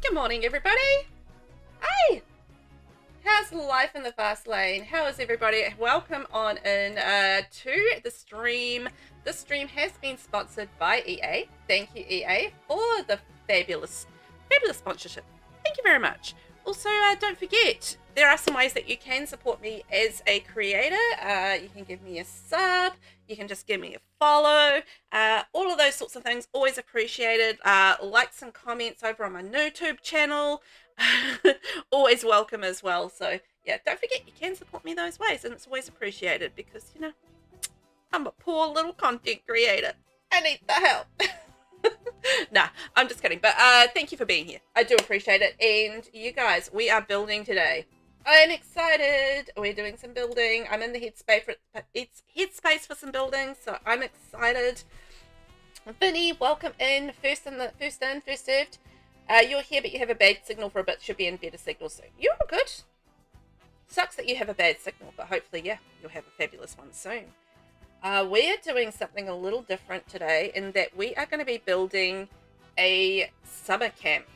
Good morning, everybody. Hey, how's life in the fast lane? How is everybody? Welcome on in to the stream. This stream has been sponsored by EA. Thank you, EA, for the fabulous sponsorship. Thank you very much. Also, don't forget, there are some ways that you can support me as a creator. You can give me a sub. You can just give me a follow. All of those sorts of things, always appreciated. Likes and comments over on my YouTube channel, always welcome as well. So yeah, don't forget, you can support me those ways, and it's always appreciated because, you know, I'm a poor little content creator. I need the help. Nah, I'm just kidding. But thank you for being here. I do appreciate it. And you guys, we are building today. I'm excited. We're doing some building. I'm in the headspace for some building, so I'm excited. Vinny, welcome in. First in, first served. You're here, but you have a bad signal for a bit. Should be in better signal soon. You're all good. Sucks that you have a bad signal, but hopefully, yeah, you'll have a fabulous one soon. We're doing something a little different today in that we are going to be building a summer camp.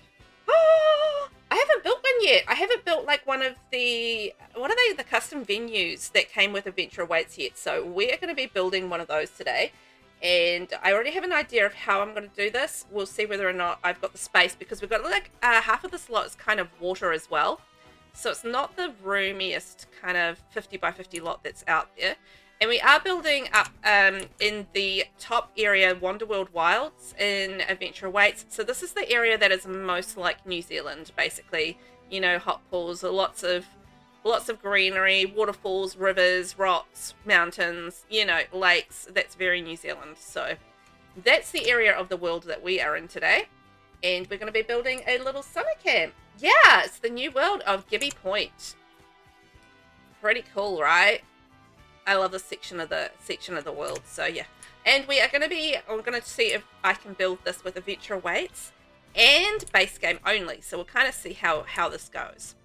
Oh, I haven't built one yet. I haven't built like one of the, what are they, the custom venues that came with Adventure Awaits yet. So we're going to be building one of those today. And I already have an idea of how I'm going to do this. We'll see whether or not I've got the space, because we've got like half of this lot is kind of water as well. So it's not the roomiest kind of 50 by 50 lot that's out there. And we are building up in the top area, Wanderworld Wilds in Adventure Awaits. So this is the area that is most like New Zealand, basically. You know, hot pools, lots of greenery, waterfalls, rivers, rocks, mountains, you know, lakes. That's very New Zealand. So that's the area of the world that we are in today. And we're going to be building a little summer camp. Yeah, it's the new world of Gibby Point. Pretty cool, right? I love this section of the world. So yeah, and we are going to be, I'm going to see if I can build this with Adventure Awaits and base game only. So we'll kind of see how this goes.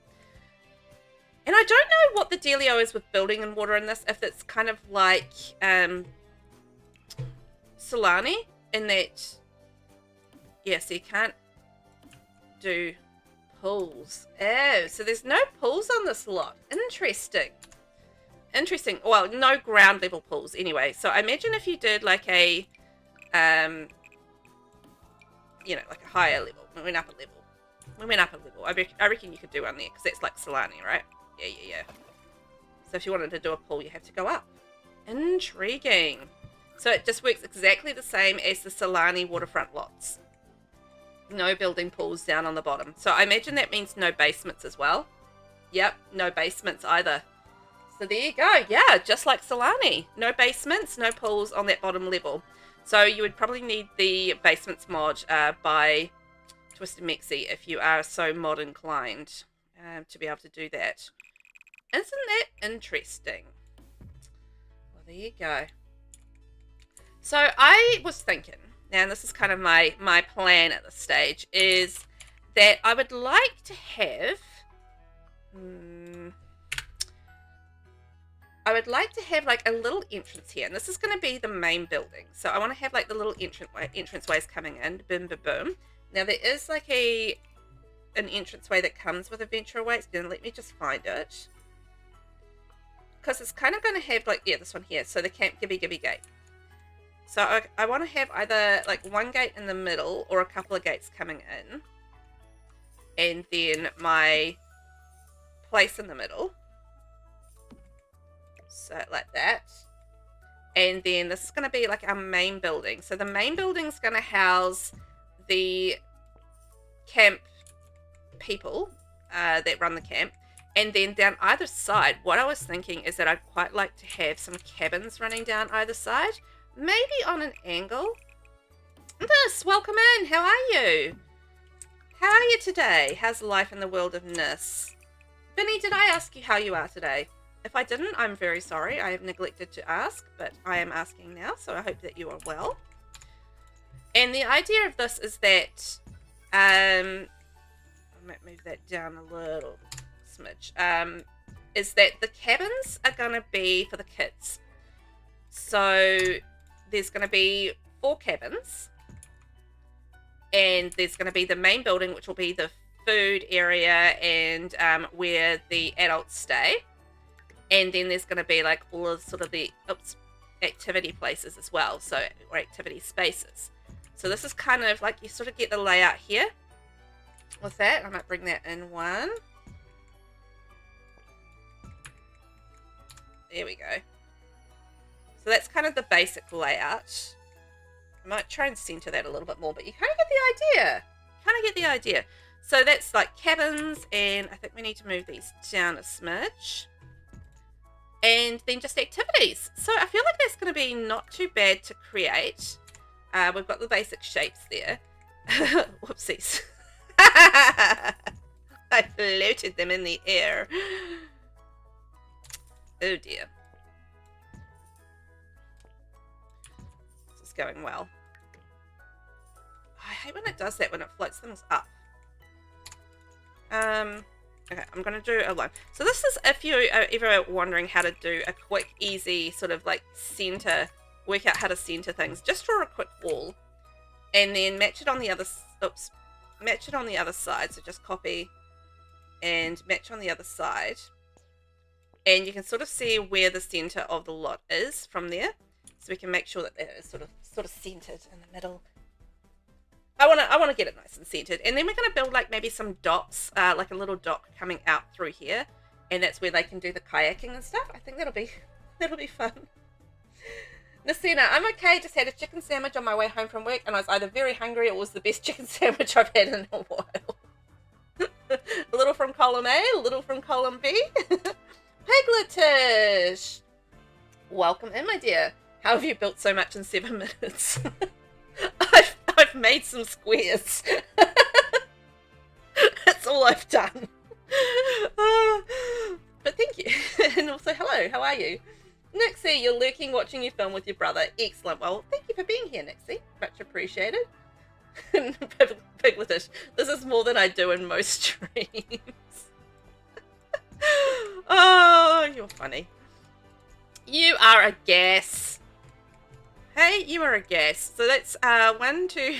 And I don't know what the dealio is with building in water in this, if it's kind of like Solani, in that, yeah, so you can't do pools. Oh, so there's no pools on this lot. Interesting. Well, no ground level pools anyway. So I imagine if you did like a, you know, like a higher level. We went up a level. I reckon you could do one there, because that's like Solani, right? Yeah. So if you wanted to do a pool, you have to go up. Intriguing. So it just works exactly the same as the Solani waterfront lots. No building pools down on the bottom. So I imagine that means no basements as well. Yep, no basements either. So there you go. Yeah, just like Solani. No basements, no pools on that bottom level. So you would probably need the basements mod by Twisted Mexi if you are so mod inclined to be able to do that. Isn't that interesting? Well, there you go. So I was thinking, and this is kind of my plan at this stage, is that I would like to have... I would like to have like a little entrance here, and this is going to be the main building. So I want to have like the little entranceways coming in, boom, boom, boom. Now there is like an entranceway that comes with Adventure Awaits. Then let me just find it, because it's kind of going to have like, yeah, this one here. So the Camp Gibby gate. So I want to have either like one gate in the middle or a couple of gates coming in, and then my place in the middle. So like that. And then this is going to be like our main building. So the main building is going to house the camp people that run the camp. And then down either side, what I was thinking is that I'd quite like to have some cabins running down either side. Maybe on an angle. Nis, welcome in. How are you? How are you today? How's life in the world of Nis? Vinny, did I ask you how you are today? If I didn't, I'm very sorry. I have neglected to ask, but I am asking now, so I hope that you are well. And the idea of this is that, I might move that down a little smidge, is that the cabins are going to be for the kids. So there's going to be 4 cabins, and there's going to be the main building, which will be the food area and where the adults stay. And then there's going to be like all of sort of the activity places as well, so, or activity spaces. So this is kind of like, you sort of get the layout here with that. I might bring that in one. There we go. So that's kind of the basic layout. I might try and center that a little bit more, but you kind of get the idea. So that's like cabins, and I think we need to move these down a smidge. And then just activities. So I feel like that's going to be not too bad to create. We've got the basic shapes there. Whoopsies. I floated them in the air. Oh dear. This is going well. I hate when it does that, when it floats things up. Okay, I'm going to do a line. So this is, if you are ever wondering how to do a quick, easy sort of like center, work out how to center things, just draw a quick wall and then match it on the other, match it on the other side. So just copy and match on the other side. And you can sort of see where the center of the lot is from there. So we can make sure that that is sort of centered in the middle. I want to get it nice and centered, and then we're going to build like maybe some dots, like a little dock coming out through here, and that's where they can do the kayaking and stuff. I think that'll be fun. Nasina, I'm okay. Just had a chicken sandwich on my way home from work, and I was either very hungry or it was the best chicken sandwich I've had in a while. A little from column A, a little from column B. Pigletish, welcome in, my dear. How have you built so much in 7 minutes? I've made some squares. That's all I've done. But thank you. And also, hello, how are you? Nixie, you're lurking watching you film with your brother. Excellent. Well, thank you for being here, Nixie. Much appreciated. Pigletish, this is more than I do in most streams. Oh, you're funny. You are a gas. Hey, you are a gas. So that's 1, 2, 3,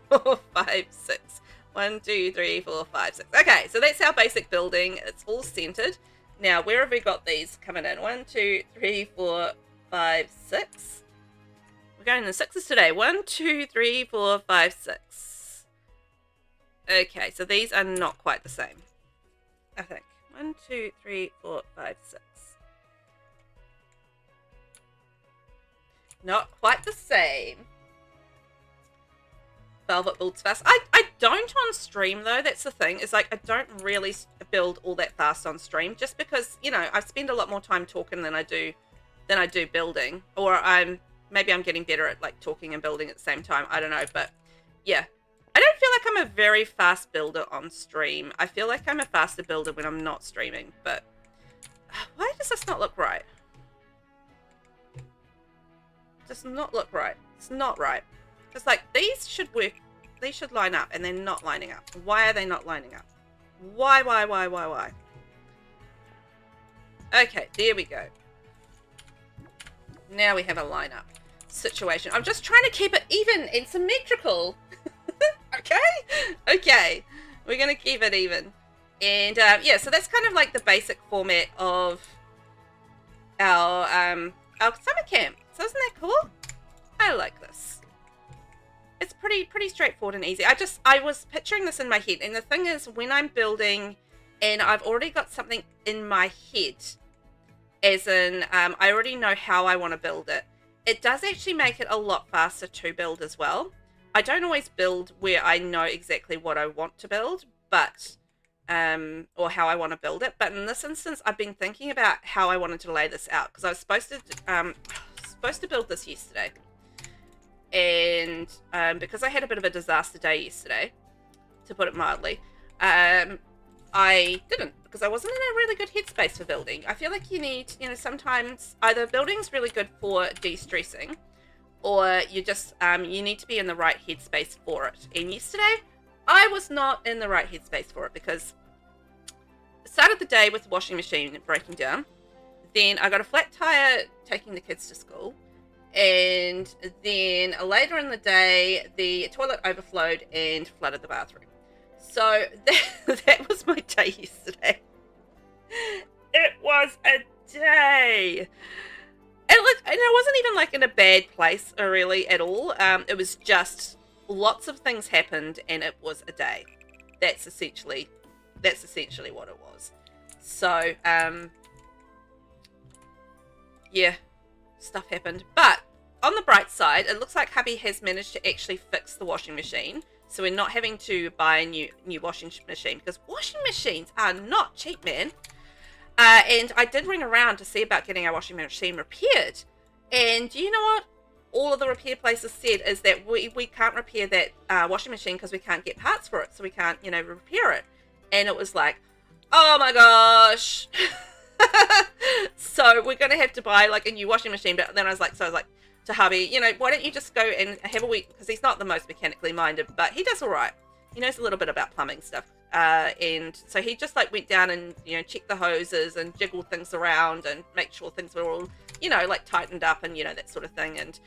4, 5, 6. 1, 2, 3, 4, 5, 6. Okay, so that's our basic building. It's all centered. Now, where have we got these coming in? 1, 2, 3, 4, 5, 6. We're going in the sixes today. 1, 2, 3, 4, 5, 6. Okay, so these are not quite the same, I think. 1, 2, 3, 4, 5, 6. Not quite the same. Velvet builds fast. I don't on stream though. That's the thing. Is like I don't really build all that fast on stream, just because, you know, I spend a lot more time talking than I do building. Or maybe I'm getting better at like talking and building at the same time. I don't know, but yeah. I don't feel like I'm a very fast builder on stream. I feel like I'm a faster builder when I'm not streaming, but why does this not look right? Does not look right. It's not right. It's like these should work. These should line up, and they're not lining up. Why are they not lining up? Why? Okay, there we go. Now we have a lineup situation. I'm just trying to keep it even and symmetrical. Okay. We're gonna keep it even, and yeah. So that's kind of like the basic format of our summer camp. So isn't that cool? I like this. It's pretty straightforward and easy. I was picturing this in my head, and the thing is, when I'm building and I've already got something in my head, as in I already know how I want to build it, it does actually make it a lot faster to build as well. I don't always build where I know exactly what I want to build, but or how I want to build it. But in this instance, I've been thinking about how I wanted to lay this out, because I was supposed to build this yesterday, and because I had a bit of a disaster day yesterday, to put it mildly, I didn't, because I wasn't in a really good headspace for building. I feel like you need, you know, sometimes either building's really good for de-stressing, or you just you need to be in the right headspace for it. And yesterday I was not in the right headspace for it, because I started the day with the washing machine breaking down. Then I got a flat tire taking the kids to school, and then later in the day the toilet overflowed and flooded the bathroom. So that was my day yesterday. It was a day. And I wasn't even like in a bad place really at all. It was just lots of things happened and it was a day. That's essentially what it was. So, yeah, stuff happened. But on the bright side, it looks like hubby has managed to actually fix the washing machine. So we're not having to buy a new washing machine, because washing machines are not cheap, man. And I did ring around to see about getting our washing machine repaired. And you know what? All of the repair places said is that we can't repair that washing machine because we can't get parts for it. So we can't, repair it. And it was like, oh my gosh. So we're going to have to buy like a new washing machine. But then I was like to hubby, why don't you just go and have a week? Because he's not the most mechanically minded, but he does all right. He knows a little bit about plumbing stuff. And so he just like went down and checked the hoses and jiggled things around and make sure things were all like tightened up and that sort of thing. And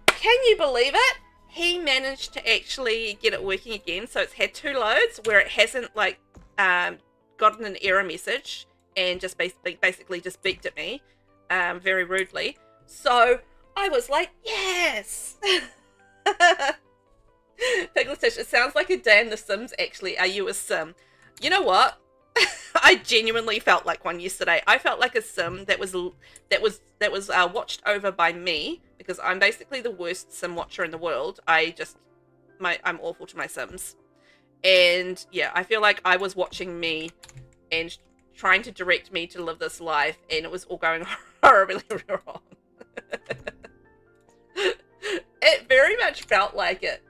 can you believe it, he managed to actually get it working again. So it's had 2 loads where it hasn't like gotten an error message and just basically just beeped at me very rudely. So I was like, yes. Pigletish, it sounds like a day in The Sims. Actually, are you a sim? You know what? I genuinely felt like one yesterday. I felt like a sim that was watched over by me, because I'm basically the worst sim watcher in the world. I'm awful to my sims, and yeah, I feel like I was watching me and trying to direct me to live this life, and it was all going horribly wrong. It very much felt like it.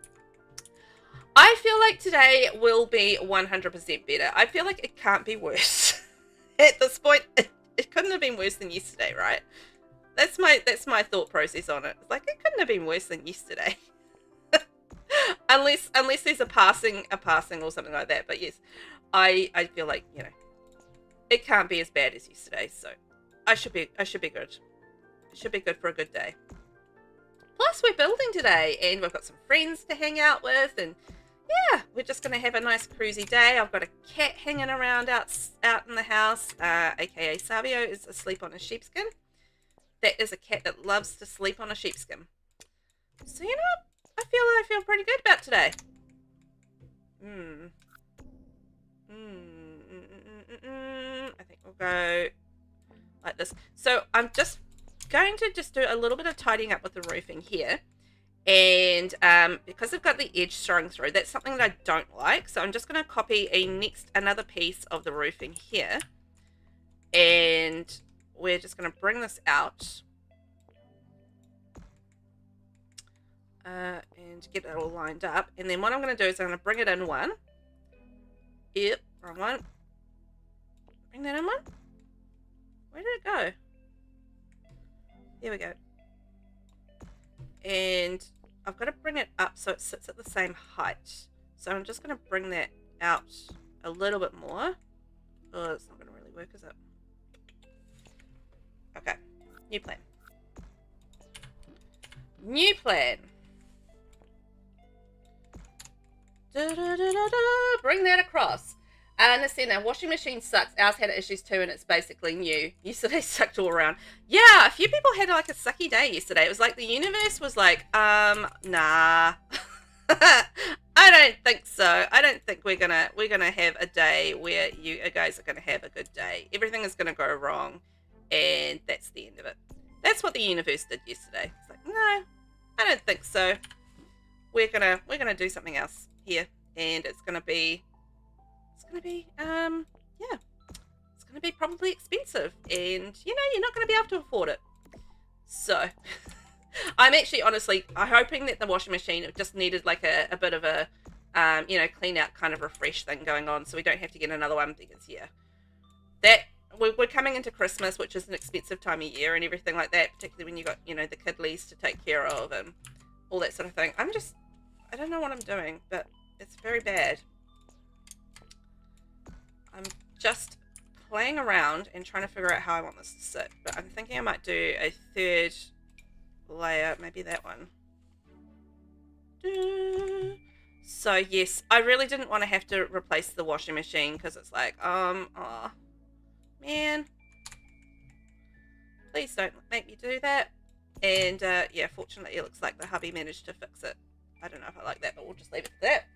I feel like today will be 100% better. I feel like it can't be worse. At this point, it couldn't have been worse than yesterday, right? That's my thought process on it. It's like, it couldn't have been worse than yesterday. unless there's a passing or something like that. But yes, I feel like, it can't be as bad as yesterday. So I should be good. It should be good for a good day. Plus, we're building today, and we've got some friends to hang out with, and yeah, we're just going to have a nice cruisy day. I've got a cat hanging around out in the house, aka Savio is asleep on a sheepskin. That is a cat that loves to sleep on a sheepskin. So you know what? I feel pretty good about today. I think we'll go like this. So I'm just going to do a little bit of tidying up with the roofing here. And because I've got the edge showing through, that's something that I don't like. So I'm just going to copy another piece of the roofing here. And we're just going to bring this out. And get it all lined up. And then what I'm going to do is I'm going to bring it in one. Yep, wrong one. Bring that in one. Where did it go? There we go. And I've got to bring it up so it sits at the same height. So I'm just going to bring that out a little bit more. Oh, it's not going to really work, is it? Okay. New plan. New plan. Bring that across. And I said, now, washing machine sucks. Ours had issues too, and it's basically new. Yesterday sucked all around. Yeah, a few people had like a sucky day yesterday. It was like the universe was like, nah. I don't think so. I don't think we're gonna have a day where you guys are gonna have a good day. Everything is gonna go wrong, and that's the end of it. That's what the universe did yesterday. It's like, no, I don't think so. We're gonna do something else here, and it's gonna be probably expensive, and you're not going to be able to afford it. So I'm actually honestly hoping that the washing machine just needed like a bit of a clean out kind of refresh thing going on, so we don't have to get another one, because that we're coming into Christmas, which is an expensive time of year and everything like that, particularly when you got the kidlies to take care of and all that sort of thing. I don't know what I'm doing, but it's very bad. I'm just playing around and trying to figure out how I want this to sit, but I'm thinking I might do a third layer, maybe that one. So yes, I really didn't want to have to replace the washing machine because it's like, oh, man, please don't make me do that. And yeah, fortunately, it looks like the hubby managed to fix it. I don't know if I like that, but we'll just leave it at that.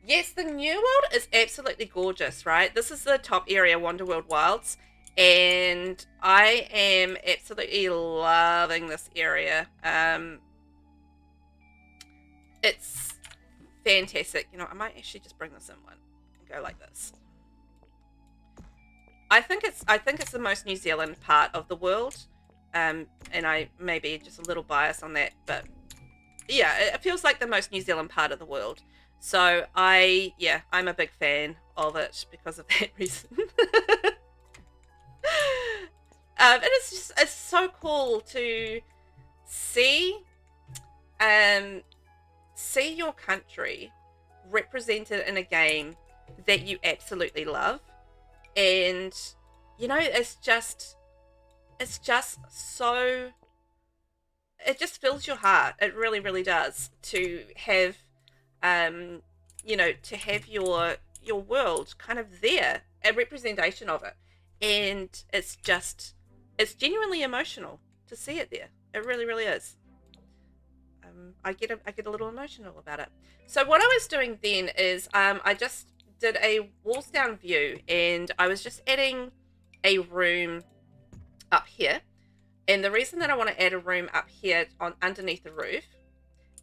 Yes, the new world is absolutely gorgeous, right? This is the top area, Wonderworld Wilds, and I am absolutely loving this area. It's fantastic. You know, I might actually just bring this in one and go like this. I think it's the most New Zealand part of the world, and I may be just a little biased on that, but yeah, it feels like the most New Zealand part of the world. So I'm a big fan of it because of that reason. And it's so cool to see your country represented in a game that you absolutely love. And you know, it's just so, it just fills your heart. It really, really does, to have you know, to have your world kind of there, a representation of it. And it's genuinely emotional to see it there. It really, really is. I get a little emotional about it. So what I was doing then is I just did a walls down view, and I was just adding a room up here. And the reason that I want to add a room up here on underneath the roof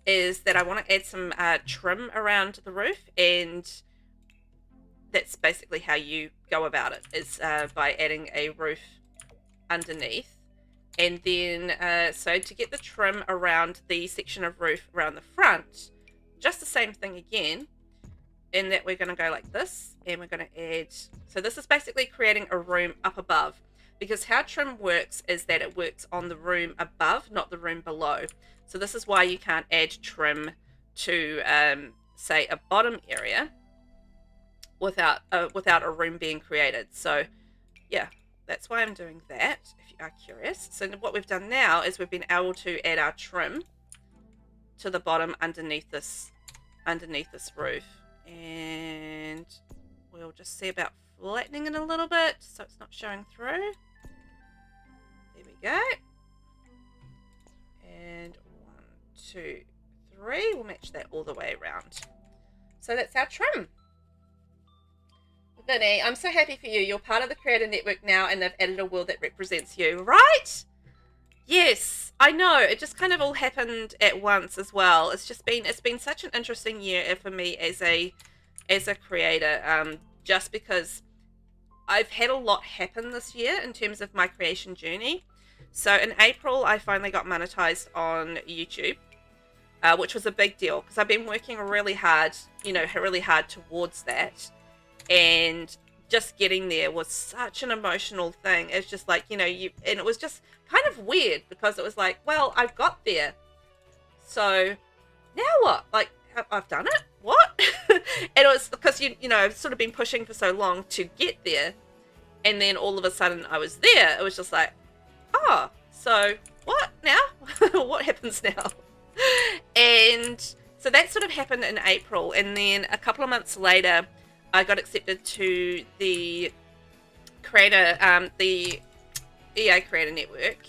is that I want to add some trim around the roof, and that's basically how you go about it, is by adding a roof underneath. And then so to get the trim around the section of roof around the front, just the same thing again, in that we're going to go like this, and we're going to add, so this is basically creating a room up above, because how trim works is that it works on the room above, not the room below. So this is why you can't add trim to say a bottom area without a room being created. So yeah, that's why I'm doing that, if you are curious. So what we've done now is we've been able to add our trim to the bottom underneath this roof. And we'll just see about flattening it a little bit so it's not showing through. There we go. And 1, 2, 3. We'll match that all the way around. So that's our trim. Vinny, I'm so happy for you. You're part of the Creator Network now, and they've added a world that represents you, right? Yes, I know. It just kind of all happened at once as well. It's been such an interesting year for me as a creator, just because I've had a lot happen this year in terms of my creation journey. So in April, I finally got monetized on YouTube, which was a big deal because I've been working really hard towards that, and just getting there was such an emotional thing. It's just like, and it was just kind of weird because it was like, well, I've got there, so now what? Like, I've done it? What? And it was because I've sort of been pushing for so long to get there, and then all of a sudden I was there. It was just like, oh, so what now? What happens now? And so that sort of happened in April, and then a couple of months later I got accepted to the the EA Creator Network.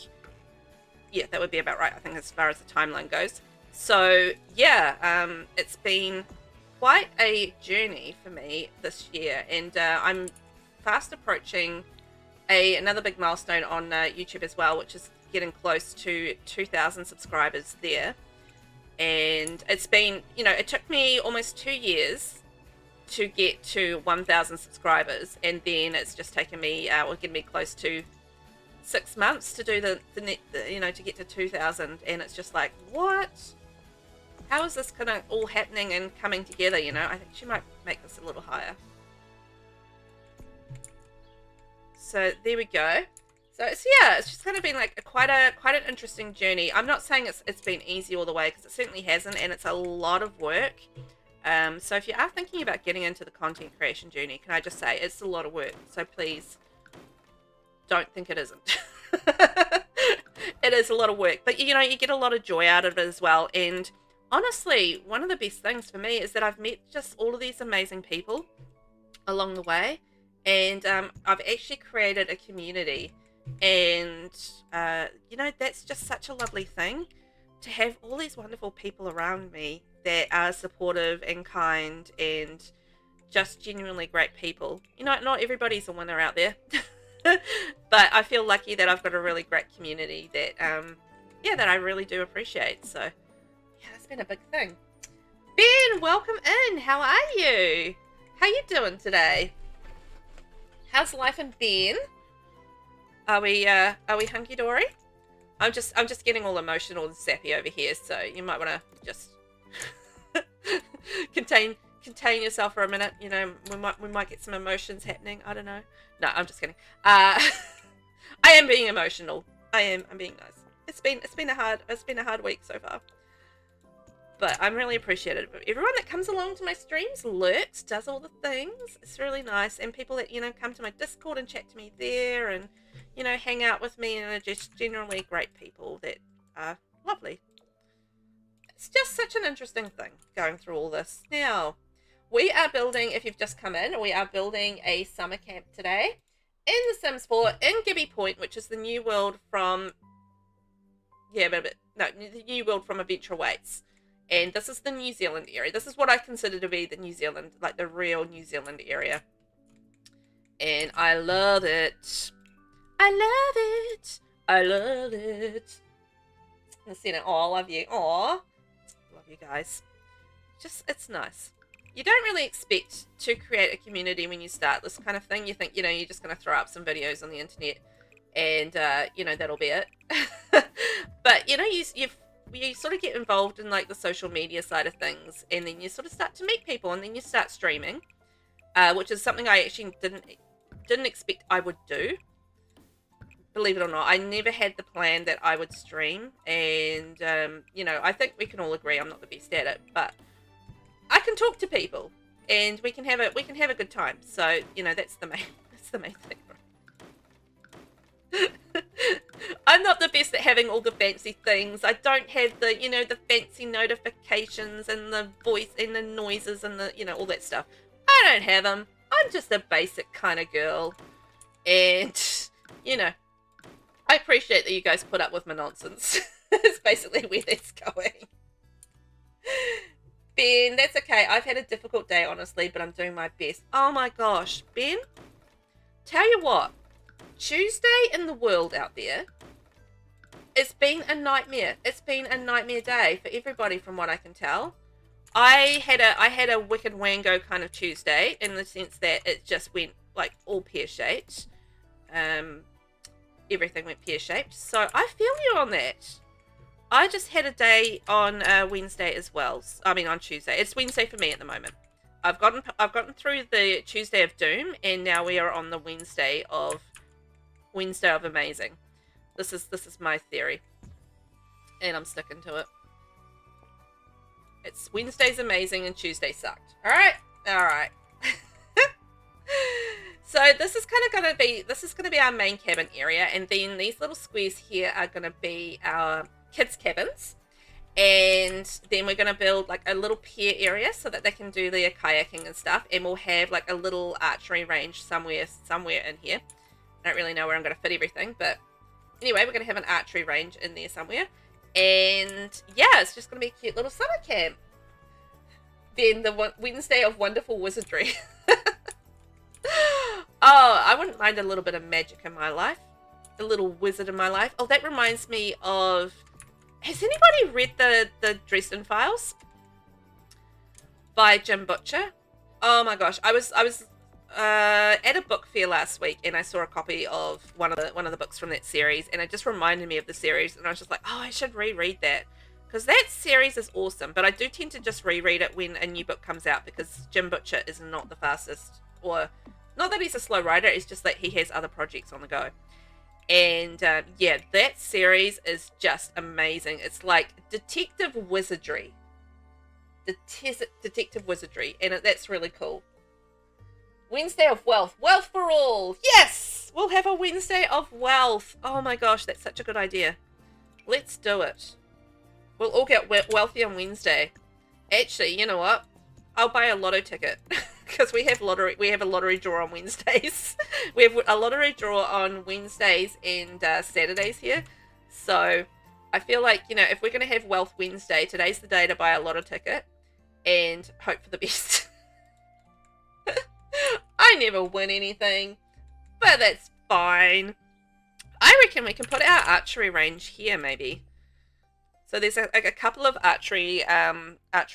Yeah, that would be about right, I think, as far as the timeline goes. So yeah, it's been quite a journey for me this year, and I'm fast approaching another big milestone on YouTube as well, which is getting close to 2,000 subscribers there. And it's been, it took me almost 2 years to get to 1,000 subscribers, and then it's just taken me, getting me close to 6 months to do the to get to 2,000, and it's just like, what? How is this kind of all happening and coming together? I think she might make this a little higher. So there we go. So it's just kind of been like quite an interesting journey. I'm not saying it's been easy all the way, because it certainly hasn't, and it's a lot of work. So if you are thinking about getting into the content creation journey, can I just say it's a lot of work. So please don't think it isn't. It is a lot of work, but you get a lot of joy out of it as well. And honestly, one of the best things for me is that I've met just all of these amazing people along the way, and I've actually created a community, and that's just such a lovely thing to have all these wonderful people around me that are supportive and kind and just genuinely great people. Not everybody's a winner out there. But I feel lucky that I've got a really great community that that I really do appreciate. So yeah, it's been a big thing. Ben, welcome in. How are you? How you doing today? How's life in Ben? Are we hunky dory? I'm just getting all emotional and sappy over here, so you might want to just contain yourself for a minute. We might get some emotions happening. I don't know. No, I'm just kidding. I am being emotional. I'm being nice. It's been a hard week so far. But I'm really appreciative of everyone that comes along to my streams, lurks, does all the things. It's really nice. And people that, come to my Discord and chat to me there and, hang out with me, and are just generally great people that are lovely. It's just such an interesting thing going through all this. Now, we are building, if you've just come in, we are building a summer camp today in The Sims 4 in Gibby Point, which is the new world from, the new world from Adventure Awaits. And this is the New Zealand area. This is what I consider to be the New Zealand, like the real New Zealand area. And I love it. I love it. I love it. And seeing it. Oh, I love you. Oh, love you guys. It's nice. You don't really expect to create a community when you start this kind of thing. You think, you're just going to throw up some videos on the internet and, that'll be it. But, you sort of get involved in like the social media side of things, and then you sort of start to meet people, and then you start streaming, which is something I actually didn't expect I would do. Believe it or not, I never had the plan that I would stream, and I think we can all agree I'm not the best at it, but I can talk to people, and we can have a good time. So that's the main thing. I'm not the best at having all the fancy things. I don't have the, the fancy notifications and the voice and the noises and the, all that stuff. I don't have them. I'm just a basic kind of girl. And, I appreciate that you guys put up with my nonsense. It's basically where that's going. Ben, that's okay. I've had a difficult day, honestly, but I'm doing my best. Oh my gosh, Ben, tell you what. Tuesday in the world out there, it's been a nightmare. It's been a nightmare day for everybody, from what I can tell. I had a wicked wango kind of Tuesday, in the sense that it just went like all pear-shaped. Everything went pear-shaped. So I feel you on that. I just had a day on Wednesday as well. I mean on Tuesday. It's Wednesday for me at the moment. I've gotten through the Tuesday of Doom, and now we are on the Wednesday of amazing. This is my theory, and I'm sticking to it. It's Wednesday's amazing and Tuesday sucked. All right. So this is going to be our main cabin area, and then these little squares here are going to be our kids' cabins, and then we're going to build like a little pier area so that they can do their kayaking and stuff, and we'll have like a little archery range somewhere in here. I don't really know where I'm going to fit everything, but anyway, we're going to have an archery range in there somewhere. And yeah, it's just going to be a cute little summer camp. Then the Wednesday of wonderful wizardry. Oh, I wouldn't mind a little bit of magic in my life. A little wizard in my life. Oh, that reminds me of... Has anybody read the Dresden Files? By Jim Butcher? Oh my gosh, I was at a book fair last week, and I saw a copy of one of the books from that series, and it just reminded me of the series, and I was just like, oh, I should reread that, because that series is awesome. But I do tend to just reread it when a new book comes out, because Jim Butcher is not the fastest, or not that he's a slow writer, it's just that he has other projects on the go. And yeah, that series is just amazing. It's like detective wizardry, and that's really cool. Wednesday of wealth for all. Yes, we'll have a Wednesday of wealth. Oh my gosh, that's such a good idea. Let's do it. We'll all get wealthy on Wednesday. Actually, you know what? I'll buy a lotto ticket because we have a lottery draw on Wednesdays. We have a lottery draw on Wednesdays and Saturdays here. So I feel like, you know, if we're going to have Wealth Wednesday, today's the day to buy a lotto ticket and hope for the best. I never win anything, but that's fine. I reckon we can put our archery range here, maybe. So there's a couple of archery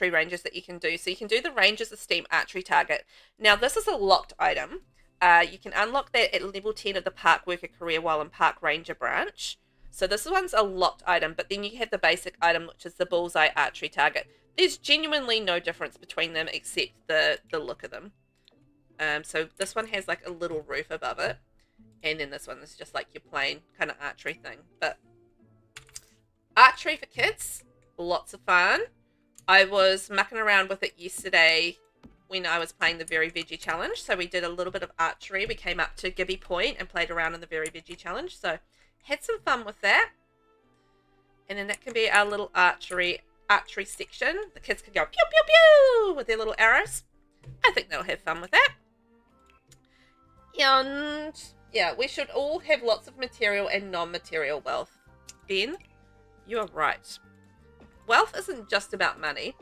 ranges that you can do. So you can do the range as a STEAM archery target. Now this is a locked item. You can unlock that at level 10 of the Park Worker Career while in Park Ranger branch. So this one's a locked item, but then you have the basic item, which is the Bullseye archery target. There's genuinely no difference between them except the look of them. So this one has like a little roof above it, and then this one is just like your plain kind of archery thing. But archery for kids, lots of fun. I was mucking around with it yesterday when I was playing the Very Veggie Challenge. So we did a little bit of archery. We came up to Gibby Point and played around in the Very Veggie Challenge. So had some fun with that. And then that can be our little archery section. The kids can go pew pew pew with their little arrows. I think they'll have fun with that. And yeah, we should all have lots of material and non-material wealth. Ben, you are right. Wealth isn't just about money.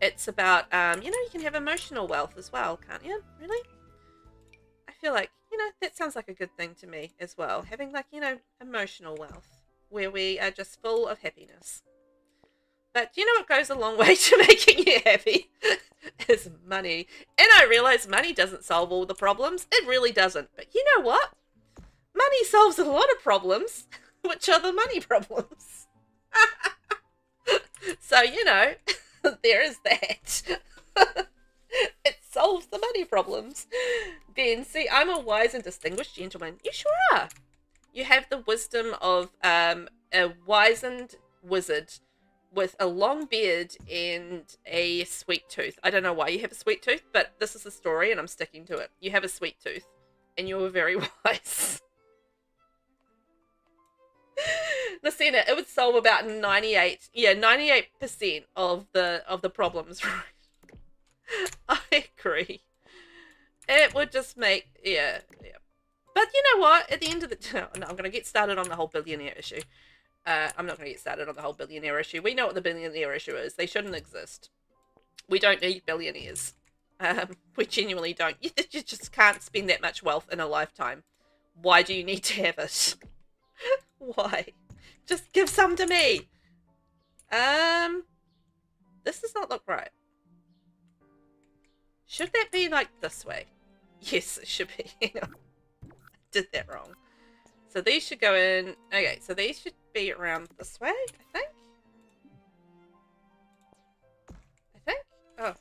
It's about, you know, you can have emotional wealth as well, can't you? Really? I feel like, you know, that sounds like a good thing to me as well. Having like, you know, emotional wealth where we are just full of happiness. But you know what goes a long way to making you happy? Is money. And I realize money doesn't solve all the problems. It really doesn't. But you know what? Money solves a lot of problems, which are the money problems. So, you know, there is that. It solves the money problems. Then, see, I'm a wise and distinguished gentleman. You sure are. You have the wisdom of a wizened wizard with a long beard and a sweet tooth. I don't know why you have a sweet tooth, but this is the story and I'm sticking to it. You have a sweet tooth and you were very wise. Lucina, it would solve about 98% of the problems, right? I agree. It would just make, yeah. But you know what? At the end of the no, I'm going to get started on the whole billionaire issue. I'm not going to get started on the whole billionaire issue. We know what the billionaire issue is. They shouldn't exist. We don't need billionaires. We genuinely don't. You just can't spend that much wealth in a lifetime. Why do you need to have it? Why? Just give some to me. This does not look right. Should that be like this way? Yes, it should be. I did that wrong. So these should go in. Okay, so these should be around this way, I think. Oh.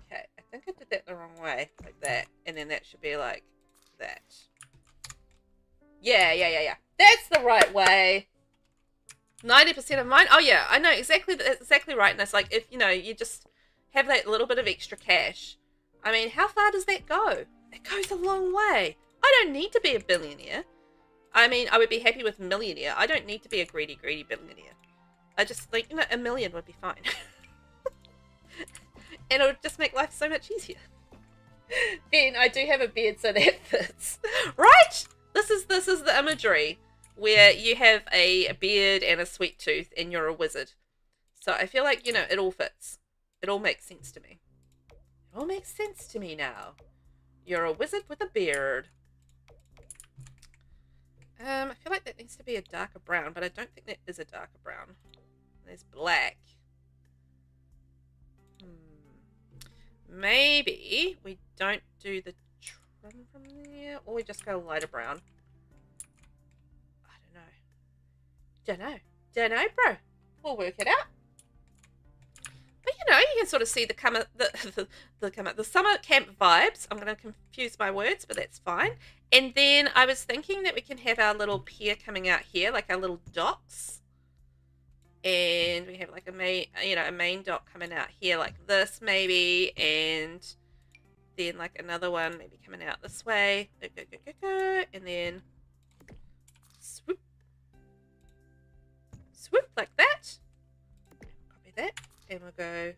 Okay, I think I did that the wrong way. Like that. And then that should be like that. Yeah. That's the right way. 90% of mine. Oh yeah, I know exactly. That's exactly right. And it's like, if you know, you just have that little bit of extra cash. I mean, how far does that go? It goes a long way. I don't need to be a billionaire. I mean, I would be happy with millionaire. I don't need to be a greedy billionaire. I just think, you know, $1 million would be fine. And it would just make life so much easier. Ben, I do have a beard, so that fits. Right? This is the imagery where you have a beard and a sweet tooth and you're a wizard. So I feel like, you know, it all fits. It all makes sense to me. It all makes sense to me now. You're a wizard with a beard. I feel like that needs to be a darker brown, but I don't think that is a darker brown. There's black. Maybe we don't do the trim from there, or we just go lighter brown. I don't know, bro. We'll work it out. But you know, you can sort of see the summer camp vibes. I'm going to confuse my words, but that's fine. And then I was thinking that we can have our little pier coming out here, like our little docks. And we have like a main dock coming out here like this maybe, and then like another one maybe coming out this way. Go, and then swoop. swoop like that. Copy that. And we'll go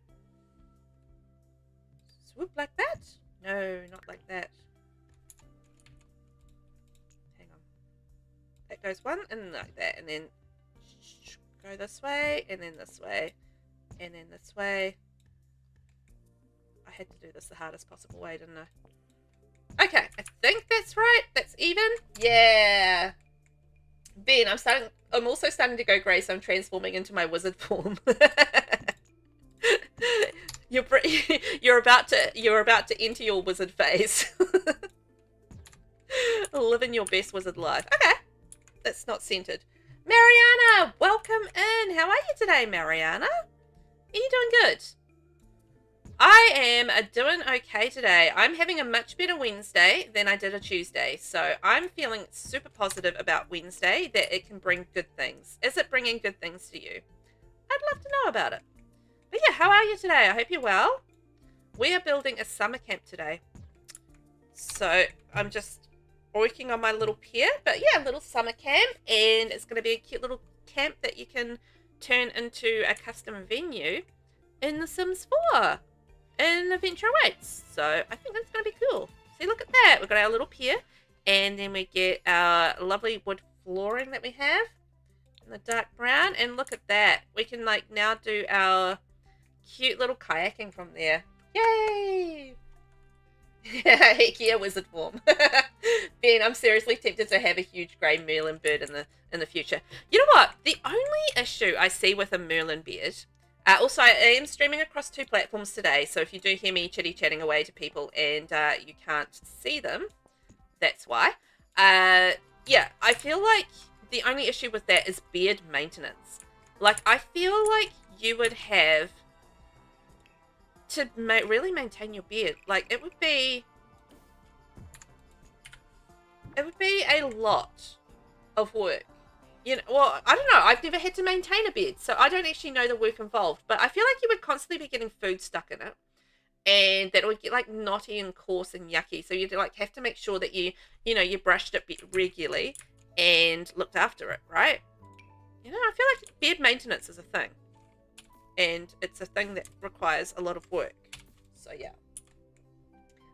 swoop like that. No, not like that. Hang on. That goes one and like that. And then go this way and then this way. And then this way. I had to do this the hardest possible way, didn't I? Okay, I think that's right. That's even. Yeah. Ben, I'm also starting to go grey, so I'm transforming into my wizard form. You're about to enter your wizard phase. Living your best wizard life. Okay. That's not centered. Mariana, welcome in. How are you today, Mariana? Are you doing good? I am doing okay today. I'm having a much better Wednesday than I did a Tuesday. So I'm feeling super positive about Wednesday, that it can bring good things. Is it bringing good things to you? I'd love to know about it. But yeah, how are you today? I hope you're well. We are building a summer camp today. So I'm just working on my little pier. But yeah, a little summer camp. And it's going to be a cute little camp that you can turn into a custom venue in The Sims 4. In Adventure Awaits. So I think that's going to be cool. See, look at that. We've got our little pier. And then we get our lovely wood flooring that we have. In the dark brown. And look at that. We can like now do our cute little kayaking from there. Yay! Heck yeah, wizard form. Ben, I'm seriously tempted to have a huge grey Merlin bird in the future. You know what? The only issue I see with a Merlin beard. Also, I am streaming across 2 platforms today, so if you do hear me chitty-chatting away to people and you can't see them, that's why. Yeah, I feel like the only issue with that is beard maintenance. Like, I feel like you would have to really maintain your beard. Like, it would be a lot of work. You know, well, I don't know. I've never had to maintain a beard, so I don't actually know the work involved. But I feel like you would constantly be getting food stuck in it, and that would get like knotty and coarse and yucky. So you'd like have to make sure that you brushed it regularly and looked after it, right? You know, I feel like beard maintenance is a thing, and it's a thing that requires a lot of work. So yeah.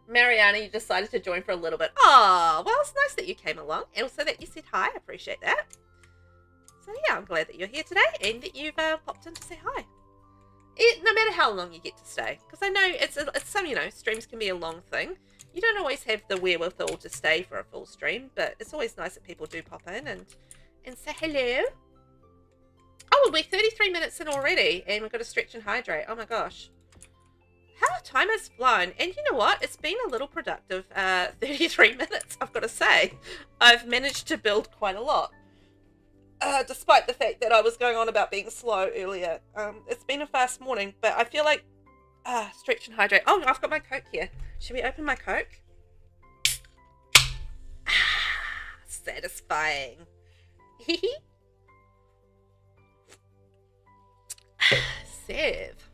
Mariana, you decided to join for a little bit. Oh, well, it's nice that you came along, and also that you said hi. I appreciate that. So yeah, I'm glad that you're here today and that you've popped in to say hi. No matter how long you get to stay, because I know it's some, streams can be a long thing. You don't always have the wherewithal to stay for a full stream, but it's always nice that people do pop in and say hello. Oh, we're 33 minutes in already, and we've got to stretch and hydrate. Oh my gosh. How time has flown, and you know what? It's been a little productive 33 minutes, I've got to say. I've managed to build quite a lot. Despite the fact that I was going on about being slow earlier. It's been a fast morning, but I feel like stretch and hydrate. Oh, I've got my Coke here. Should we open my Coke? Satisfying. Save.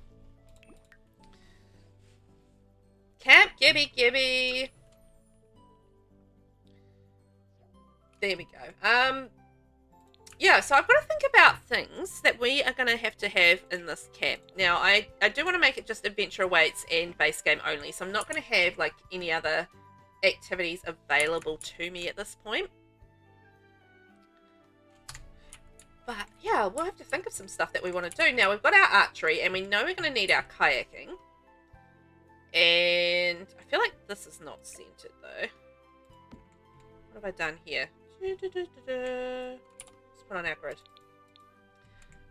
Camp Gibby Gibby. There we go. Yeah, so I've got to think about things that we are going to have in this camp. Now, I do want to make it just Adventure Awaits and base game only, so I'm not going to have like any other activities available to me at this point. But yeah, we'll have to think of some stuff that we want to do. Now, we've got our archery, and we know we're going to need our kayaking. And I feel like this is not centered though. What have I done here? Put on our grid.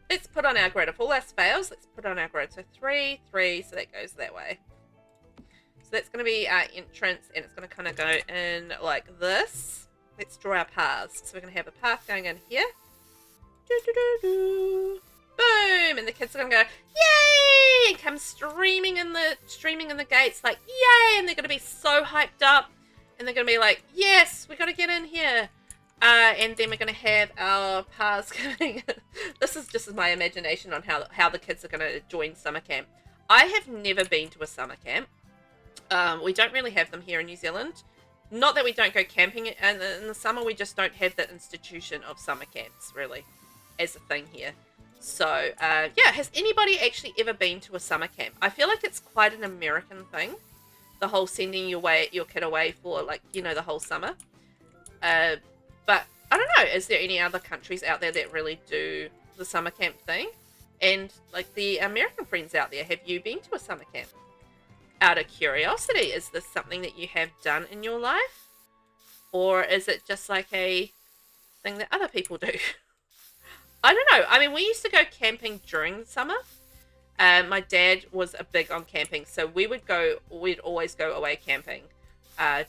Let's put on our grid. If all else fails, let's put on our grid. So 3, 3, so that goes that way. So that's going to be our entrance, and it's going to kind of go in like this. Let's draw our paths. So we're going to have a path going in here. Boom! And the kids are going to go, yay! And come streaming in the gates like, yay! And they're going to be so hyped up. And they're going to be like, yes, we got to get in here. And then we're going to have our paths coming in. This is just my imagination on how the kids are going to join summer camp. I have never been to a summer camp. We don't really have them here in New Zealand. Not that we don't go camping in the summer, we just don't have the institution of summer camps, really, as a thing here. So, yeah, has anybody actually ever been to a summer camp? I feel like it's quite an American thing, the whole sending your kid away for, like, you know, the whole summer. But I don't know, is there any other countries out there that really do the summer camp thing? And, like, the American friends out there, have you been to a summer camp? Out of curiosity, is this something that you have done in your life? Or is it just like a thing that other people do? I don't know. I mean, we used to go camping during the summer. My dad was a big on camping, so we'd always go away camping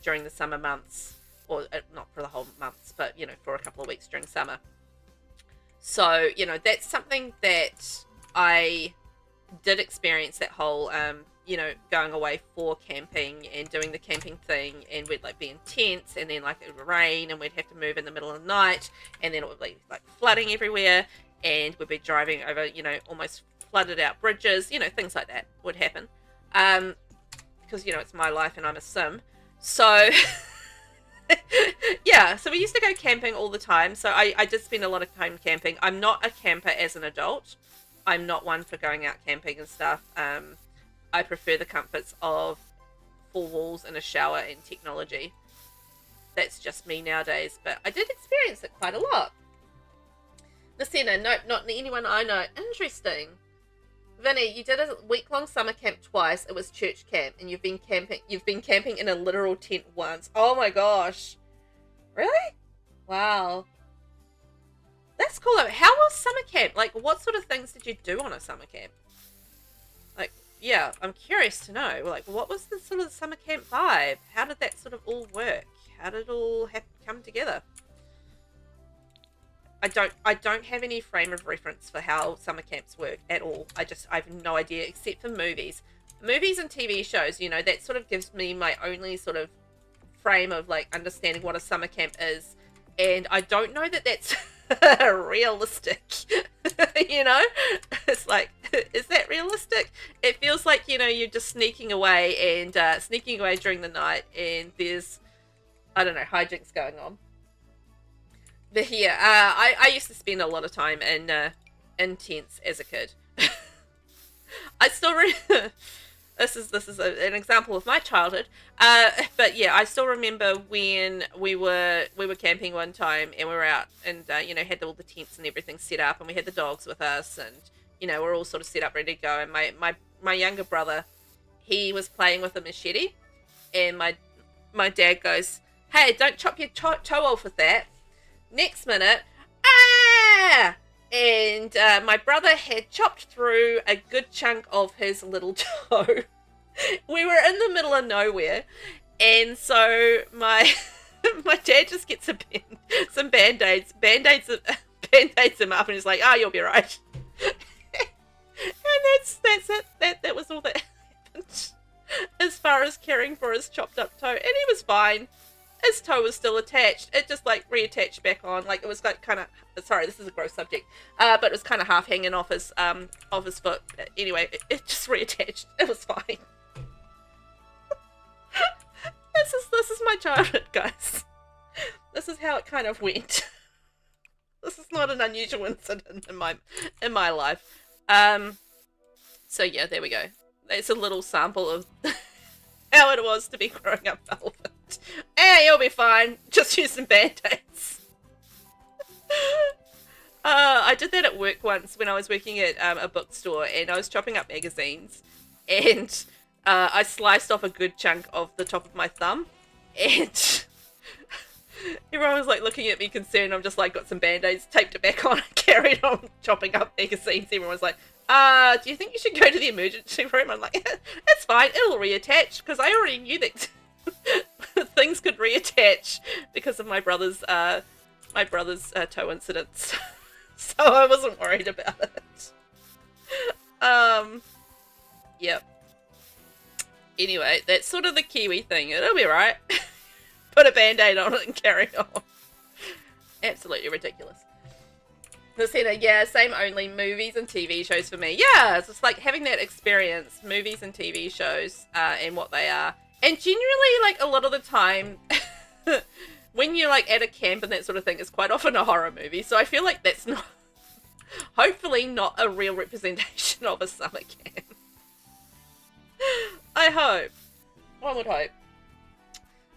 during the summer months, or not for the whole months, but, you know, for a couple of weeks during summer. So, you know, that's something that I did experience, that whole, you know, going away for camping and doing the camping thing, and we'd like be in tents, and then like it would rain and we'd have to move in the middle of the night, and then it would be like flooding everywhere, and we'd be driving over, you know, almost flooded out bridges, you know, things like that would happen. Because, you know, it's my life and I'm a sim. So, yeah, so we used to go camping all the time. So I did spend a lot of time camping. I'm not a camper as an adult. I'm not one for going out camping and stuff. I prefer the comforts of 4 walls and a shower and technology. That's just me nowadays, but I did experience it quite a lot. Nasina, nope, not anyone I know. Interesting. Vinny, you did a week-long summer camp twice. It was church camp, and you've been camping in a literal tent once. Oh my gosh. Really? Wow. That's cool though. How was summer camp? Like, what sort of things did you do on a summer camp? Like, yeah, I'm curious to know. Like, what was the sort of summer camp vibe? How did that sort of all work? How did it all come together? I don't have any frame of reference for how summer camps work at all. I have no idea, except for movies and TV shows. You know, that sort of gives me my only sort of frame of like understanding what a summer camp is, and I don't know that that's realistic. You know, it's like, is that realistic? It feels like, you know, you're just sneaking away during the night, and there's, I don't know, hijinks going on. But yeah, I used to spend a lot of time in tents as a kid. I still this is an example of my childhood. But yeah, I still remember when we were camping one time, and we were out, and you know, had all the tents and everything set up, and we had the dogs with us, and you know, we're all sort of set up ready to go. And my younger brother, he was playing with a machete, and my dad goes, "Hey, don't chop your toe off with that." Next minute, ah! And my brother had chopped through a good chunk of his little toe. We were in the middle of nowhere, and so my dad just gets some band-aids, band-aids him up, and he's like, "Oh, you'll be right." And that's it. That was all that happened as far as caring for his chopped up toe, and he was fine. His toe was still attached. It just like reattached back on. Like, it was like kind of, sorry, this is a gross subject, but it was kind of half hanging off his foot. Anyway, it just reattached. It was fine. This is my childhood, guys. This is how it kind of went. This is not an unusual incident in my life. So yeah, there we go. It's a little sample of how it was to be growing up Velvet. Hey, you'll be fine. Just use some band-aids. I did that at work once when I was working at a bookstore, and I was chopping up magazines, and I sliced off a good chunk of the top of my thumb, and everyone was like looking at me concerned. I'm just like, got some band-aids, taped it back on, and carried on chopping up magazines. Everyone was like, do you think you should go to the emergency room? I'm like, it's fine, it'll reattach, because I already knew that things could reattach because of my brother's toe incidents. So I wasn't worried about it. Yep. Anyway, that's sort of the Kiwi thing. It'll be right. Put a band-aid on it and carry on. Absolutely ridiculous. Lucina, yeah, same, only movies and TV shows for me. Yeah, it's just like having that experience, movies and TV shows, and what they are. And generally, like, a lot of the time, when you're, like, at a camp and that sort of thing, it's quite often a horror movie. So I feel like that's not Hopefully not a real representation of a summer camp. I hope. One would hope.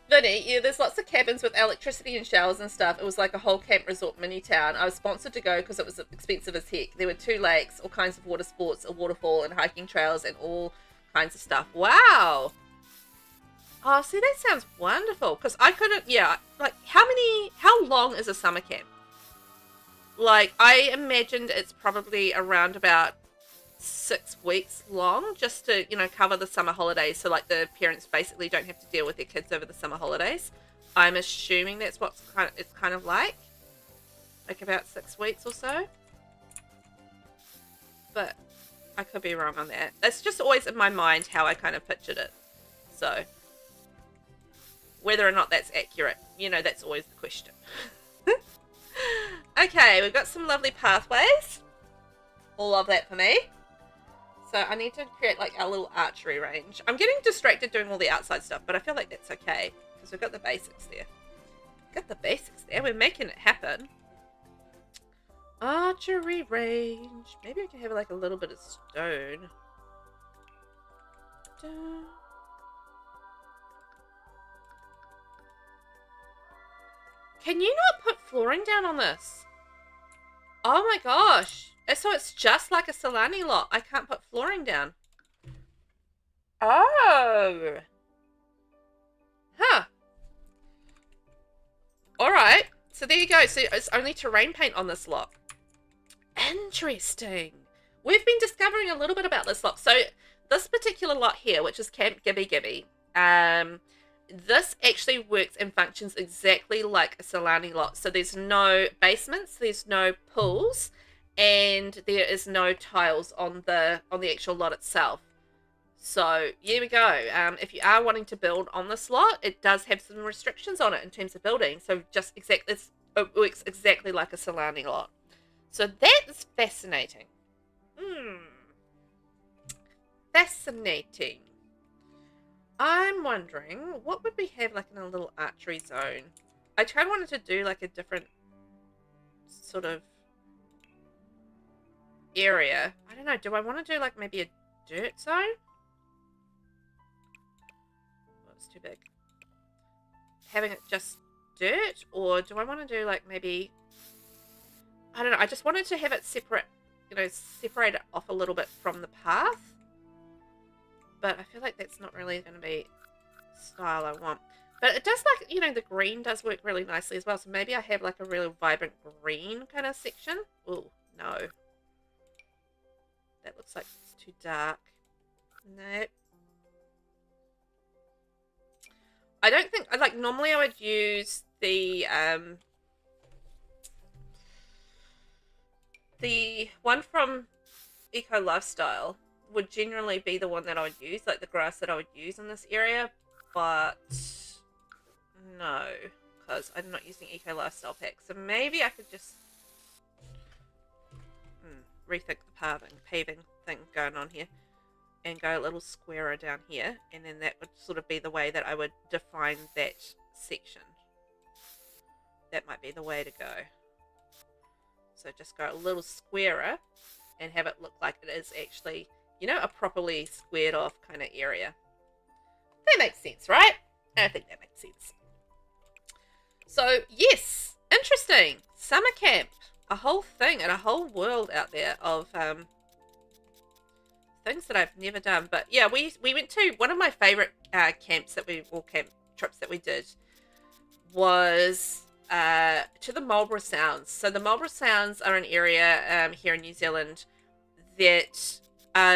Vinny, yeah, there's lots of cabins with electricity and showers and stuff. It was like a whole camp resort mini town. I was sponsored to go because it was expensive as heck. There were 2 lakes, all kinds of water sports, a waterfall, and hiking trails, and all kinds of stuff. Wow. Oh, see, that sounds wonderful. Because I couldn't, yeah, like, how long is a summer camp? Like, I imagined it's probably around about 6 weeks long, just to, you know, cover the summer holidays, so like the parents basically don't have to deal with their kids over the summer holidays. I'm assuming that's what's it's kind of like about 6 weeks or so, but I could be wrong on that. That's just always in my mind how I kind of pictured it, so whether or not that's accurate, you know, that's always the question. Okay, we've got some lovely pathways. All of that for me. So I need to create like a little archery range. I'm getting distracted doing all the outside stuff, but I feel like that's okay because we've got the basics there. Got the basics there. We're making it happen. Archery range. Maybe I can have like a little bit of stone. Can you not put flooring down on this? Oh my gosh. So it's just like a Solani lot. I can't put flooring down. Oh. Huh. Alright. So there you go. So it's only terrain paint on this lot. Interesting. We've been discovering a little bit about this lot. So this particular lot here, which is Camp Gibby Gibby, this actually works and functions exactly like a Solani lot. So there's no basements, there's no pools, and there is no tiles on the actual lot itself. So here we go. If you are wanting to build on this lot, it does have some restrictions on it in terms of building. So just exactly, it works exactly like a Solani lot. So that is fascinating. Fascinating. I'm wondering, what would we have like in a little archery zone? I kind of wanted to do like a different sort of area. I don't know. Do I want to do like maybe a dirt zone? Oh, it's too big. Having it just dirt? Or do I want to do like maybe... I don't know. I just wanted to have it separate, you know, separate it off a little bit from the path. But I feel like that's not really going to be the style I want. But it does, like, you know, the green does work really nicely as well. So maybe I have like a really vibrant green kind of section. Oh, no. That looks like it's too dark. Nope. I don't think, like, normally I would use the one from Eco Lifestyle would generally be the one that I would use, like the grass that I would use in this area, but no, because I'm not using Eco Lifestyle pack. So maybe I could just rethink the paving thing going on here and go a little squarer down here, and then that would sort of be the way that I would define that section. That might be the way to go. So just go a little squarer and have it look like it is actually, you know, a properly squared off kind of area. That makes sense, right? I think that makes sense. So, yes, interesting. Summer camp. A whole thing and a whole world out there of things that I've never done. But yeah, we went to one of my favorite camp trips that we did was to the Marlborough Sounds. So the Marlborough Sounds are an area here in New Zealand that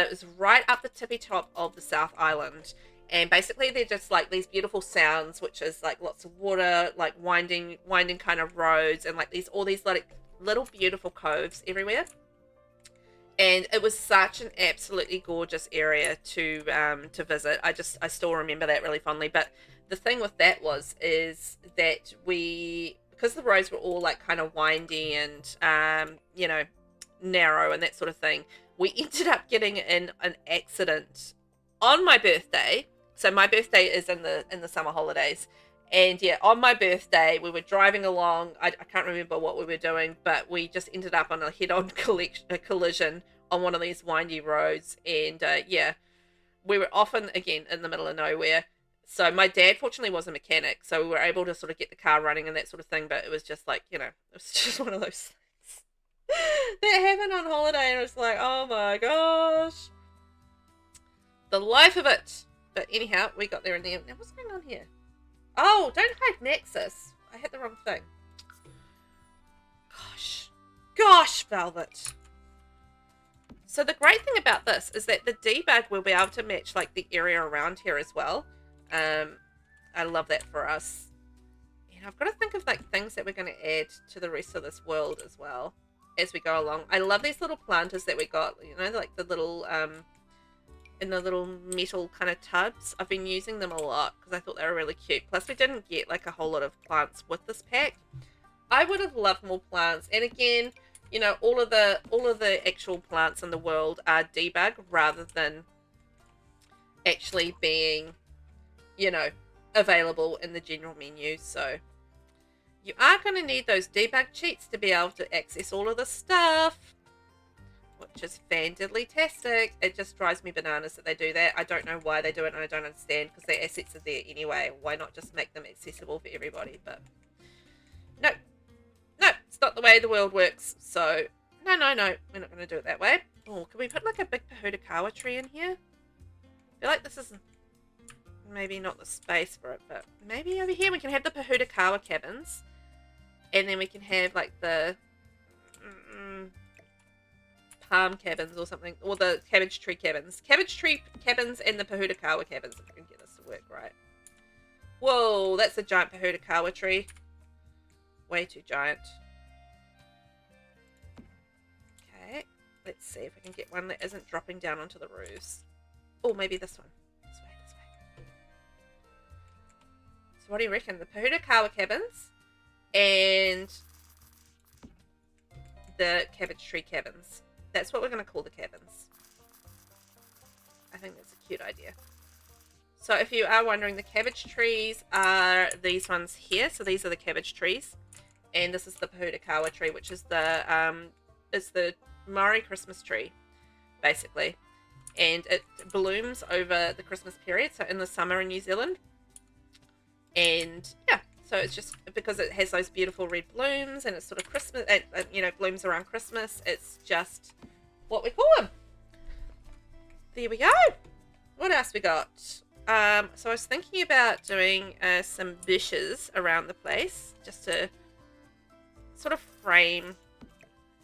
is right up the tippy top of the South Island, and basically they're just like these beautiful sounds, which is like lots of water, like winding kind of roads, and like all these like little beautiful coves everywhere. And it was such an absolutely gorgeous area to visit. I still remember that really fondly. But the thing with that is that because the roads were all like kind of windy and you know, narrow and that sort of thing, we ended up getting in an accident on my birthday. So my birthday is in the summer holidays, And yeah, on my birthday, we were driving along. I can't remember what we were doing, but we just ended up on a head-on collision on one of these windy roads. And yeah, we were often, again, in the middle of nowhere. So my dad, fortunately, was a mechanic. So we were able to sort of get the car running and that sort of thing. But it was just like, you know, it was just one of those things that happened on holiday. And it was like, oh my gosh. The life of it. But anyhow, we got there in the end. Now, what's going on here? Oh, don't hide Nexus. I hit the wrong thing. Gosh, Velvet. So the great thing about this is that the debug will be able to match like the area around here as well. I love that for us. And I've got to think of like things that we're going to add to the rest of this world as well as we go along. I love these little planters that we got, you know, like the little in the little metal kind of tubs. I've been using them a lot because I thought they were really cute. Plus we didn't get like a whole lot of plants with this pack. I would have loved more plants. And again, you know, all of the actual plants in the world are debug rather than actually being, you know, available in the general menu. So you are going to need those debug cheats to be able to access all of the stuff, which is fan-diddly-tastic. It just drives me bananas that they do that. I don't know why they do it, and I don't understand, because their assets are there anyway. Why not just make them accessible for everybody? But no, it's not the way the world works. So no, we're not going to do it that way. Oh, can we put like a big Pahudakawa tree in here? I feel like this is maybe not the space for it, but maybe over here we can have the Pahudakawa cabins, and then we can have like the palm cabins or something, or the cabbage tree cabins. Cabbage tree cabins and the Pahudakawa cabins, if we can get this to work right. Whoa, that's a giant Pahudakawa tree. Way too giant. Okay, let's see if we can get one that isn't dropping down onto the roofs. Oh, maybe this one. This way. So what do you reckon? The Pahudakawa cabins and the cabbage tree cabins. That's what we're going to call the cabins. I think that's a cute idea. So if you are wondering, the cabbage trees are these ones here. So these are the cabbage trees. And this is the Pahudakawa tree, which is the Maori Christmas tree, basically. And it blooms over the Christmas period, so in the summer in New Zealand. And yeah, so it's just because it has those beautiful red blooms and it's sort of Christmas, you know, blooms around Christmas. It's just what we call them. There we go. What else we got? So I was thinking about doing some bushes around the place just to sort of frame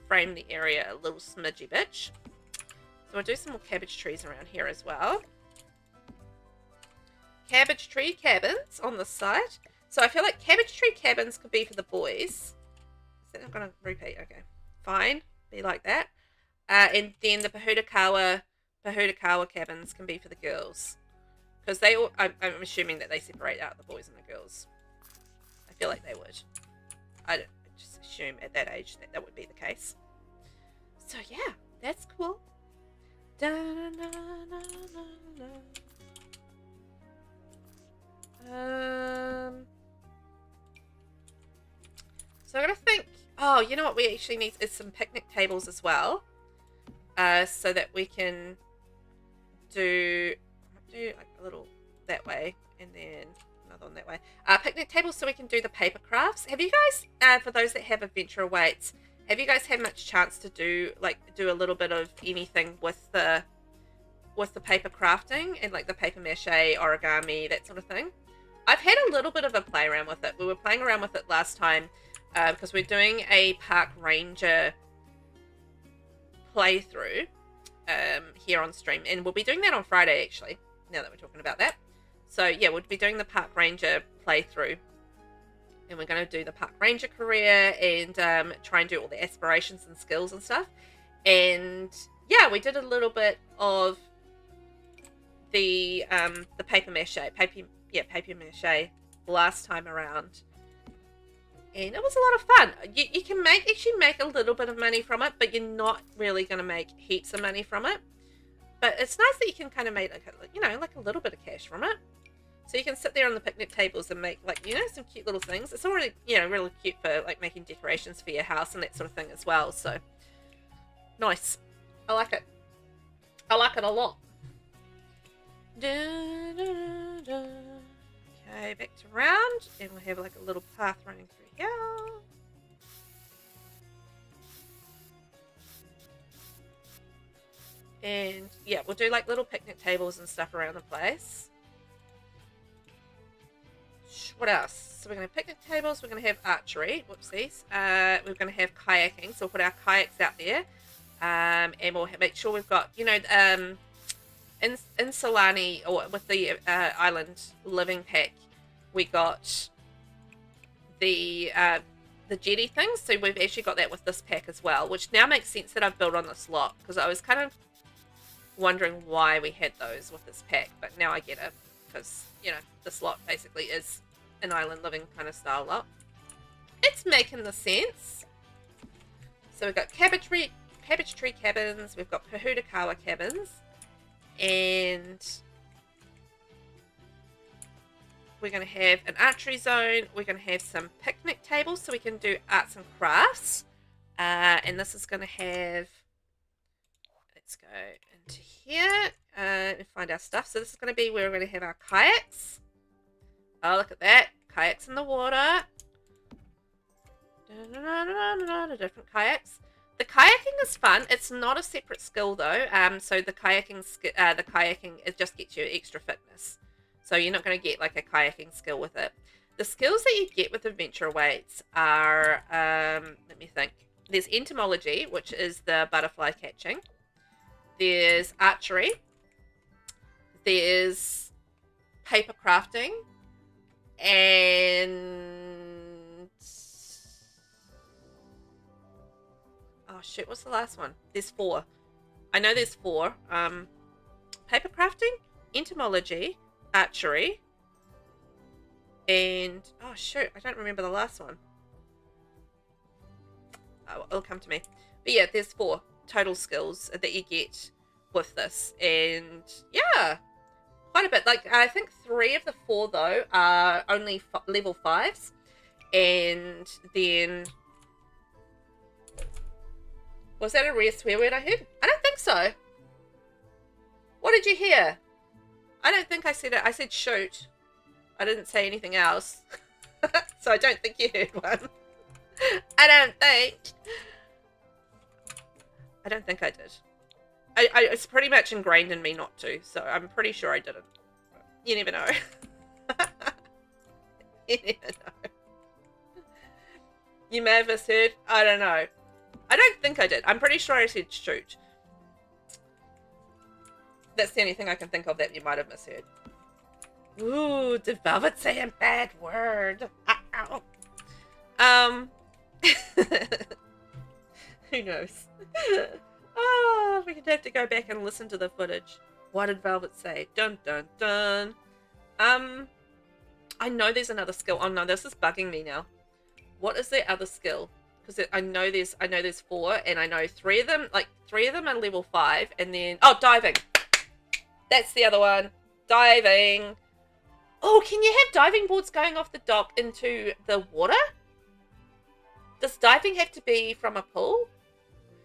the area a little smidgy bitch. So I'll do some more cabbage trees around here as well. Cabbage tree cabins on the side. So I feel like cabbage tree cabins could be for the boys. Is that not going to repeat? Okay, fine. Be like that. And then the Pahudakawa cabins can be for the girls. Because they all, I'm assuming that they separate out the boys and the girls. I feel like they would. I just assume at that age that would be the case. So yeah, that's cool. Da, na, na, na, na. So I gotta think. Oh, you know what we actually need is some picnic tables as well, so that we can do like a little that way and then another one that way. Picnic tables so we can do the paper crafts. Have you guys, for those that have Adventure Awaits, have you guys had much chance to do a little bit of anything with the paper crafting and like the paper mache, origami, that sort of thing? I've had a little bit of a play around with it. We were playing around with it last time because we're doing a park ranger playthrough here on stream, and we'll be doing that on Friday actually, now that we're talking about that. So yeah, we'll be doing the park ranger playthrough, and we're going to do the park ranger career and try and do all the aspirations and skills and stuff. And yeah, we did a little bit of the paper mache last time around, and it was a lot of fun. You can actually make a little bit of money from it, but you're not really going to make heaps of money from it. But it's nice that you can kind of make like a little bit of cash from it. So you can sit there on the picnic tables and make, like, you know, some cute little things. It's already, you know, really cute for, like, making decorations for your house and that sort of thing as well. So, nice. I like it. I like it a lot. Okay, back to round. And we'll have, like, a little path running through here. And, yeah, we'll do, like, little picnic tables and stuff around the place. What else? So we're going to have picnic tables. We're going to have archery. Whoopsies. We're going to have kayaking. So we'll put our kayaks out there. And we'll make sure we've got, you know, in Solani, or with the island living pack, we got the jetty things. So we've actually got that with this pack as well, which now makes sense that I've built on this lot, because I was kind of wondering why we had those with this pack, but now I get it, because, you know, this lot basically is an island living kind of style lot. It's making the sense. So we've got cabbage tree cabins, we've got Pahudakawa cabins, and we're going to have an archery zone. We're going to have some picnic tables so we can do arts and crafts, and this is going to have, let's go into here and find our stuff. So this is going to be where we're going to have our kayaks. Oh, look at that. Kayaks in the water. Different kayaks. The kayaking is fun. It's not a separate skill though. So the kayaking, it just gets you extra fitness. So you're not going to get like a kayaking skill with it. The skills that you get with adventure awaits are, let me think. There's entomology, which is the butterfly catching. There's archery. There's paper crafting. And oh shit, what's the last one? There's 4. I know there's 4. Paper crafting, entomology, archery, and oh shoot, I don't remember the last one. Oh, it'll come to me. But yeah, there's 4 total skills that you get with this, and yeah, quite a bit. Like, I think 3 of the 4 though are only level 5s, and then was that a rare swear word I heard? I don't think so. What did you hear? I don't think I said it. I said shoot. I didn't say anything else. So I don't think you heard one. I don't think I did. It's pretty much ingrained in me not to, so I'm pretty sure I didn't. You never know. You never know. You may have misheard. I don't know. I don't think I did. I'm pretty sure I said shoot. That's the only thing I can think of that you might have misheard. Ooh, did Velvet say a bad word? Ow. Who knows? Oh, we're gonna have to go back and listen to the footage. What did Velvet say? Dun dun dun. I know there's another skill. Oh no, this is bugging me now. What is the other skill? Because I know there's 4, and I know 3 of them. Like 3 of them are level 5, and then diving. That's the other one. Diving. Oh, can you have diving boards going off the dock into the water? Does diving have to be from a pool?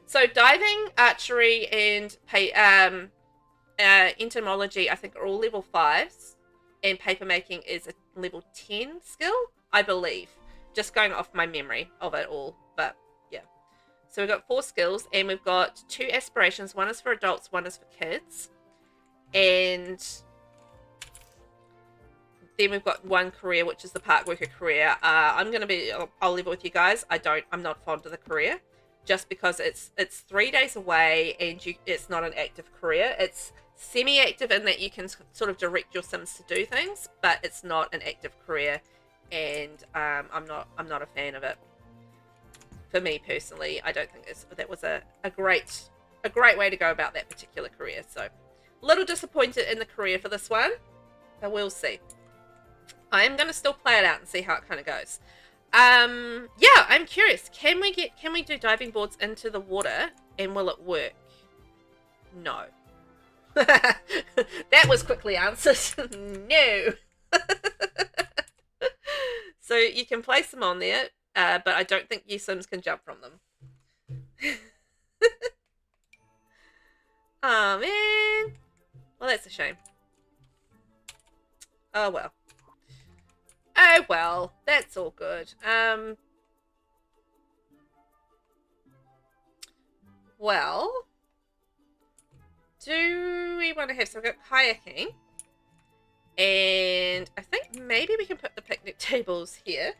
So diving, archery, and entomology, I think, are all level 5s. And papermaking is a level 10 skill, I believe. Just going off my memory of it all. But, yeah. So we've got 4 skills, and we've got 2 aspirations. One is for adults, one is for kids. And then we've got 1 career, which is the park worker career. I'll leave it with you guys. I'm not fond of the career, just because it's 3 days away, and it's not an active career. It's semi-active in that you can sort of direct your Sims to do things, but it's not an active career, and I'm not a fan of it. For me personally, I don't think that was a great way to go about that particular career. So, a little disappointed in the career for this one, but we'll see. I am going to still play it out and see how it kind of goes. Yeah, I'm curious. Can we do diving boards into the water, and will it work? No. That was quickly answered. No. So you can place them on there, but I don't think you Sims can jump from them. Oh, man. Well, that's a shame. Oh, well. Oh, well. That's all good. Well, do we want to have some kayaking? And I think maybe we can put the picnic tables here.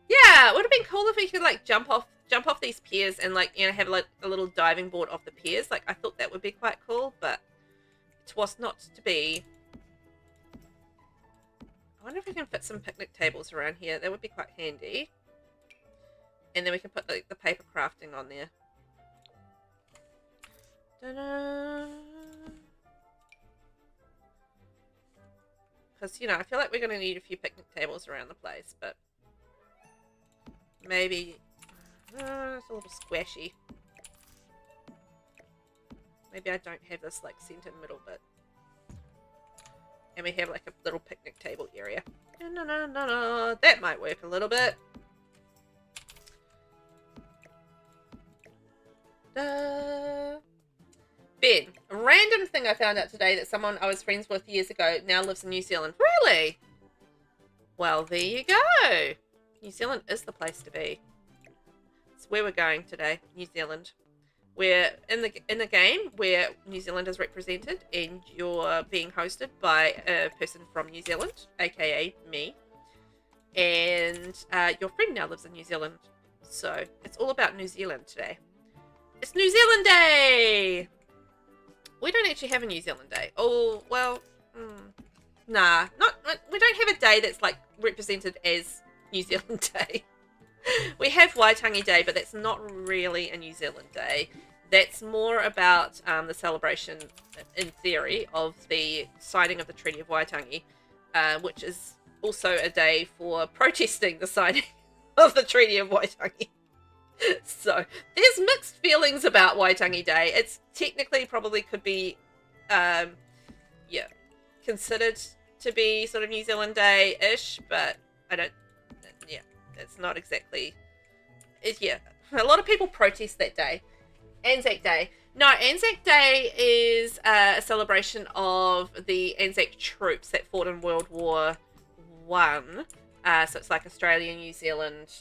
Yeah, it would have been cool if we could like jump off these piers and like, you know, have like a little diving board off the piers. Like I thought that would be quite cool, but it was not to be. I wonder if we can fit some picnic tables around here. That would be quite handy. And then we can put like the paper crafting on there. Because, you know, I feel like we're going to need a few picnic tables around the place, but maybe it's a little squashy. Maybe I don't have this like center middle bit. And we have like a little picnic table area. No. That might work a little bit. Ben, a random thing I found out today that someone I was friends with years ago now lives in New Zealand. Really? Well, there you go. New Zealand is the place to be. It's where we're going today, New Zealand. We're in the game where New Zealand is represented and you're being hosted by a person from New Zealand, aka me. And your friend now lives in New Zealand. So it's all about New Zealand today. It's New Zealand Day! We don't actually have a New Zealand Day. Oh, well, nah. We don't have a day that's like represented as New Zealand Day. We have Waitangi Day, but that's not really a New Zealand Day. That's more about the celebration, in theory, of the signing of the Treaty of Waitangi, which is also a day for protesting the signing of the Treaty of Waitangi. So, there's mixed feelings about Waitangi Day. It's technically probably could be, considered to be sort of New Zealand Day-ish, but it's not exactly. A lot of people protest that day. Anzac Day. No, Anzac Day is a celebration of the Anzac troops that fought in World War One. So it's like Australia, New Zealand,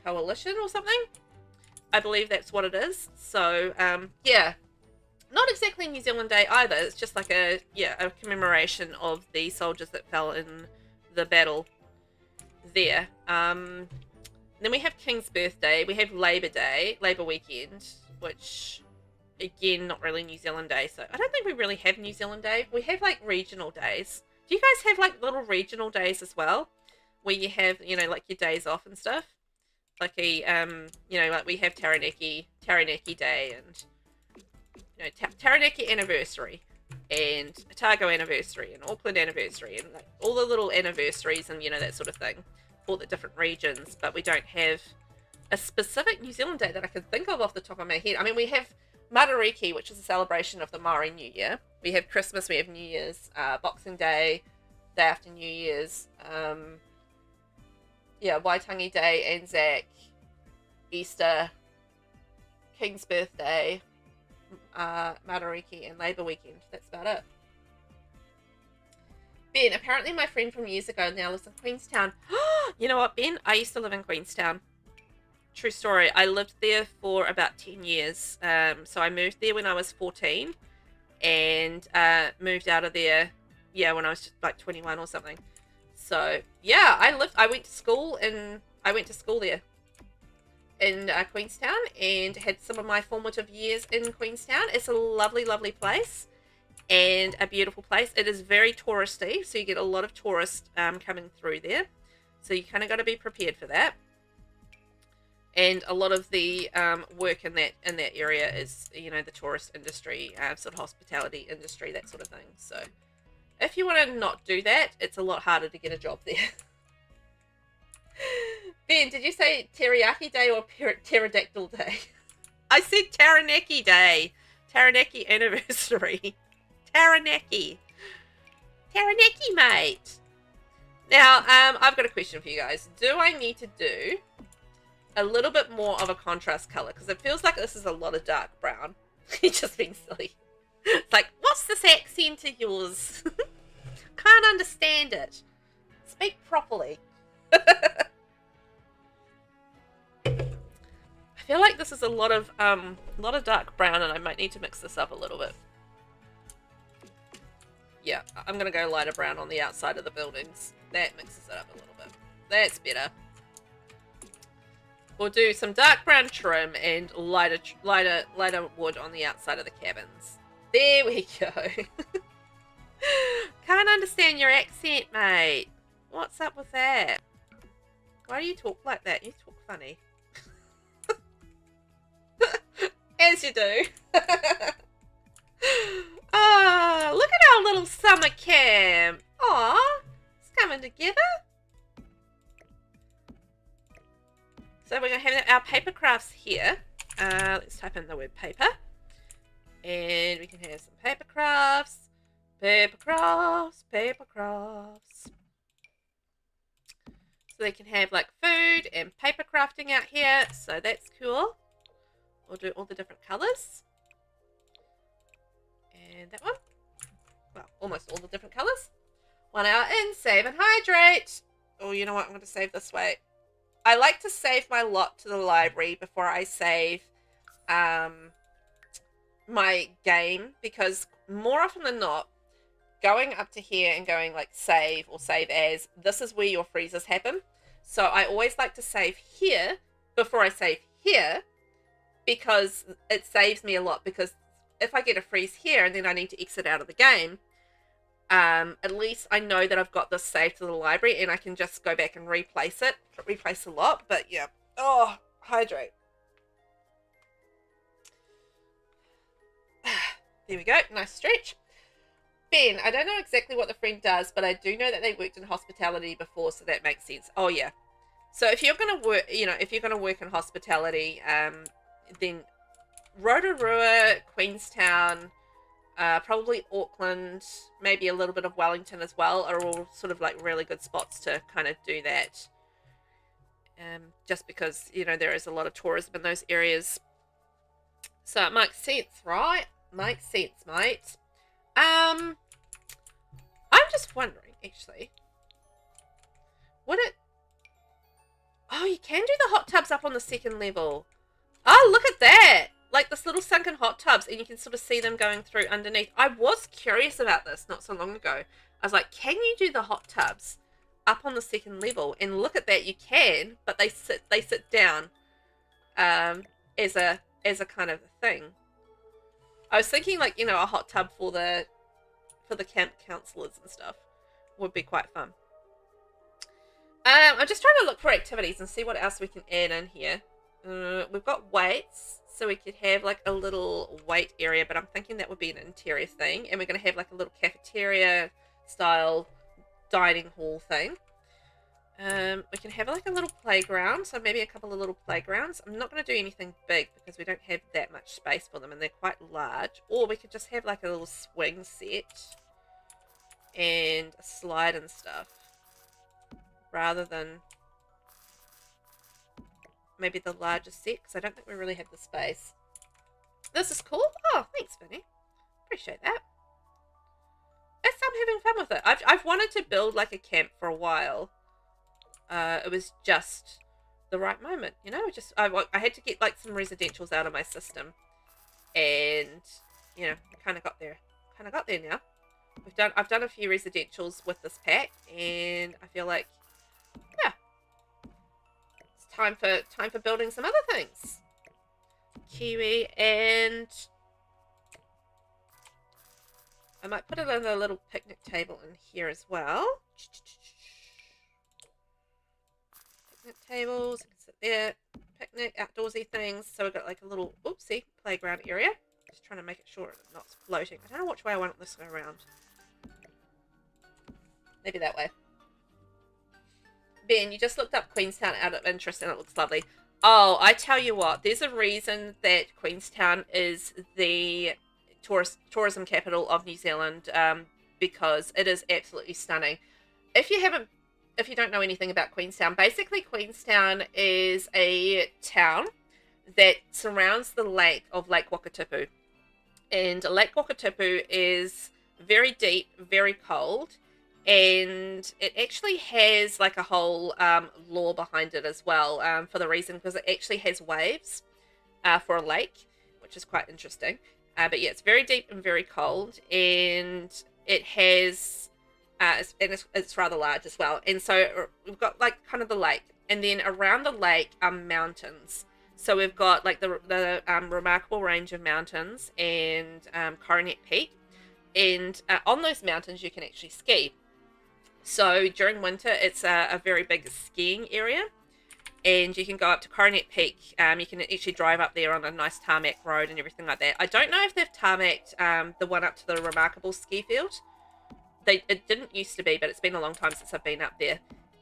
coalition or something. I believe that's what it is. So, not exactly New Zealand Day either. It's just like a commemoration of the soldiers that fell in the battle there. Then we have King's Birthday. We have Labour Day, Labour Weekend, which, again, not really New Zealand Day. So I don't think we really have New Zealand Day. We have, like, regional days. Do you guys have, like, little regional days as well? Where you have, you know, like, your days off and stuff? Like like we have Taranaki Day and, you know, Taranaki Anniversary and Otago Anniversary and Auckland Anniversary and, like, all the little anniversaries and, you know, that sort of thing. For the different regions, but we don't have a specific New Zealand Day that I can think of off the top of my head. I mean, we have Matariki, which is a celebration of the Maori New Year. We have Christmas, we have New Year's, Boxing Day, day after New Year's, Waitangi Day, Anzac, Easter, King's Birthday, Matariki, and Labour Weekend. That's about it. Ben, apparently my friend from years ago now lives in Queenstown. You know what, Ben? I used to live in Queenstown. True story. I lived there for about 10 years. So I moved there when I was 14 and moved out of there, when I was just like 21 or something. So, yeah, I went to school there in Queenstown and had some of my formative years in Queenstown. It's a lovely, lovely place. And a beautiful place. It is very touristy, so you get a lot of tourists coming through there. So you kind of got to be prepared for that. And a lot of the work in that area is, you know, the tourist industry, sort of hospitality industry, that sort of thing. So if you want to not do that, it's a lot harder to get a job there. Ben, did you say Teriyaki Day or Pterodactyl Day? I said Taranaki Day. Taranaki Anniversary. Taranaki. Taranaki, mate. Now, I've got a question for you guys. Do I need to do a little bit more of a contrast color? Because it feels like this is a lot of dark brown. You're just being silly. It's like, what's this accent of yours? Can't understand it. Speak properly. I feel like this is a lot of dark brown, and I might need to mix this up a little bit. Yeah, I'm gonna go lighter brown on the outside of the buildings. That mixes it up a little bit. That's better. We'll do some dark brown trim and lighter wood on the outside of the cabins. There we go. Can't understand your accent, mate. What's up with that? Why do you talk like that? You talk funny. As you do. Oh, look at our little summer camp. Aw, it's coming together. So we're going to have our paper crafts here. Let's type in the word paper. And we can have some paper crafts. Paper crafts, paper crafts. So they can have like food and paper crafting out here. So that's cool. We'll do all the different colours. And that one. Well, almost all the different colours. 1 hour in, save and hydrate. Oh, you know what? I'm going to save this way. I like to save my lot to the library before I save my game, because more often than not, going up to here and going like save or save as, this is where your freezes happen. So I always like to save here before I save here, because it saves me a lot. Because if I get a freeze here and then I need to exit out of the game, at least I know that I've got this saved to the library and I can just go back and replace it. Replace a lot, but yeah. Oh, hydrate. There we go. Nice stretch. Ben, I don't know exactly what the friend does, but I do know that they worked in hospitality before, so that makes sense. Oh, yeah. So if you're going to work, if you're going to work in hospitality, then Rotorua, Queenstown, probably Auckland, maybe a little bit of Wellington as well, are all sort of like really good spots to kind of do that. Just because, there is a lot of tourism in those areas. So it makes sense, right? Makes sense, mate. I'm just wondering, actually. Would it... Oh, you can do the hot tubs up on the second level. Oh, look at that! Like this little sunken hot tubs, and you can sort of see them going through underneath. I was curious about this not so long ago. I was like, can you do the hot tubs up on the second level? And look at that, you can, but they sit down as a kind of thing. I was thinking like, a hot tub for the camp counselors and stuff would be quite fun. I'm just trying to look for activities and see what else we can add in here. We've got weights, so we could have like a little weight area, but I'm thinking that would be an interior thing. And we're going to have like a little cafeteria style dining hall thing. We can have like a little playground, so maybe a couple of little playgrounds. I'm not going to do anything big because we don't have that much space for them and they're quite large. Or we could just have like a little swing set and a slide and stuff, rather than maybe the larger set, because I don't think we really have the space. This is cool. Oh, thanks, Vinny. Appreciate that. I'm having fun with it. I've wanted to build like a camp for a while. It was just the right moment, I had to get like some residentials out of my system, and kind of got there now. I've done a few residentials with this pack, and I feel like, yeah, it's time for building some other things. Kiwi, and I might put another little picnic table in here as well. Picnic tables, you can sit there, picnic, outdoorsy things. So we've got like a little, oopsie, playground area. Just trying to make it sure it's not floating. I don't know which way I want this to go around. Maybe that way. Ben, you just looked up Queenstown out of interest and it looks lovely. Oh, I tell you what, there's a reason that Queenstown is the tourism capital of New Zealand. because it is absolutely stunning. If you don't know anything about Queenstown, basically Queenstown is a town that surrounds the lake of Lake Wakatipu. And Lake Wakatipu is very deep, very cold, and it actually has like a whole lore behind it as well, for the reason because it actually has waves for a lake, which is quite interesting. But yeah, it's very deep and very cold, and it has, it's rather large as well. And so we've got like kind of the lake, and then around the lake are mountains. So we've got like the remarkable range of mountains and Coronet Peak, and on those mountains you can actually ski. So during winter, it's a very big skiing area, and you can go up to Coronet Peak. You can actually drive up there on a nice tarmac road and everything like that. I don't know if they've tarmacked the one up to the remarkable ski field. It didn't used to be, but it's been a long time since I've been up there.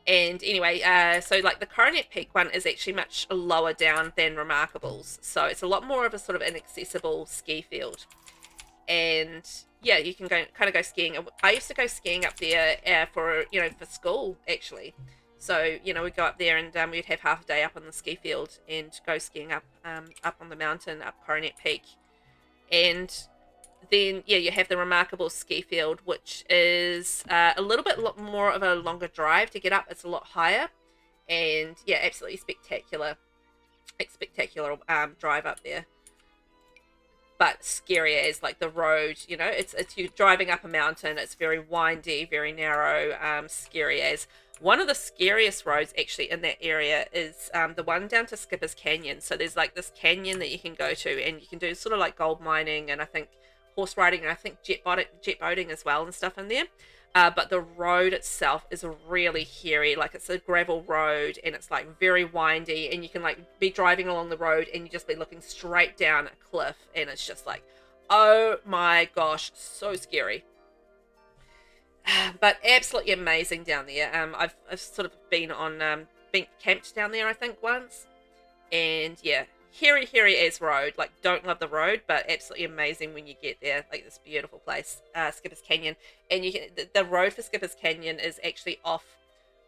And anyway, so like the Coronet Peak one is actually much lower down than Remarkables. So it's a lot more of a sort of inaccessible ski field. And yeah, you can go skiing. I used to go skiing up there for school actually. So we'd go up there and we'd have half a day up on the ski field and go skiing up on the mountain up Coronet Peak. And then yeah, you have the Remarkable ski field, which is a little bit more of a longer drive to get up. It's a lot higher, and yeah, absolutely spectacular drive up there. But scary as like the road, it's you driving up a mountain. It's very windy, very narrow, scary as. One of the scariest roads actually in that area is the one down to Skipper's Canyon. So there's like this canyon that you can go to, and you can do sort of like gold mining, and I think horse riding, and I think jet boating as well and stuff in there. But the road itself is really hairy. Like it's a gravel road, and it's like very windy, and you can like be driving along the road and you just be looking straight down a cliff, and it's just like, oh my gosh, so scary. But absolutely amazing down there. I've sort of been camped down there I think once, and yeah, hairy as road. Like don't love the road, but absolutely amazing when you get there. Like this beautiful place, Skipper's Canyon, and the road for Skipper's Canyon is actually off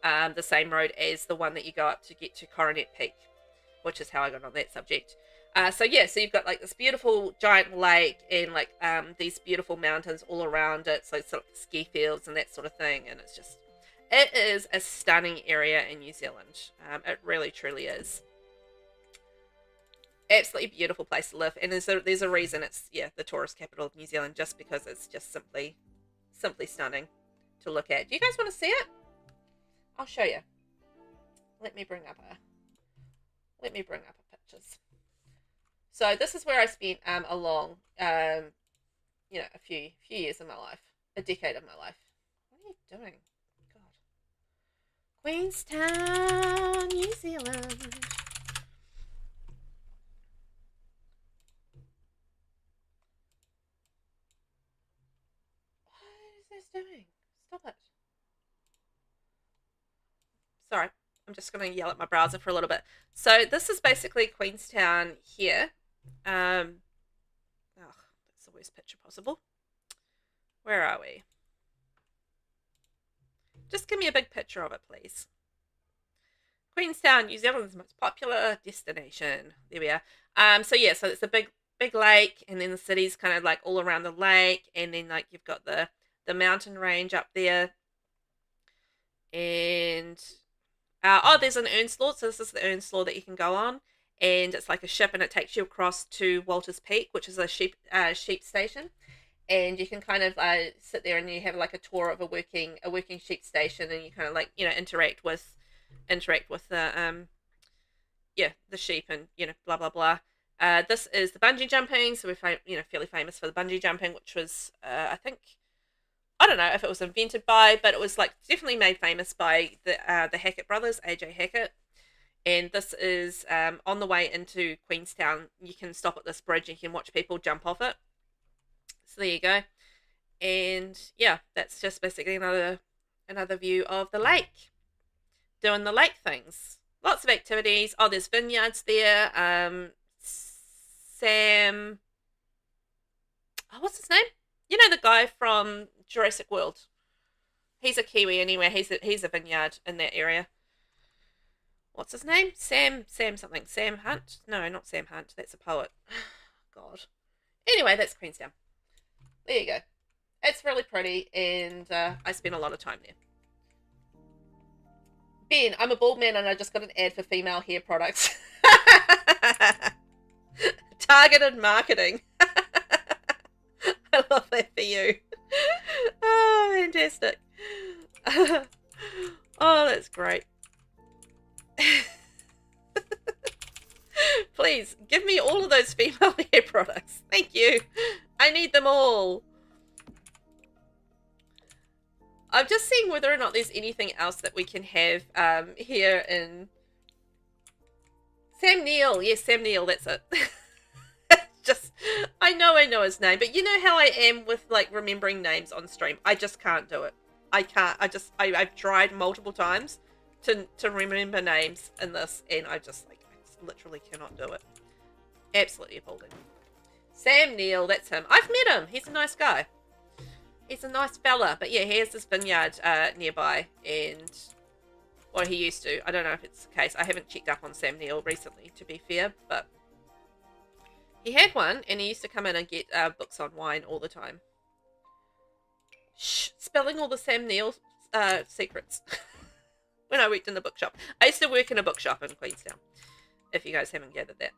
the same road as the one that you go up to get to Coronet Peak, which is how I got on that subject. So yeah, so you've got like this beautiful giant lake and like these beautiful mountains all around it, so it's sort of ski fields and that sort of thing, and it is a stunning area in New Zealand. It really truly is. Absolutely beautiful place to live, and there's a reason it's the tourist capital of New Zealand, just because it's just simply stunning to look at. Do you guys want to see it? I'll show you. Let me bring up a pictures. So this is where I spent a long, a few years of my life, a decade of my life. What are you doing? God. Queenstown, New Zealand. What is this doing? Stop it. Sorry, I'm just going to yell at my browser for a little bit. So this is basically Queenstown here. Oh, that's the worst picture possible. Where are we? Just give me a big picture of it, please. Queenstown, New Zealand's most popular destination. There we are. So yeah, so it's a big lake, and then the city's kind of like all around the lake, and then like you've got the mountain range up there, and there's an Earnslaw. So this is the Earnslaw that you can go on, and it's like a ship, and it takes you across to Walters Peak, which is a sheep station, and you can kind of sit there and you have like a tour of a working sheep station, and you kind of like interact with the the sheep, and blah blah blah. This is the bungee jumping, so we're fairly famous for the bungee jumping, which was I think, I don't know if it was invented by, but it was like definitely made famous by the Hackett brothers, AJ Hackett. And this is on the way into Queenstown. You can stop at this bridge and you can watch people jump off it. So there you go. And yeah, that's just basically another view of the lake. Doing the lake things. Lots of activities. Oh, there's vineyards there. Sam... Oh, what's his name? You know the guy from Jurassic World? He's a Kiwi anyway. He's a vineyard in that area. What's his name? Sam something. Sam Hunt? No, not Sam Hunt. That's a poet. God. Anyway, that's Queenstown. There you go. It's really pretty, and I spent a lot of time there. Ben, I'm a bald man, and I just got an ad for female hair products. Targeted marketing. I love that for you. Oh, fantastic. Oh, that's great. Please, give me all of those female hair products. Thank you. I need them all. I'm just seeing whether or not there's anything else that we can have here in... Sam Neill. Yes, Sam Neill, that's it. Just, I know his name, but you know how I am with, like, remembering names on stream. I just can't do it. I can't. I've tried multiple times to remember names in this, and I just literally cannot do it. Absolutely appalling. Sam Neill, that's him. I've met him. He's a nice guy. He's a nice fella. But yeah, he has this vineyard nearby, and... Well, he used to. I don't know if it's the case. I haven't checked up on Sam Neill recently, to be fair, but... He had one, and he used to come in and get books on wine all the time. Shh, spilling all the Sam Neill secrets. When I worked in the bookshop. I used to work in a bookshop in Queenstown, if you guys haven't gathered that.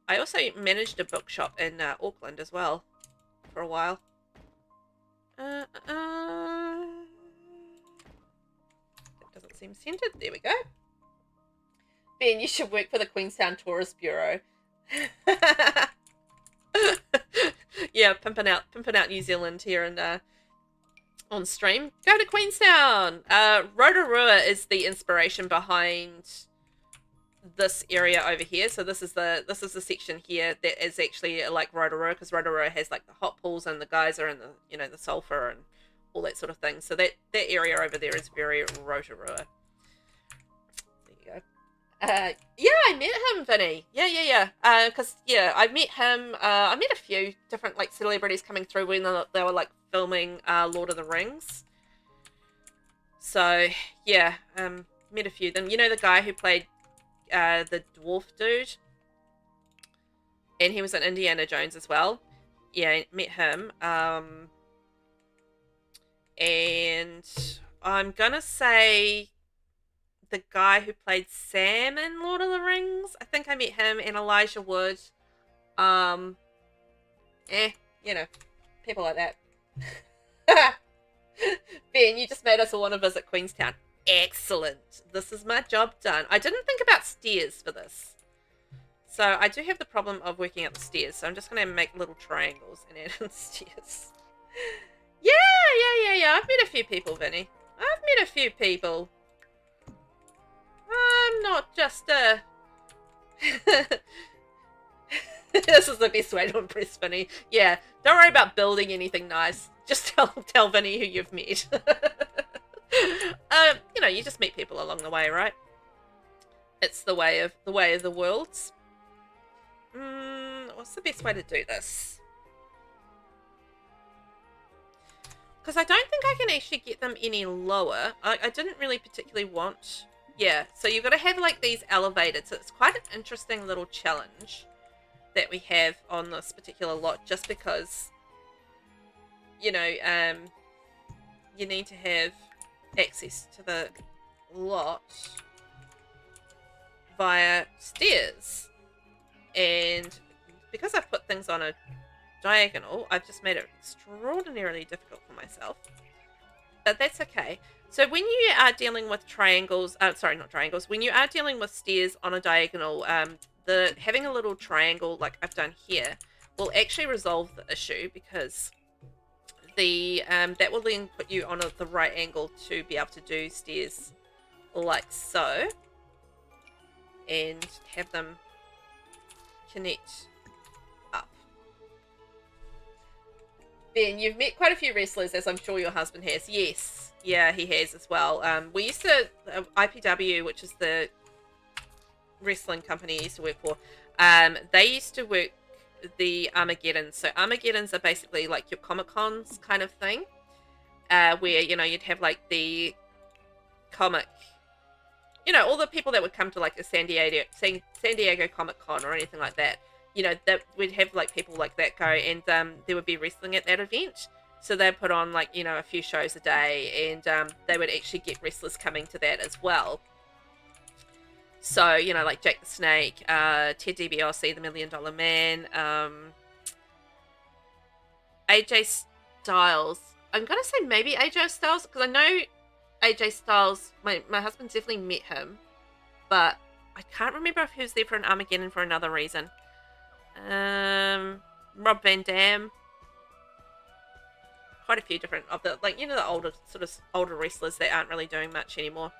I also managed a bookshop in Auckland as well, for a while. That doesn't seem centered. There we go. Ben, you should work for the Queenstown Tourist Bureau. Yeah, pimping out New Zealand here and on stream. Go to Queenstown. Rotorua is the inspiration behind this area over here. So this is the section here that is actually like Rotorua, because Rotorua has like the hot pools and the geyser and the the sulfur and all that sort of thing. So that area over there is very Rotorua. Yeah, I met him, Vinny. Yeah. Because, I met him. I met a few different, like, celebrities coming through when they were, like, filming Lord of the Rings. So, yeah, met a few of them. You know the guy who played the dwarf dude? And he was in Indiana Jones as well. Yeah, met him. And I'm gonna say... the guy who played Sam in Lord of the Rings. I think I met him, and Elijah Wood. People like that. Ben, you just made us all want to visit Queenstown. Excellent. This is my job done. I didn't think about stairs for this. So I do have the problem of working up the stairs, so I'm just going to make little triangles and add in stairs. Yeah. I've met a few people, Vinny. I've met a few people. I'm not just a... This is the best way to impress Vinny. Yeah, don't worry about building anything nice. Just tell Vinny who you've met. You just meet people along the way, right? It's the way of the worlds. What's the best way to do this? Because I don't think I can actually get them any lower. I didn't really particularly want... Yeah, so you've got to have like these elevated. So it's quite an interesting little challenge that we have on this particular lot, just because, you need to have access to the lot via stairs. And because I've put things on a diagonal, I've just made it extraordinarily difficult for myself. But that's okay. So when you are dealing with triangles, when you are dealing with stairs on a diagonal, having a little triangle like I've done here will actually resolve the issue, because that will then put you on the right angle to be able to do stairs like so, and have them connect up. Ben, you've met quite a few wrestlers, as I'm sure your husband has. Yes. Yeah, he has as well. We used to, IPW, which is the wrestling company he used to work for, they used to work the Armageddons. So Armageddons are basically like your Comic Cons kind of thing, where you'd have like the comic, all the people that would come to like the San Diego Comic Con or anything like that. That we'd have like people like that go, and there would be wrestling at that event. So they'd put on like a few shows a day, and they would actually get wrestlers coming to that as well. So, like Jake the Snake, Ted DiBiase, the $1 Million Man, AJ Styles. I'm going to say maybe AJ Styles, because I know AJ Styles, my husband definitely met him, but I can't remember if he was there for an Armageddon for another reason. Rob Van Dam. Quite a few different of the, like, the older wrestlers that aren't really doing much anymore.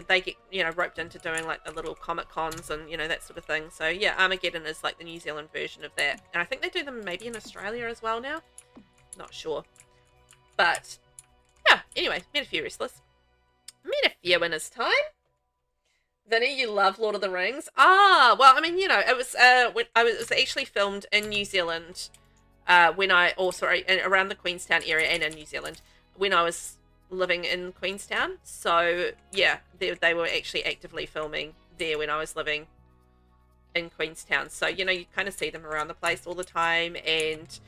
They get, roped into doing like the little Comic Cons and, that sort of thing. So yeah, Armageddon is like the New Zealand version of that. And I think they do them maybe in Australia as well now. Not sure. But yeah, anyway, met a few wrestlers. Met a few in his time. Vinny, you love Lord of the Rings. Ah, well, I mean, it was it was actually filmed in New Zealand around the Queenstown area and in New Zealand when I was living in Queenstown. So yeah, they were actually actively filming there when I was living in Queenstown. So you kind of see them around the place all the time. And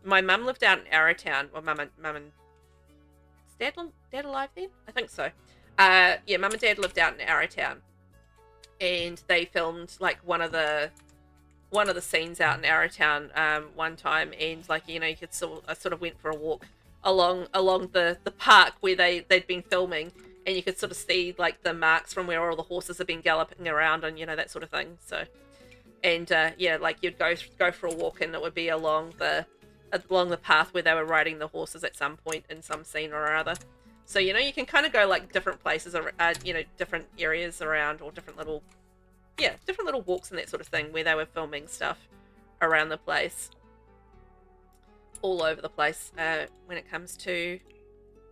my mum lived out in Arrowtown. Well, mum and dad alive then? I think so. Yeah, mum and dad lived out in Arrowtown, and they filmed like one of the scenes out in Arrowtown one time, and like you could I sort of went for a walk along the park where they'd been filming, and you could sort of see like the marks from where all the horses have been galloping around and that sort of thing. So, and yeah, like you'd go for a walk, and it would be along the path where they were riding the horses at some point in some scene or other. So you can kind of go like different places or different areas around, or different little walks and that sort of thing where they were filming stuff around the place. All over the place when it comes to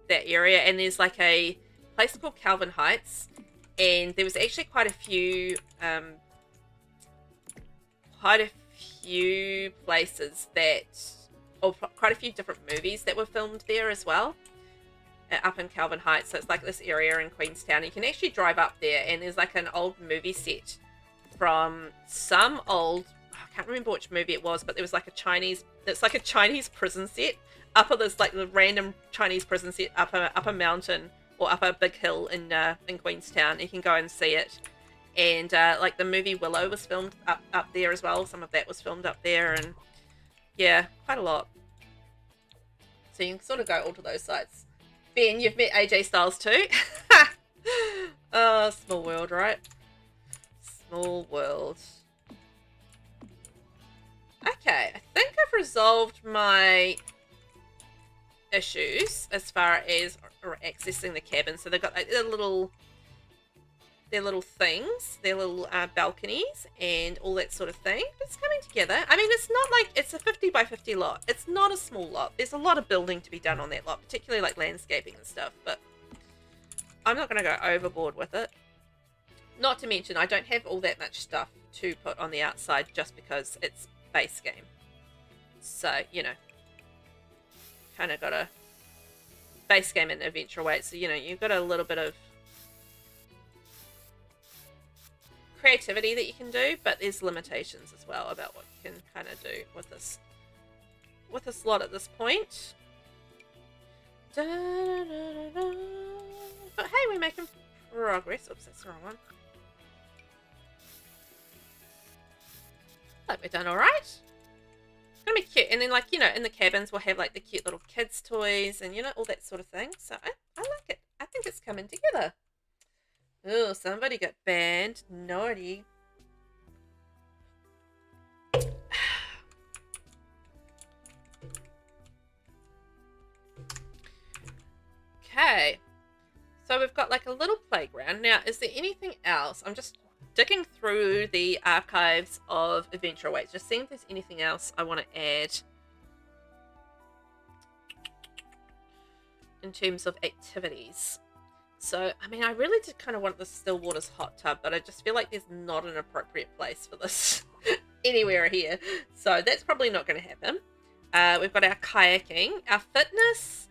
that area. And there's like a place called Calvin Heights, and there was actually quite a few places quite a few different movies that were filmed there as well, up in Calvin Heights. So it's like this area in Queenstown. You can actually drive up there, and there's like an old movie set from some old, I can't remember which movie it was, but there was like it's like a Chinese prison set up of this like the random Chinese prison set up a mountain or up a big hill in Queenstown. You can go and see it. And like the movie Willow was filmed up there as well. Some of that was filmed up there, and yeah, quite a lot. So you can sort of go all to those sites. Ben, you've met AJ Styles too. Oh, small world, right? Small world. Okay, I think I've resolved my issues as far as accessing the cabin. So they've got like their little things, their little balconies and all that sort of thing. It's coming together. I mean, it's not like it's a 50 by 50 lot. It's not a small lot. There's a lot of building to be done on that lot, particularly like landscaping and stuff, but I'm not going to go overboard with it. Not to mention, I don't have all that much stuff to put on the outside just because it's base game. So, kind of got a base game and adventure weight. So, you've got a little bit of creativity that you can do, but there's limitations as well about what you can kind of do with this lot at this point. But hey, we're making progress. Oops, that's the wrong one. Like we're done all right. It's gonna be cute. And then like, in the cabins we'll have like the cute little kids toys and all that sort of thing. So I like it. I think it's coming together. Oh, somebody got banned. Naughty. Okay. So we've got like a little playground. Now, is there anything else? I'm just digging through the archives of Adventure Awaits, just seeing if there's anything else I want to add in terms of activities. So, I mean, I really did kind of want the Stillwater's hot tub, but I just feel like there's not an appropriate place for this anywhere here. So that's probably not going to happen. We've got our kayaking. Our fitness,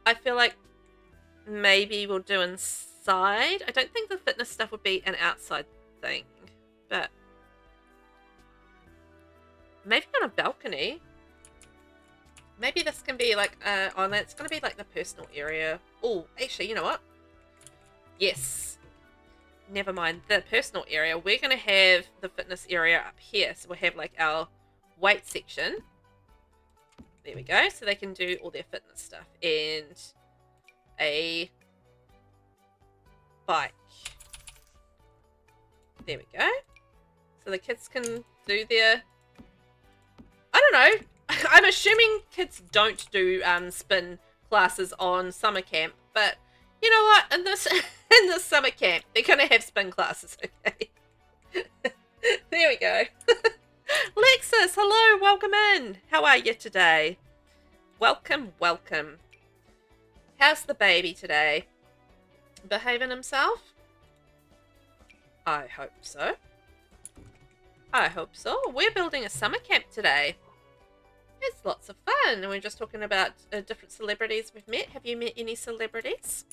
I feel like maybe we'll do inside. I don't think the fitness stuff would be an outside thing, but maybe on a balcony. Maybe this can be like, oh, that's going to be like the personal area. Oh, actually, you know what? Yes. Never mind the personal area. We're going to have the fitness area up here. So we'll have like our weight section. There we go. So they can do all their fitness stuff. And a bike. There we go. So the kids can do their... I don't know. I'm assuming kids don't do spin classes on summer camp, but you know what? In this summer camp, they're gonna have spin classes. Okay. There we go. Lexus, hello, welcome in. How are you today? Welcome, welcome. How's the baby today? Behaving himself? I hope so. I hope so. We're building a summer camp today. It's lots of fun. And we're just talking about different celebrities we've met. Have you met any celebrities?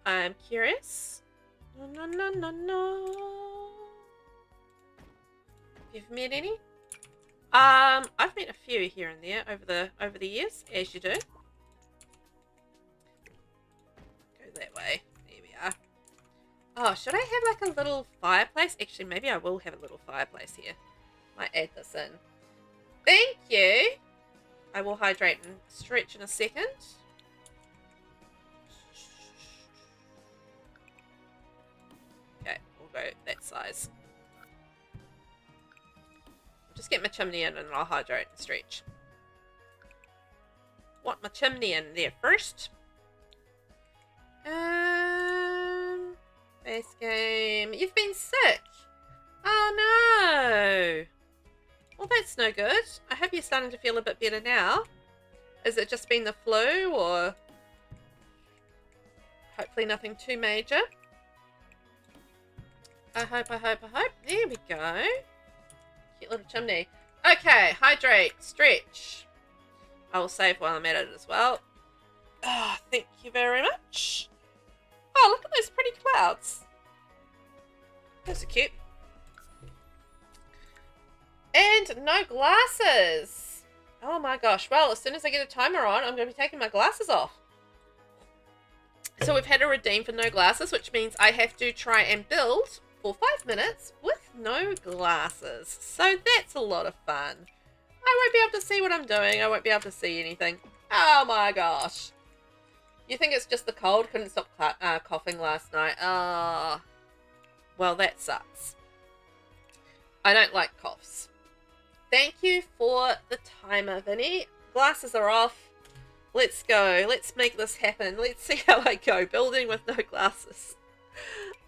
I'm curious. No, no, no, no. You've met any? I've met a few here and there over the years, as you do. Go that way. There we are. Oh, should I have like a little fireplace? Actually, maybe I will have a little fireplace here. Might add this in. Thank you. I will hydrate and stretch in a second. Okay, we'll go that size. I'll just get my chimney in and I'll hydrate and stretch. Want my chimney in there first. Base game. You've been sick. Oh no. Well, that's no good. I hope you're starting to feel a bit better now. Is it just been the flu, or hopefully nothing too major? I hope. There we go. Cute little chimney. Okay, hydrate, stretch. I will save while I'm at it as well. Oh, thank you very much. Oh, look at those pretty clouds. Those are cute. And no glasses. Oh my gosh. Well, as soon as I get a timer on, I'm going to be taking my glasses off. So we've had a redeem for no glasses, which means I have to try and build for 5 minutes with no glasses. So that's a lot of fun. I won't be able to see what I'm doing. I won't be able to see anything. Oh my gosh. You think it's just the cold? Couldn't stop coughing last night. Oh. Well, that sucks. I don't like coughs. Thank you for the timer, Vinny. Glasses are off. Let's go. Let's make this happen. Let's see how I go. Building with no glasses.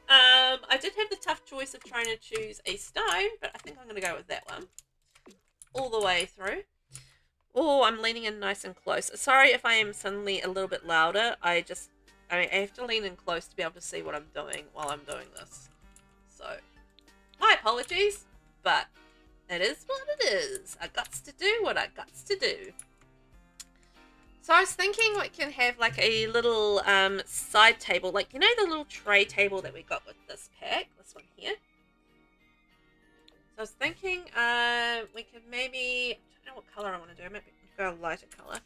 I did have the tough choice of trying to choose a stone, but I think I'm going to go with that one. All the way through. Oh, I'm leaning in nice and close. Sorry if I am suddenly a little bit louder. I have to lean in close to be able to see what I'm doing while I'm doing this. So, my apologies, but it is what it is. I gots to do what I gots to do. So I was thinking we can have like a little side table, like, you know, the little tray table that we got with this pack, this one here. So I was thinking we could maybe, I don't know what color I want to do, maybe go a lighter color.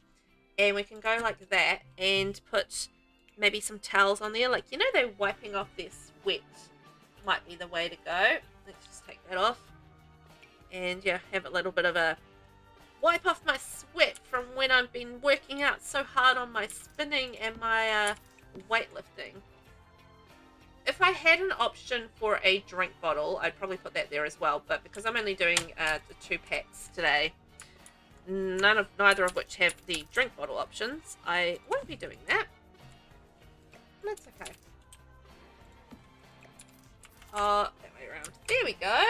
And we can go like that and put maybe some towels on there, like, you know, they're wiping off their sweat. Might be the way to go. Let's just take that off. And yeah, have a little bit of a wipe off my sweat from when I've been working out so hard on my spinning and my weightlifting. If I had an option for a drink bottle, I'd probably put that there as well. But because I'm only doing the 2 packs today, neither of which have the drink bottle options, I won't be doing that. That's okay. Oh, that way around. There we go.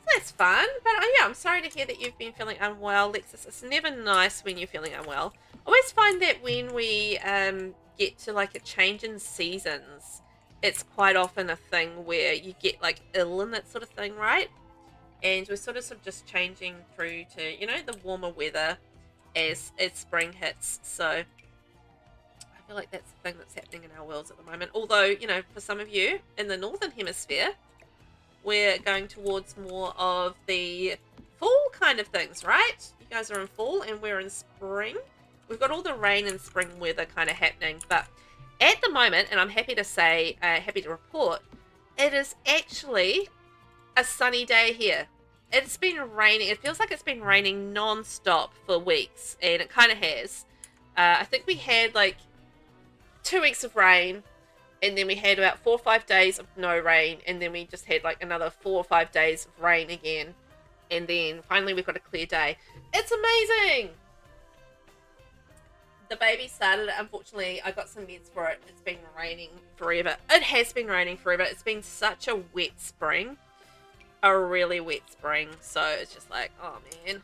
That's fun. But yeah, I'm sorry to hear that you've been feeling unwell, Lexus. It's never nice when you're feeling unwell. I always find that when we get to like a change in seasons, it's quite often a thing where you get like ill and that sort of thing, right? And we're sort of just changing through to, you know, the warmer weather as spring hits. So I feel like that's the thing that's happening in our worlds at the moment. Although, you know, for some of you in the northern hemisphere, we're going towards more of the fall kind of things, right? You guys are in fall and we're in spring. We've got all the rain and spring weather kind of happening, but at the moment, and I'm happy to say, happy to report, it is actually a sunny day here. It's been raining. It feels like it's been raining non-stop for weeks, and it kind of has. I think we had like 2 weeks of rain, and then we had about 4 or 5 days of no rain, and then we just had like another 4 or 5 days of rain again, and then finally we've got a clear day. It's amazing! The baby started, unfortunately, I got some meds for it. It's been raining forever. It has been raining forever. It's been such a wet spring. A really wet spring. So it's just like, oh man.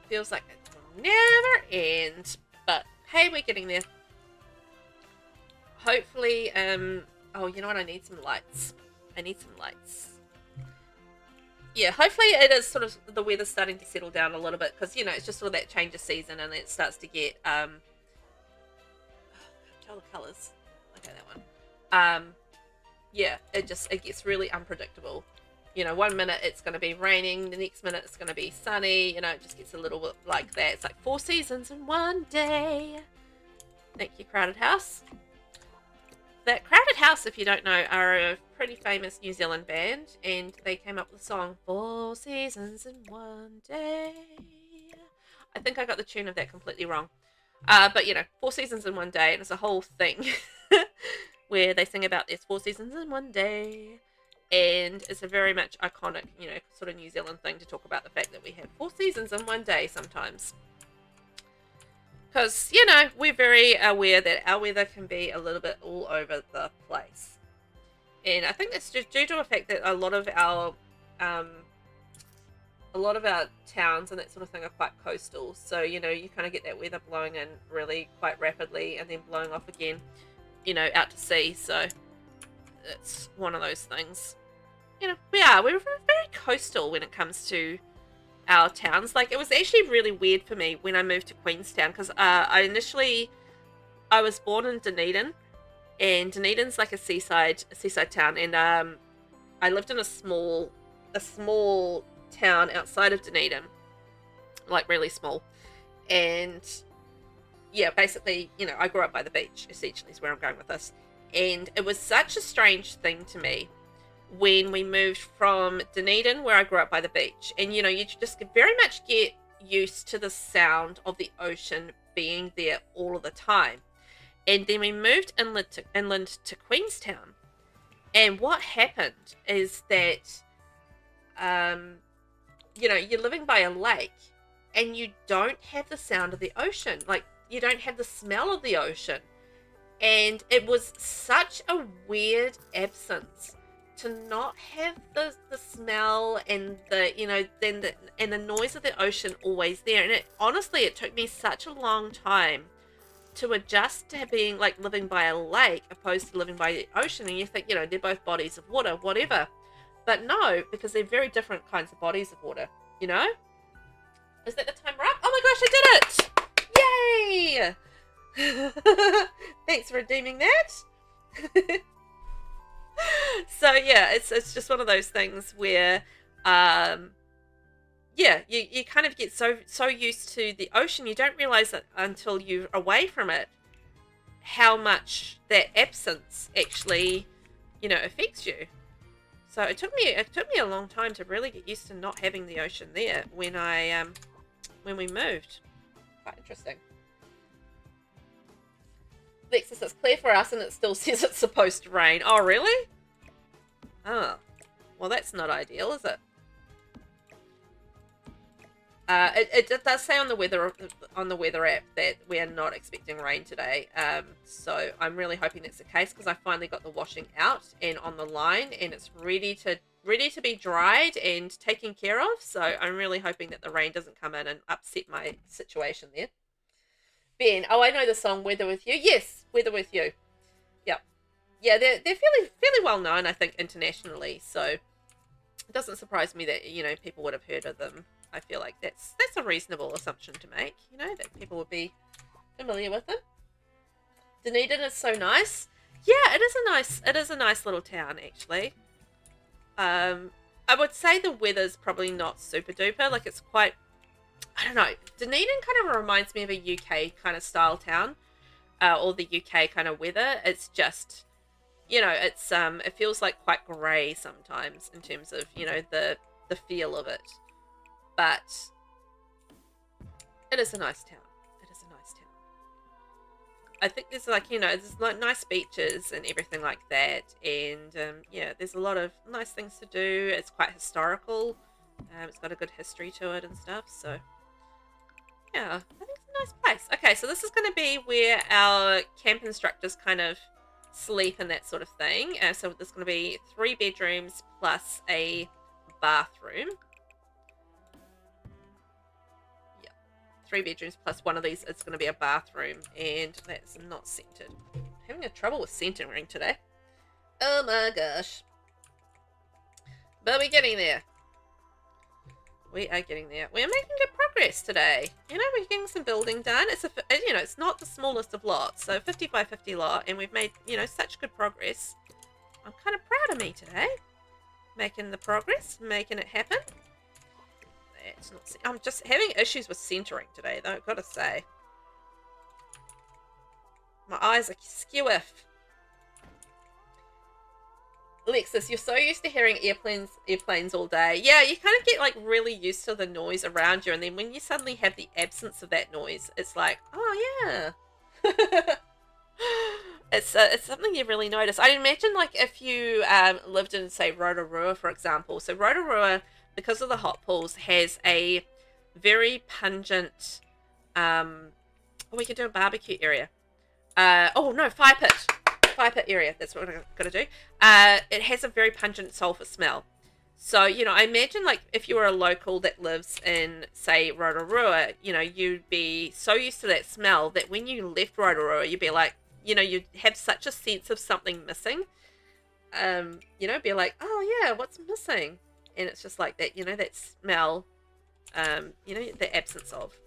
Feels like it will never end. But hey, we're getting there. Hopefully, oh, you know what? I need some lights. I need some lights. Yeah, hopefully it is sort of, the weather's starting to settle down a little bit, because, you know, it's just sort of that change of season, and it starts to get, tell the colours. Okay, that one. Yeah, it gets really unpredictable. You know, 1 minute it's going to be raining, the next minute it's going to be sunny, you know, it just gets a little bit like that. It's like 4 seasons in one day. Thank you, Crowded House. That Crowded House, if you don't know, are a pretty famous New Zealand band, and they came up with the song 4 Seasons in One Day. I think I got the tune of that completely wrong. But, you know, 4 seasons in one day, and it's a whole thing where they sing about there's 4 seasons in one day, and it's a very much iconic, you know, sort of New Zealand thing to talk about the fact that we have 4 seasons in one day sometimes. Because, you know, we're very aware that our weather can be a little bit all over the place. And I think that's just due to the fact that a lot of our towns and that sort of thing are quite coastal. So, you know, you kind of get that weather blowing in really quite rapidly and then blowing off again, you know, out to sea. So it's one of those things. You know, we're very coastal when it comes to our towns. Like, it was actually really weird for me when I moved to Queenstown, because I was born in Dunedin, and Dunedin's like a seaside town, and I lived in a small town outside of Dunedin, like really small, and yeah, basically, you know, I grew up by the beach, essentially is where I'm going with this, and it was such a strange thing to me when we moved from Dunedin, where I grew up by the beach, and, you know, you just very much get used to the sound of the ocean being there all of the time. And then we moved inland to Queenstown, and what happened is that, you know, you're living by a lake, and you don't have the sound of the ocean, like, you don't have the smell of the ocean, and it was such a weird absence to not have the smell and the, you know, and the noise of the ocean always there. And it took me such a long time to adjust to being like living by a lake opposed to living by the ocean. And you think, you know, they're both bodies of water, whatever, but no, because they're very different kinds of bodies of water, you know. Is that the timer up? Oh my gosh, I did it! Yay! Thanks for redeeming that. So yeah, it's just one of those things where yeah, you kind of get so used to the ocean, you don't realize that until you're away from it how much that absence actually, you know, affects you. So it took me a long time to really get used to not having the ocean there when we moved. Quite interesting. Lexus, it's clear for us, and it still says it's supposed to rain. Oh, really? Oh, well, that's not ideal, is it? It does say on the weather app that we are not expecting rain today. So I'm really hoping that's the case, because I finally got the washing out and on the line, and it's ready to be dried and taken care of. So I'm really hoping that the rain doesn't come in and upset my situation there. Ben, oh, I know the song Weather With You. Yes, Weather With You. yeah, they're fairly well known, I think, internationally. So it doesn't surprise me that, you know, people would have heard of them. I feel like that's a reasonable assumption to make, you know, that people would be familiar with them. Dunedin is so nice. Yeah, it is a nice little town, actually. I would say the weather's probably not super duper. Like, it's quite, I don't know. Dunedin kind of reminds me of a UK kind of style town, or the UK kind of weather. It's just, you know, it's it feels like quite grey sometimes in terms of, you know, the feel of it. But it is a nice town. It is a nice town. I think there's like, you know, there's like nice beaches and everything like that, and yeah, there's a lot of nice things to do. It's quite historical. It's got a good history to it and stuff. So yeah, I think it's a nice place. Okay, so this is going to be where our camp instructors kind of sleep and that sort of thing. So there's going to be 3 bedrooms plus a bathroom. 3 bedrooms plus one of these. It's going to be a bathroom, and that's not centered. I'm having a trouble with centering today. Oh my gosh. But we're getting there. We are getting there. We're making good progress today. You know, we're getting some building done. It's you know, it's not the smallest of lots. So 50 by 50 lot, and we've made, you know, such good progress. I'm kind of proud of me today. Making the progress, making it happen. It's not, I'm just having issues with centering today, though, I've got to say. My eyes are skew-iff. Alexis, you're so used to hearing airplanes all day. Yeah, you kind of get like really used to the noise around you, and then when you suddenly have the absence of that noise, it's like, oh yeah. It's something you really notice. I imagine, like, if you lived in, say, Rotorua, for example. So Rotorua, because of the hot pools, has a very pungent, we could do a barbecue area. Oh no, fire pit area. That's what I'm gonna do. It has a very pungent sulfur smell. So, you know, I imagine, like, if you were a local that lives in, say, Rotorua, you know, you'd be so used to that smell that when you left Rotorua, you'd be like, you know, you'd have such a sense of something missing. You know, be like, oh yeah, what's missing? And it's just like that, you know, that smell, you know, the absence of.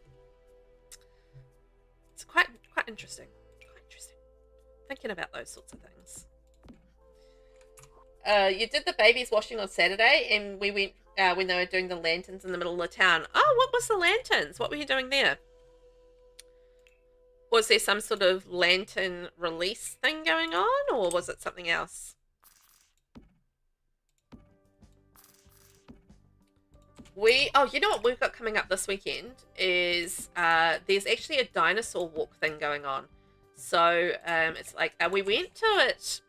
It's quite interesting. Quite interesting. Thinking about those sorts of things. You did the babies washing on Saturday, and we went when they were doing the lanterns in the middle of the town. Oh, what was the lanterns? What were you doing there? Was there some sort of lantern release thing going on, or was it something else? Oh, you know what we've got coming up this weekend is there's actually a dinosaur walk thing going on. So it's like we went to it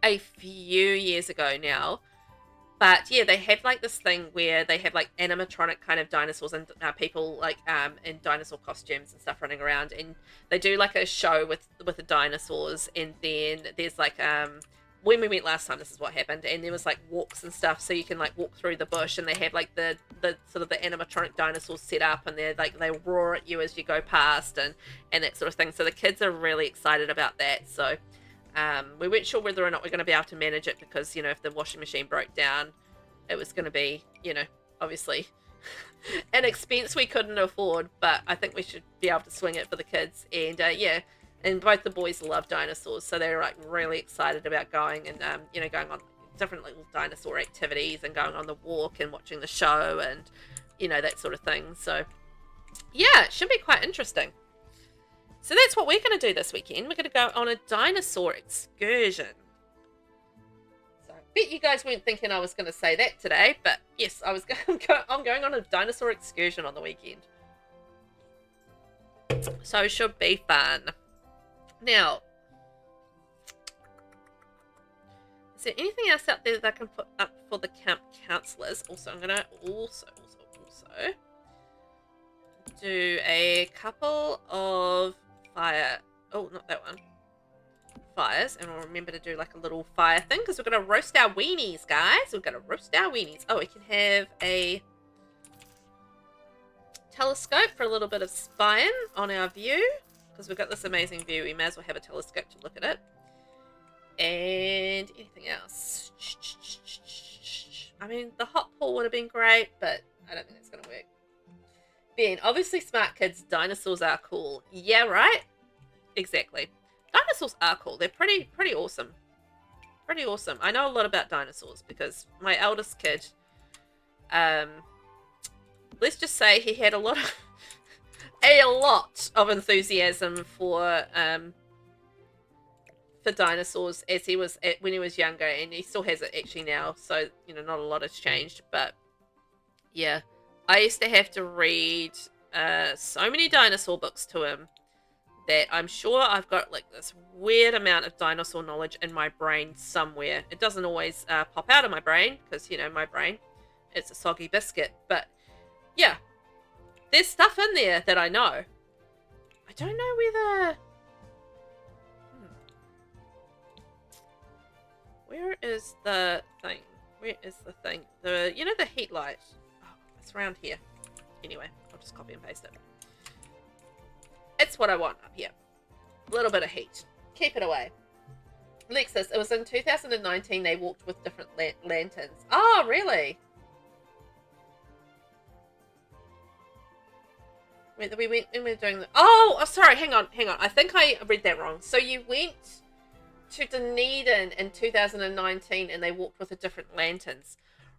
a few years ago now, but yeah, they have like this thing where they have like animatronic kind of dinosaurs and people like in dinosaur costumes and stuff running around, and they do like a show with the dinosaurs, and then there's like when we went last time, this is what happened, and there was like walks and stuff, so you can like walk through the bush, and they have like the sort of the animatronic dinosaurs set up, and they're like they roar at you as you go past and that sort of thing. So the kids are really excited about that. So we weren't sure whether or not we're going to be able to manage it, because, you know, if the washing machine broke down, it was going to be, you know, obviously an expense we couldn't afford, but I think we should be able to swing it for the kids. And yeah, and both the boys love dinosaurs, so they're like really excited about going and you know, going on different little dinosaur activities and going on the walk and watching the show and, you know, that sort of thing. So yeah, it should be quite interesting. So that's what we're going to do this weekend. We're going to go on a dinosaur excursion. So I bet you guys weren't thinking I was going to say that today, but yes, I'm going on a dinosaur excursion on the weekend. So it should be fun. Now, is there anything else out there that I can put up for the camp counselors? Also, I'm going to also do a couple of fires, and we'll remember to do like a little fire thing, because we're going to roast our weenies, guys. We're going to roast our weenies. Oh, we can have a telescope for a little bit of spying on our view, because we've got this amazing view. We may as well have a telescope to look at it. And anything else? I mean, the hot pool would have been great, but I don't think it's going to work. Ben, obviously smart kids, dinosaurs are cool. Yeah, right? Exactly. Dinosaurs are cool. They're pretty awesome. Pretty awesome. I know a lot about dinosaurs because my eldest kid, let's just say he had a lot of enthusiasm for dinosaurs as he was when he was younger, and he still has it actually now, so you know, not a lot has changed. But yeah, I used to have to read so many dinosaur books to him that I'm sure I've got like this weird amount of dinosaur knowledge in my brain somewhere. It doesn't always pop out of my brain because, you know, my brain, it's a soggy biscuit. But yeah, there's stuff in there that I know. I don't know whether... Where is the thing? Where is the thing? You know, the heat light? Oh, it's around here. Anyway, I'll just copy and paste it. It's what I want up here. A little bit of heat. Keep it away. Lexus, it was in 2019 they walked with different lanterns. Oh, really? We went and we were doing the... Oh, sorry, hang on. I think I read that wrong. So you went to Dunedin in 2019 and they walked with the different lanterns.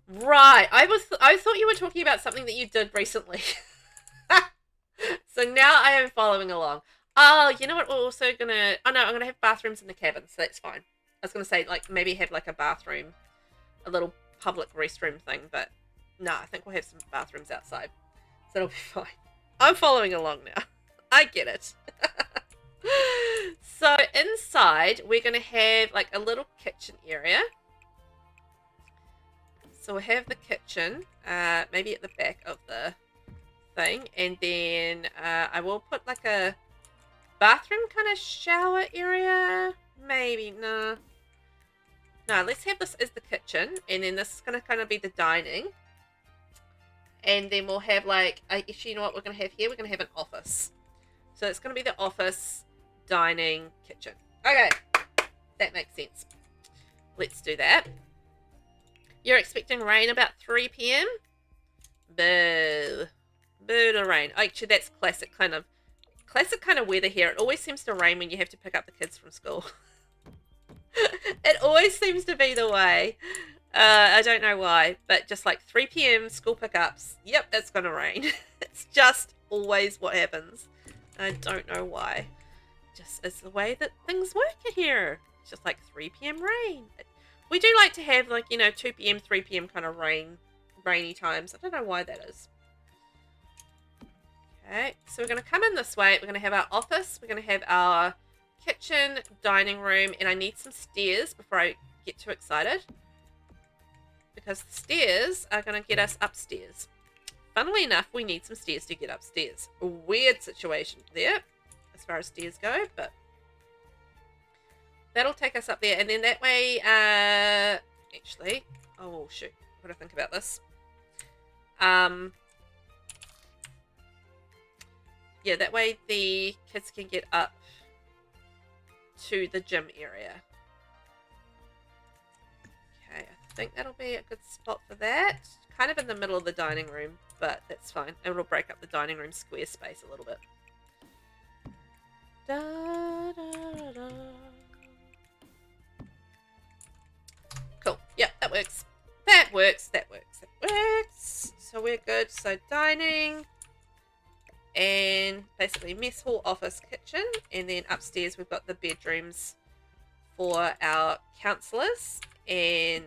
Right. I thought you were talking about something that you did recently. So now I am following along. Oh, you know what? We're also gonna... Oh no, I'm gonna have bathrooms in the cabin, so that's fine. I was gonna say, like, maybe have like a bathroom, a little public restroom thing, but no, I think we'll have some bathrooms outside, so it'll be fine. I'm following along now. I get it. So inside, we're gonna have like a little kitchen area. So we'll have the kitchen, maybe at the back of the thing, and then I will put like a bathroom kind of shower area. Maybe no, let's have this as the kitchen, and then this is gonna kind of be the dining, and then we'll have like, actually, you know what we're gonna have here? We're gonna have an office. So it's gonna be the office, dining, kitchen. Okay, that makes sense. Let's do that. You're expecting rain about 3 p.m? Boo. Boo to rain. Actually, that's classic kind of weather here. It always seems to rain when you have to pick up the kids from school. It always seems to be the way. I don't know why, but just like 3 p.m. school pickups. Yep, it's gonna rain. It's just always what happens. I don't know why. Just it's the way that things work here. It's just like 3 p.m. rain. We do like to have like, you know, 2 p.m., 3 p.m. kind of rainy times. I don't know why that is. Okay, so we're going to come in this way. We're going to have our office. We're going to have our kitchen, dining room, and I need some stairs before I get too excited, because the stairs are going to get us upstairs. Funnily enough, we need some stairs to get upstairs. A weird situation there as far as stairs go, but that'll take us up there. And then that way, actually, oh shoot, what do I think about this? Yeah, that way the kids can get up to the gym area. Okay, I think that'll be a good spot for that. Kind of in the middle of the dining room, but that's fine. It'll break up the dining room square space a little bit. Da, da, da. Cool. Yep, that works. That works. So we're good. So dining and basically mess hall, office, kitchen, and then upstairs we've got the bedrooms for our counsellors, and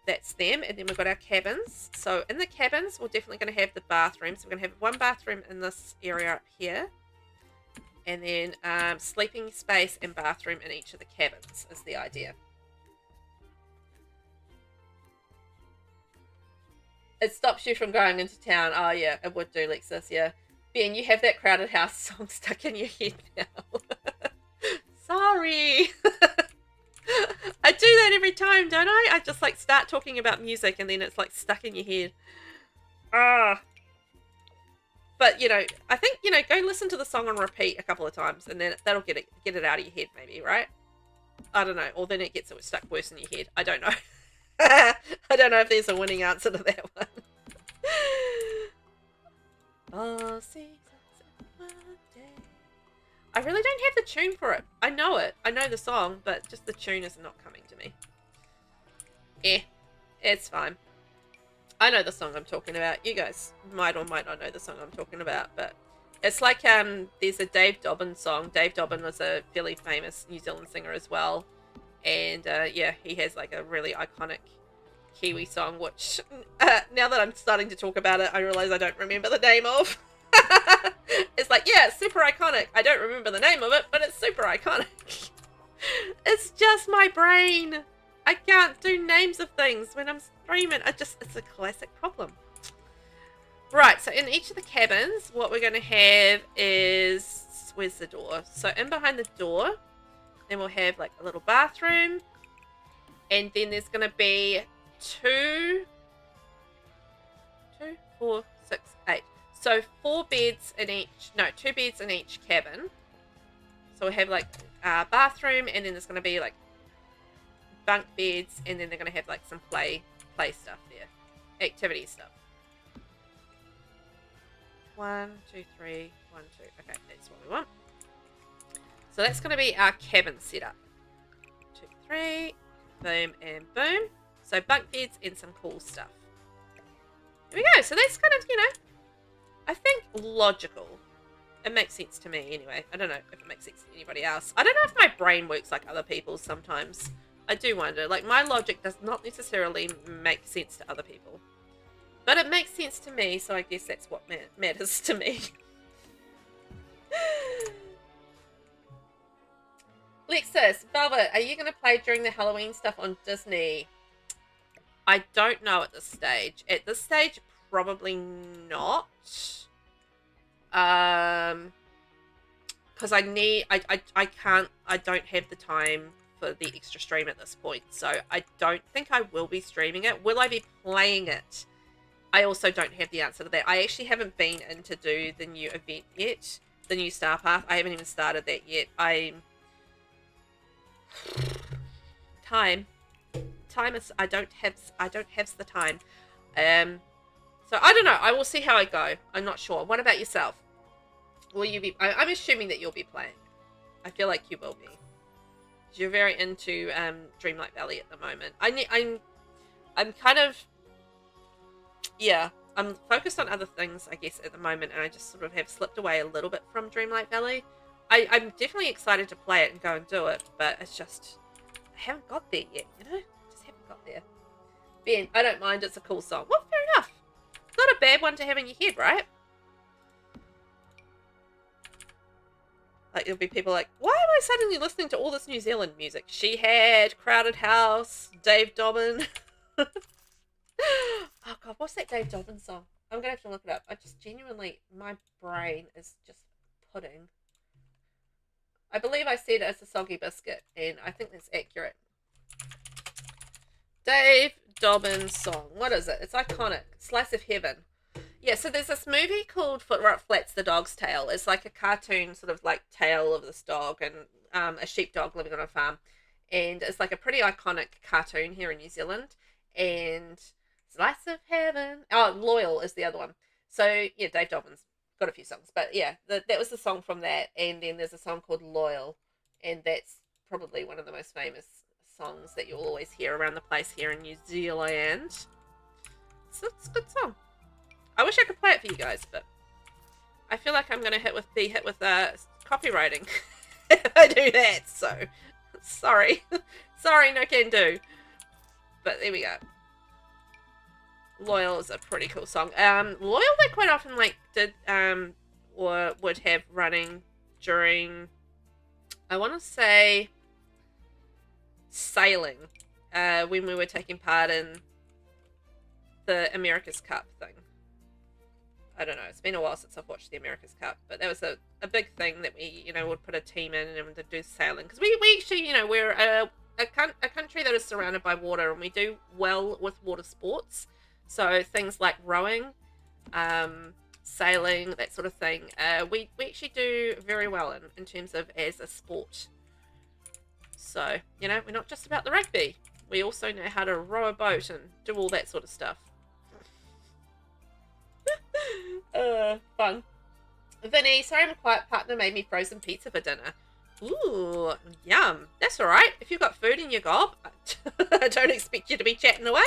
that's them. And then we've got our cabins. So in the cabins, we're definitely going to have the bathrooms. We're going to have one bathroom in this area up here, and then sleeping space and bathroom in each of the cabins is the idea. It stops you from going into town. Oh yeah, it would do, Lexus, yeah. Ben, you have that Crowded House song stuck in your head now. Sorry. I do that every time, don't I? I just like start talking about music and then it's like stuck in your head. Ah. But, you know, I think, you know, go listen to the song on repeat a couple of times and then that'll get it out of your head maybe, right? I don't know. Or then it gets stuck worse in your head. I don't know. I don't know if there's a winning answer to that one. Oh, seasons in one day. I really don't have the tune for it. I know it. I know the song, but just the tune is not coming to me. It's fine. I know the song I'm talking about. You guys might or might not know the song I'm talking about, but it's like there's a Dave Dobbyn song. Dave Dobbyn was a fairly famous New Zealand singer as well, and yeah, he has like a really iconic Kiwi song, which now that I'm starting to talk about it, I realize I don't remember the name of. It's like, yeah, it's super iconic. I don't remember the name of it, but it's super iconic. It's just my brain. I can't do names of things when I'm streaming. It's a classic problem. Right, so in each of the cabins, what we're going to have is, where's the door? So in behind the door, then we'll have like a little bathroom. And then there's going to be 2, 4, 6, 8. So 4 beds in each, no, 2 beds in each cabin. So we'll have like a bathroom, and then there's going to be like bunk beds, and then they're going to have like some play stuff there, activity stuff. 1, 2, 3, 1, 2. Okay, that's what we want. So that's going to be our cabin setup. 2, 3, boom and boom. So bunk beds and some cool stuff. There we go. So that's kind of, you know, I think logical. It makes sense to me anyway. I don't know if it makes sense to anybody else. I don't know if my brain works like other people's sometimes. I do wonder. Like, my logic does not necessarily make sense to other people. But it makes sense to me, so I guess that's what matters to me. Lexus, Velvet, are you going to play during the Halloween stuff on Disney? I don't know at this stage. At this stage, probably not. Because I don't have the time for the extra stream at this point, so I don't think I will be streaming it. Will I be playing it? I also don't have the answer to that. I actually haven't been in to do the new event yet, the new Star Path. I haven't even started that yet. Time is I don't have the time. So I don't know. I will see how I go. I'm not sure. What about yourself? Will you be? I'm assuming that you'll be playing. I feel like you will be. You're very into Dreamlight Valley at the moment. I'm kind of, yeah, I'm focused on other things, I guess, at the moment, and I just sort of have slipped away a little bit from Dreamlight Valley. I'm definitely excited to play it and go and do it, but it's just, I haven't got there yet, you know? Just haven't got there. Ben, I don't mind, it's a cool song. Well, fair enough. It's not a bad one to have in your head, right? Like, there'll be people like, why am I suddenly listening to all this New Zealand music? She Had, Crowded House, Dave Dobbyn. Oh, God, what's that Dave Dobbyn song? I'm going to have to look it up. I just genuinely, my brain is just pudding. I believe I said it's a soggy biscuit, and I think that's accurate. Dave Dobbyn song. What is it? It's iconic. Slice of Heaven. Yeah, so there's this movie called Foot Rot Flats, The Dog's Tale. It's like a cartoon sort of like tale of this dog and a sheepdog living on a farm. And it's like a pretty iconic cartoon here in New Zealand. And Slice of Heaven. Oh, Loyal is the other one. So, yeah, Dave Dobbyn's got a few songs. But, yeah, that was the song from that. And then there's a song called Loyal. And that's probably one of the most famous songs that you'll always hear around the place here in New Zealand. So it's a good song. I wish I could play it for you guys, but I feel like I'm going to be hit with copywriting if I do that, so sorry. Sorry, no can do. But there we go. Loyal is a pretty cool song. Loyal they quite often did or would have running during, I want to say, sailing, when we were taking part in the America's Cup thing. I don't know, it's been a while since I've watched the America's Cup, but that was a big thing that we, you know, would put a team in and would do sailing. Because we actually, you know, we're a country that is surrounded by water, and we do well with water sports. So things like rowing, sailing, that sort of thing. We actually do very well in terms of as a sport. So, you know, we're not just about the rugby. We also know how to row a boat and do all that sort of stuff. Fun. Vinny, sorry my quiet partner made me frozen pizza for dinner. Ooh, yum. That's alright. If you've got food in your gob, I don't expect you to be chatting away.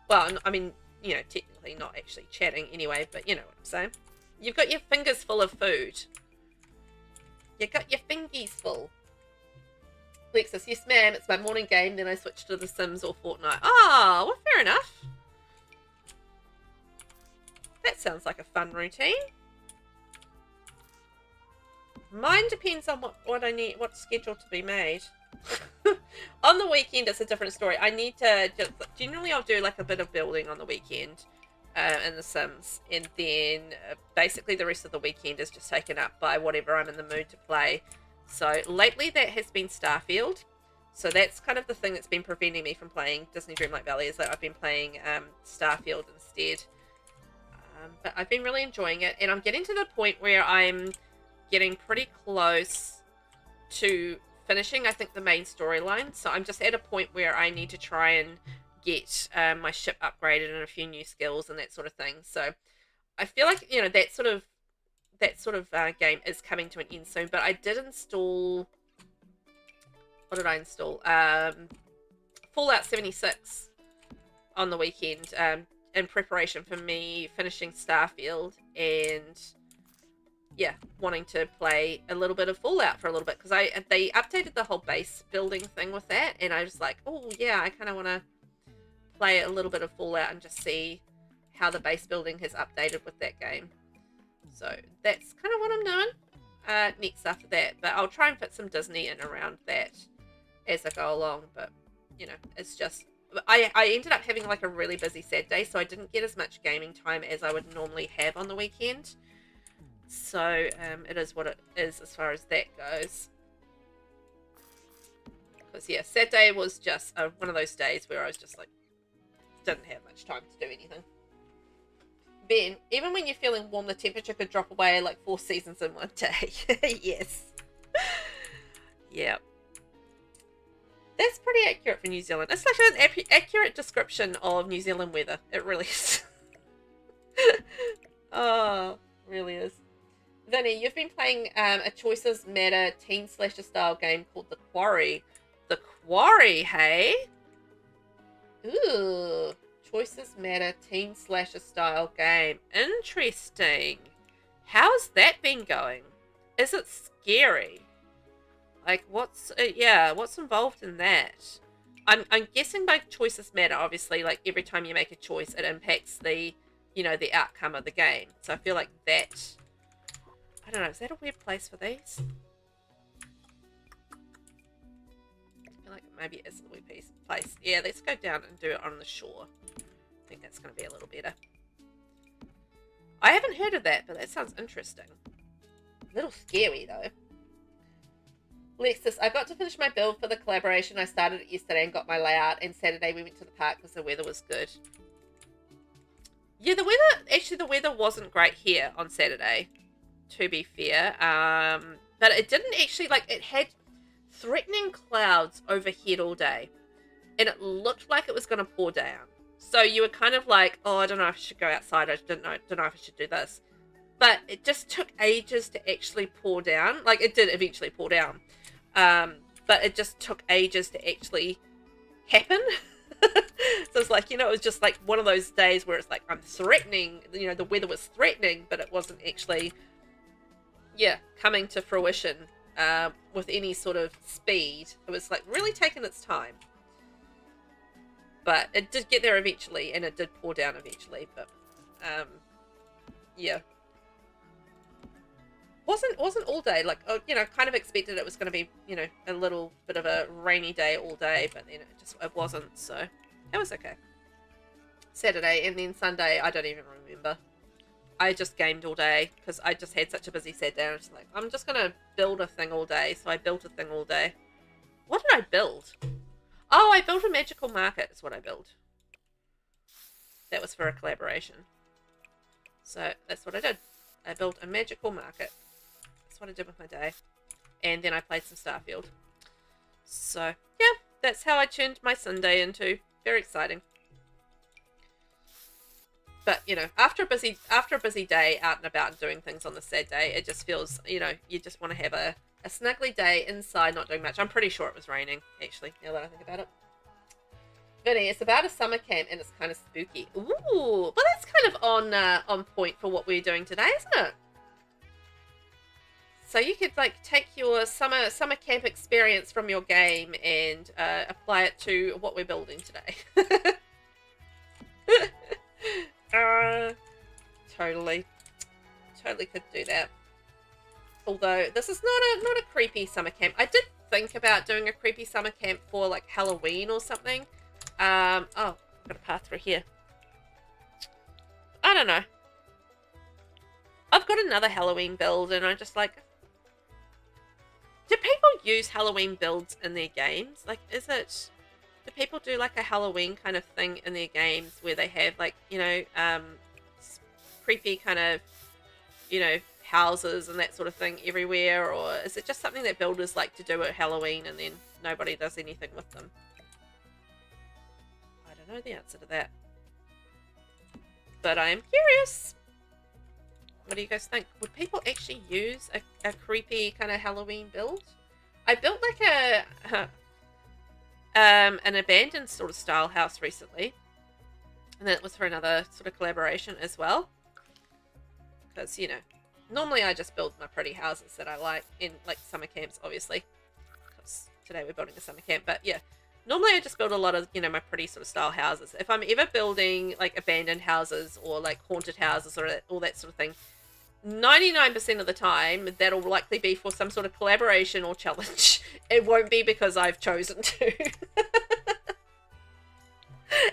Well, I mean, you know, technically not actually chatting anyway, but you know what I'm saying. You've got your fingers full of food. You got your fingies full. Lexus, yes ma'am, it's my morning game, then I switch to The Sims or Fortnite. Ah, well, fair enough. That sounds like a fun routine. Mine depends on what I need, what's scheduled to be made. On the weekend, it's a different story. I need to just, generally I'll do like a bit of building on the weekend in The Sims, and then basically the rest of the weekend is just taken up by whatever I'm in the mood to play. So lately that has been Starfield. So that's kind of the thing that's been preventing me from playing Disney Dreamlight Valley, is that I've been playing Starfield instead. But I've been really enjoying it, and I'm getting to the point where I'm getting pretty close to finishing, I think, the main storyline. So I'm just at a point where I need to try and get my ship upgraded and a few new skills and that sort of thing. So I feel like, you know, that sort of game is coming to an end soon. But I did install, what did I install? Fallout 76 on the weekend in preparation for me finishing Starfield, and yeah, wanting to play a little bit of Fallout for a little bit, because they updated the whole base building thing with that, and I was like, oh yeah, I kind of want to play a little bit of Fallout and just see how the base building has updated with that game. So that's kind of what I'm doing next after that, but I'll try and fit some Disney in around that as I go along. But you know, it's just I ended up having like a really busy Saturday, so I didn't get as much gaming time as I would normally have on the weekend. So it is what it is as far as that goes. Because yeah, Saturday was just one of those days where I was just like, didn't have much time to do anything. Ben, even when you're feeling warm, the temperature could drop away like 4 seasons in one day. Yes. Yeah. That's pretty accurate for New Zealand. It's like an accurate description of New Zealand weather. It really is. Oh, really is. Vinny, you've been playing a Choices Matter teen slasher style game called The Quarry. The Quarry, hey? Ooh. Choices Matter teen slasher style game. Interesting. How's that been going? Is it scary? Like, what's involved in that? I'm guessing by choices matter, obviously, like every time you make a choice, it impacts the, you know, the outcome of the game. So I feel like that, I don't know, is that a weird place for these? I feel like maybe it is a weird place. Yeah, let's go down and do it on the shore. I think that's going to be a little better. I haven't heard of that, but that sounds interesting. A little scary, though. Lexus, I got to finish my build for the collaboration. I started it yesterday and got my layout, and Saturday we went to the park because the weather was good. Yeah, the weather wasn't great here on Saturday, to be fair. But it didn't actually, like, it had threatening clouds overhead all day, and it looked like it was going to pour down. So you were kind of like, oh, I don't know if I should go outside. I don't know if I should do this. But it just took ages to actually pour down. Like, it did eventually pour down. But it just took ages to actually happen. So it's like, you know, it was just like one of those days where it's like, I'm threatening, you know, the weather was threatening, but it wasn't actually, yeah, coming to fruition with any sort of speed. It was like really taking its time. But it did get there eventually, and it did pour down eventually, but yeah. Wasn't all day, like, you know, kind of expected it was going to be, you know, a little bit of a rainy day all day, but then it wasn't, so it was okay. Saturday, and then Sunday, I don't even remember. I just gamed all day, because I just had such a busy Saturday, and I was just like, I'm just going to build a thing all day, so I built a thing all day. What did I build? Oh, I built a magical market, is what I built. That was for a collaboration. So that's what I did. I built a magical market. That's what I did with my day. And then I played some Starfield. So, yeah, that's how I turned my Sunday into. Very exciting. But, you know, after a busy day out and about and doing things on the sad day, it just feels, you know, you just want to have a snuggly day inside, not doing much. I'm pretty sure it was raining, actually, now that I think about it. Vinny, it's about a summer camp and it's kind of spooky. Ooh, well, that's kind of on point for what we're doing today, isn't it? So you could like take your summer camp experience from your game and apply it to what we're building today. Totally could do that. Although this is not a creepy summer camp. I did think about doing a creepy summer camp for like Halloween or something. Oh, I've got a path through here. I don't know. I've got another Halloween build and I'm just like, do people use Halloween builds in their games? Like, do people do like a Halloween kind of thing in their games where they have like, you know, creepy kind of, you know, houses and that sort of thing everywhere? Or is it just something that builders like to do at Halloween and then nobody does anything with them? I don't know the answer to that. But I am curious. What do you guys think? Would people actually use a creepy kind of Halloween build? I built like an abandoned sort of style house recently. And that was for another sort of collaboration as well. Because, you know, normally I just build my pretty houses that I like in like summer camps, obviously. Because today we're building a summer camp. But yeah, normally I just build a lot of, you know, my pretty sort of style houses. If I'm ever building like abandoned houses or like haunted houses or all that sort of thing, 99% of the time that'll likely be for some sort of collaboration or challenge. It won't be because I've chosen to. And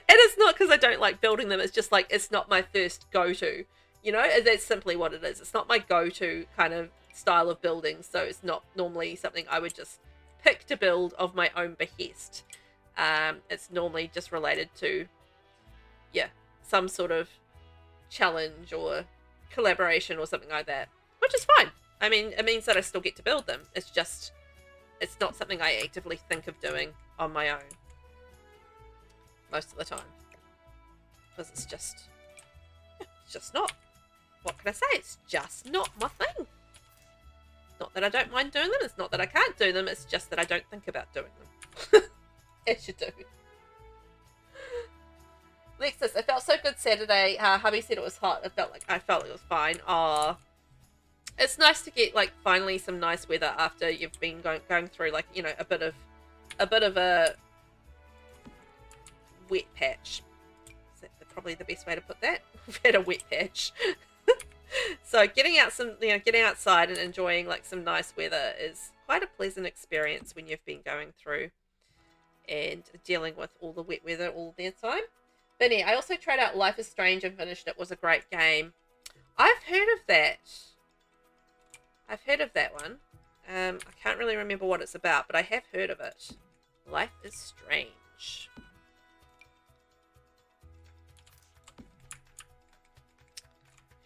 it's not because I don't like building them. It's just like it's not my first go-to. You know, that's simply what it is. It's not my go-to kind of style of building, so it's not normally something I would just pick to build of my own behest. It's normally just related to, yeah, some sort of challenge or collaboration or something like that, which is fine. I mean, it means that I still get to build them. It's just, it's not something I actively think of doing on my own most of the time, because it's just not. What can I say? It's just not my thing. Not that I don't mind doing them. It's not that I can't do them. It's just that I don't think about doing them. As you do. Lexus, it felt so good Saturday. Hubby said it was hot. I felt like it was fine. Aw. It's nice to get like finally some nice weather after you've been going through like, you know, a bit of a wet patch. Is that probably the best way to put that? We've had a wet patch. So getting outside and enjoying like some nice weather is quite a pleasant experience when you've been going through and dealing with all the wet weather all the time. Vinny, I also tried out Life is Strange and finished it. It was a great game. I've heard of that. I've heard of that one. I can't really remember what it's about, but I have heard of it. Life is Strange.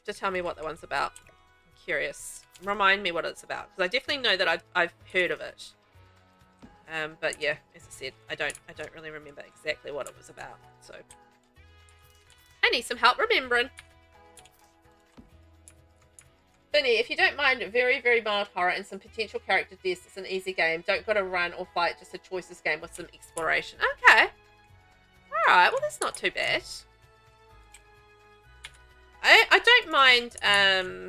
To tell me what that one's about. I'm curious. Remind me what it's about, because I definitely know that I've heard of it. But yeah, as I said, I don't really remember exactly what it was about. So I need some help remembering. Vinny, if you don't mind, very, very mild horror and some potential character deaths, it's an easy game. Don't gotta run or fight, just a choices game with some exploration. Okay. Alright, well that's not too bad. I don't mind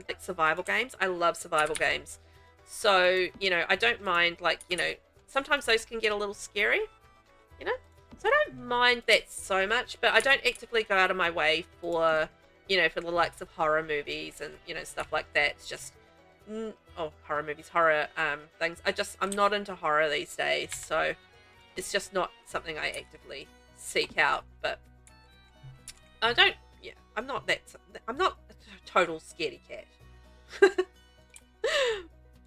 like survival games. I love survival games. So, you know, I don't mind like, you know, sometimes those can get a little scary, you know? So I don't mind that so much, but I don't actively go out of my way for, you know, for the likes of horror movies and, you know, stuff like that. It's just, horror movies, horror things. I'm not into horror these days, so it's just not something I actively seek out, but I don't, yeah, I'm not a total scaredy cat.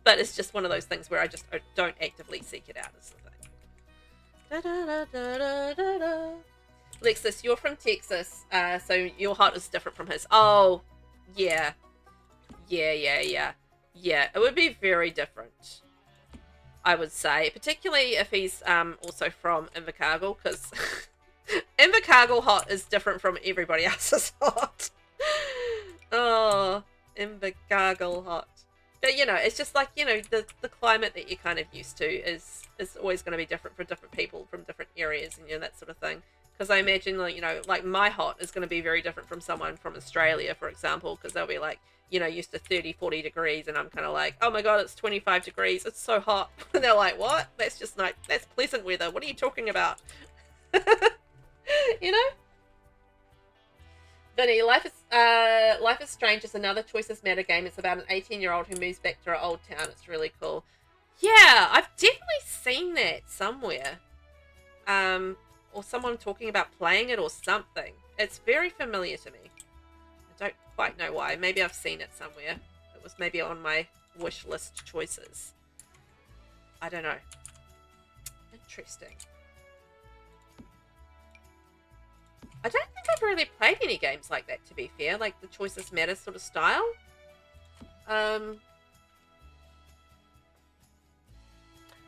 But it's just one of those things where I just don't actively seek it out is the thing. Da, da, da, da, da, da. Lexus, you're from Texas, so your hot is different from his. Oh, Yeah. Yeah, it would be very different, I would say. Particularly if he's also from Invercargill, because Invercargill hot is different from everybody else's hot. Oh, Invercargill hot. But, you know, it's just like, you know, the climate that you're kind of used to is always going to be different for different people from different areas and, you know, that sort of thing. Because I imagine, like, you know, like my hot is going to be very different from someone from Australia, for example, because they'll be like, you know, used to 30, 40 degrees. And I'm kind of like, oh my God, it's 25 degrees. It's so hot. And they're like, what? That's just like, that's pleasant weather. What are you talking about? You know? Vinny, Life is Strange is another Choices Matter game. It's about an 18-year-old who moves back to her old town. It's really cool. Yeah, I've definitely seen that somewhere. Or someone talking about playing it or something. It's very familiar to me. I don't quite know why. Maybe I've seen it somewhere. It was maybe on my wish list choices. I don't know. Interesting. I don't think I've really played any games like that, to be fair. Like the Choices Matter sort of style.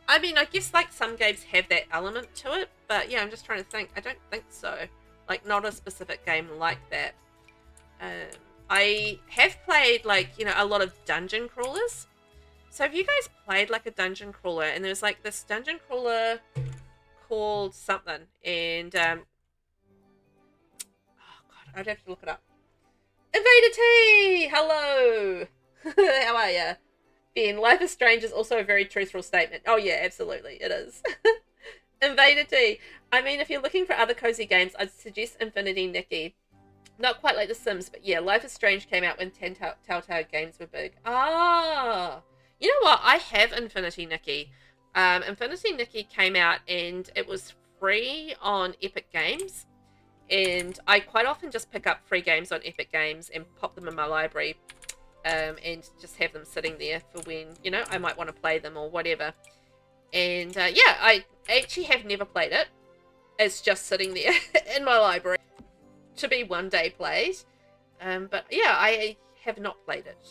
I mean, I guess like some games have that element to it, but yeah, I'm just trying to think. I don't think so. Like not a specific game like that. I have played like, you know, a lot of dungeon crawlers. So have you guys played like a dungeon crawler? And there's like this dungeon crawler called something, and oh God, I'd have to look it up. Invader T! Hello! How are ya? Ben, Life is Strange is also a very truthful statement. Oh yeah, absolutely, it is. Invader T. I mean, if you're looking for other cozy games, I'd suggest Infinity Nikki. Not quite like The Sims, but yeah, Life is Strange came out when Telltale games were big. Ah! You know what? I have Infinity Nikki. Infinity Nikki came out and it was free on Epic Games. And I quite often just pick up free games on Epic Games and pop them in my library. And just have them sitting there for when, you know, I might want to play them or whatever. And yeah, I actually have never played it. It's just sitting there in my library to be one day played. But yeah, I have not played it.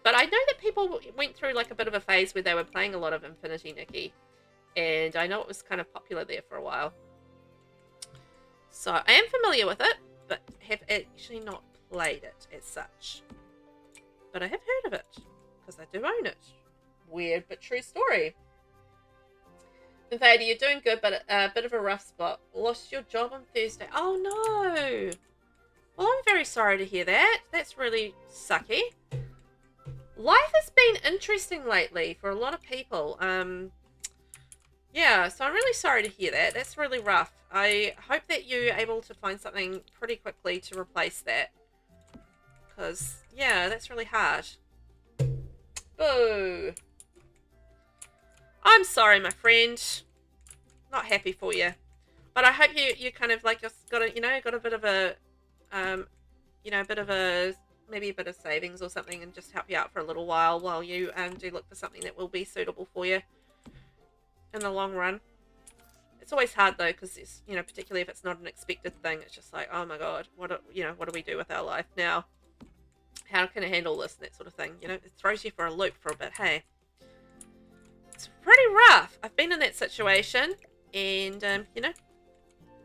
But I know that people went through like a bit of a phase where they were playing a lot of Infinity Nikki. And I know it was kind of popular there for a while. So I am familiar with it, but have actually not played it as such. But I have heard of it, because I do own it. Weird, but true story. Invader, you're doing good, but a bit of a rough spot. Lost your job on Thursday. Oh, no. Well, I'm very sorry to hear that. That's really sucky. Life has been interesting lately for a lot of people. Yeah, so I'm really sorry to hear that. That's really rough. I hope that you're able to find something pretty quickly to replace that. Because, yeah, that's really hard. Boo. I'm sorry, my friend. Not happy for you. But I hope you kind of like got a, you know, got a bit of a, you know, a bit of a, maybe a bit of savings or something and just help you out for a little while you do look for something that will be suitable for you in the long run. It's always hard though, because it's, you know, particularly if it's not an expected thing, it's just like, oh my God, what do we do with our life now? How can I handle this? And that sort of thing. You know, it throws you for a loop for a bit, hey? It's pretty rough. I've been in that situation, and, you know,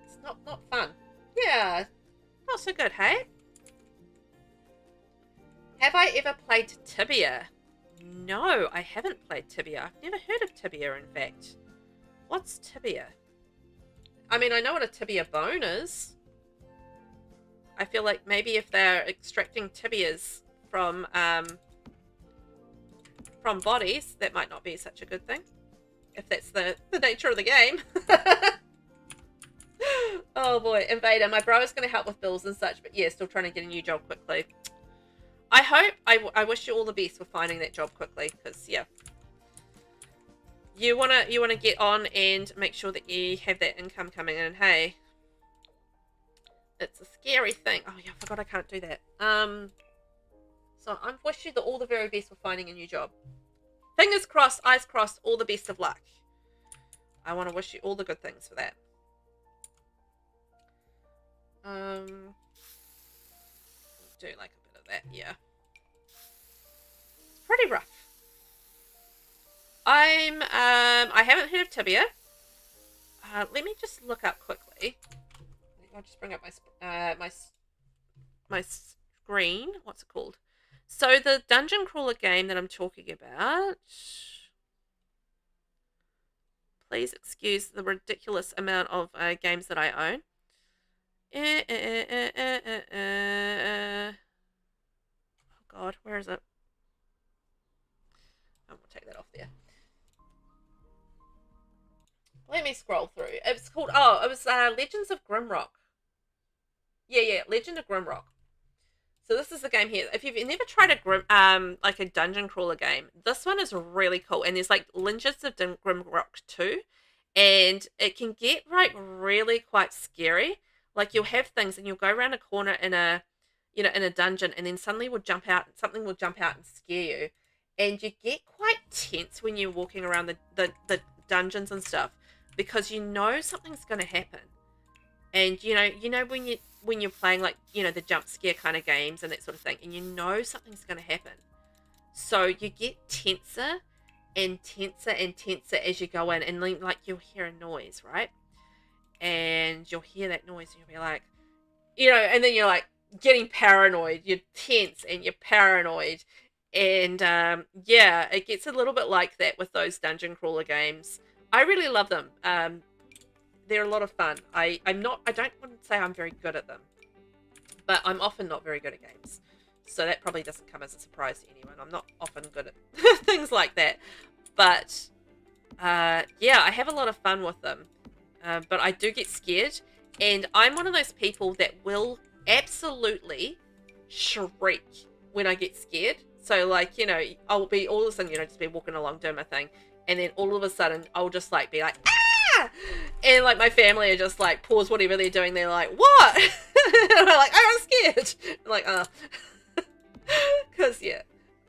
it's not fun. Yeah, not so good, hey? Have I ever played Tibia? No, I haven't played Tibia. I've never heard of Tibia, in fact. What's Tibia? I mean, I know what a tibia bone is. I feel like maybe if they're extracting tibias from bodies, that might not be such a good thing. If that's the nature of the game. Oh boy, Invader. My bro is going to help with bills and such, but yeah, still trying to get a new job quickly. I wish you all the best with finding that job quickly, because yeah. You wanna get on and make sure that you have that income coming in, hey. It's a scary thing. Oh yeah, I forgot I can't do that. So I wish you all the very best with finding a new job. Fingers crossed, eyes crossed, all the best of luck. I want to wish you all the good things for that. Do like a that, yeah. It's pretty rough. I haven't heard of Tibia. Let me just look up quickly. I'll just bring up my screen. What's it called? So the dungeon crawler game that I'm talking about. Please excuse the ridiculous amount of games that I own. Oh God, where is it? Oh, we'll take that off there. Let me scroll through. It was called, it was Legends of Grimrock. Yeah, Legend of Grimrock. So this is the game here. If you've never tried like a dungeon crawler game, this one is really cool. And there's like Legends of Grimrock 2, and it can get like really quite scary. Like you'll have things, and you'll go around a corner in a dungeon, and then something will jump out and scare you, and you get quite tense when you're walking around the dungeons and stuff, because you know something's going to happen. And you know when you're playing like the jump scare kind of games and that sort of thing, and you know something's going to happen, so you get tenser and tenser and tenser as you go in, and then like you'll hear a noise, right? And you'll hear that noise, and you'll be like, and then you're like getting paranoid. You're tense and you're paranoid, and yeah, it gets a little bit like that with those dungeon crawler games. I really love them. They're a lot of fun. I don't want to say I'm very good at them, but I'm often not very good at games. So that probably doesn't come as a surprise to anyone. I'm not often good at things like that. But yeah, I have a lot of fun with them. But I do get scared. And I'm one of those people that will absolutely shriek when I get scared. So like, I'll be all of a sudden, just be walking along doing my thing. And then all of a sudden, I'll just like be like, ah! And like my family are just like, pause whatever they're doing. They're like, what? And I'm like, I'm scared. I'm like, because yeah.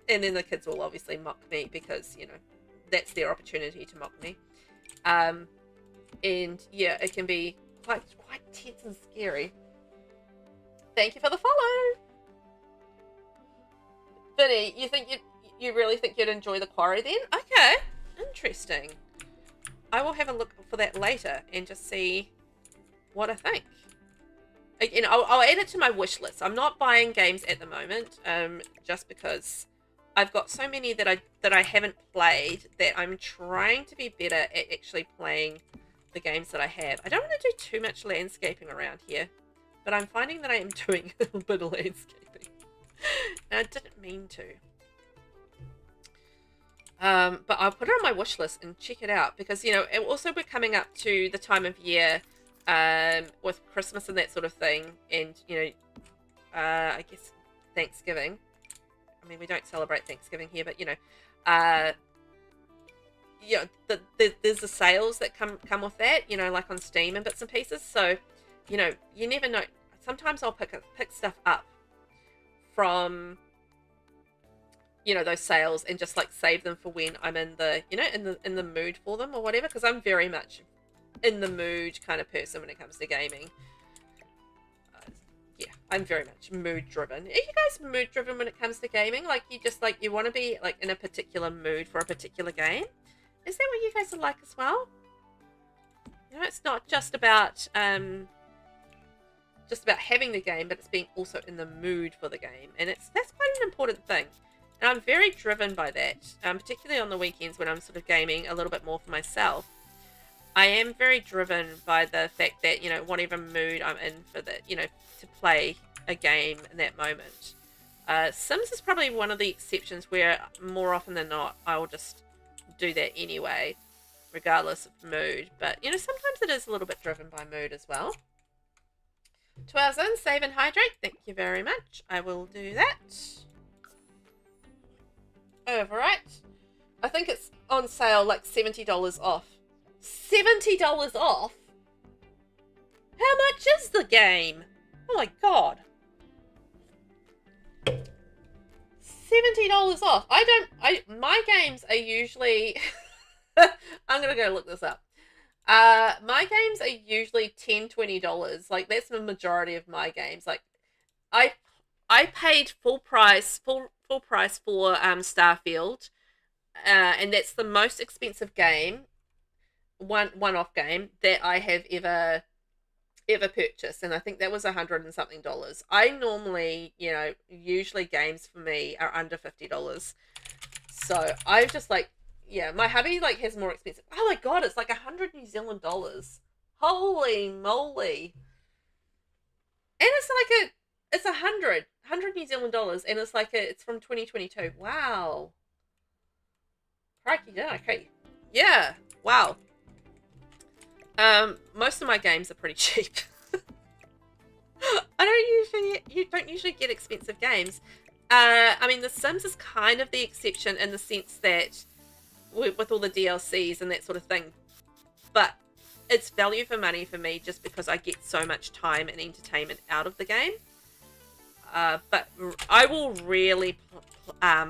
And then the kids will obviously mock me because, that's their opportunity to mock me. And yeah, it can be quite tense and scary. Thank you for the follow. Vinny, you really think you'd enjoy the quarry then? Okay. Interesting. I will have a look for that later and just see what I think. I'll add it to my wish list. I'm not buying games at the moment, just because I've got so many that I haven't played that I'm trying to be better at actually playing the games that I have. I don't want to do too much landscaping around here, but I'm finding that I am doing a little bit of landscaping. And I didn't mean to. But I'll put it on my wish list and check it out because, also we're coming up to the time of year with Christmas and that sort of thing. And, I guess Thanksgiving. I mean, we don't celebrate Thanksgiving here, but, there's the sales that come with that, like on Steam and bits and pieces. So, you never know. Sometimes I'll pick stuff up from those sales and just like save them for when I'm in the in the mood for them or whatever, because I'm very much in the mood kind of person when it comes to gaming. Yeah, I'm very much mood driven. Are you guys mood driven when it comes to gaming? Like you want to be like in a particular mood for a particular game? Is that what you guys are like as well? It's not just about having the game, but it's being also in the mood for the game, and that's quite an important thing. And I'm very driven by that, particularly on the weekends when I'm sort of gaming a little bit more for myself. I am very driven by the fact that, whatever mood I'm in for the, to play a game in that moment. Sims is probably one of the exceptions where more often than not, I will just do that anyway, regardless of mood. But, sometimes it is a little bit driven by mood as well. 2 hours in, save and hydrate. Thank you very much. I will do that. Overright. I think it's on sale like $70 off. $70 off? How much is the game? Oh my god. $70 off. My games are usually I'm gonna go look this up. My games are usually $10, $20. Like that's the majority of my games. Like I I paid full price for Starfield, and that's the most expensive game, one-off game that I have ever purchased, and I think that was $100 and something. I normally, usually games for me are under $50. So I just like, yeah, my hubby like has more expensive. Oh my god, it's like 100 New Zealand dollars. Holy moly! And it's 100 New Zealand dollars, and it's from 2022. Wow. Crikey, yeah, okay. Yeah, wow. Most of my games are pretty cheap. You don't usually get expensive games. I mean, The Sims is kind of the exception in the sense that with all the DLCs and that sort of thing, but it's value for money for me just because I get so much time and entertainment out of the game. But I will really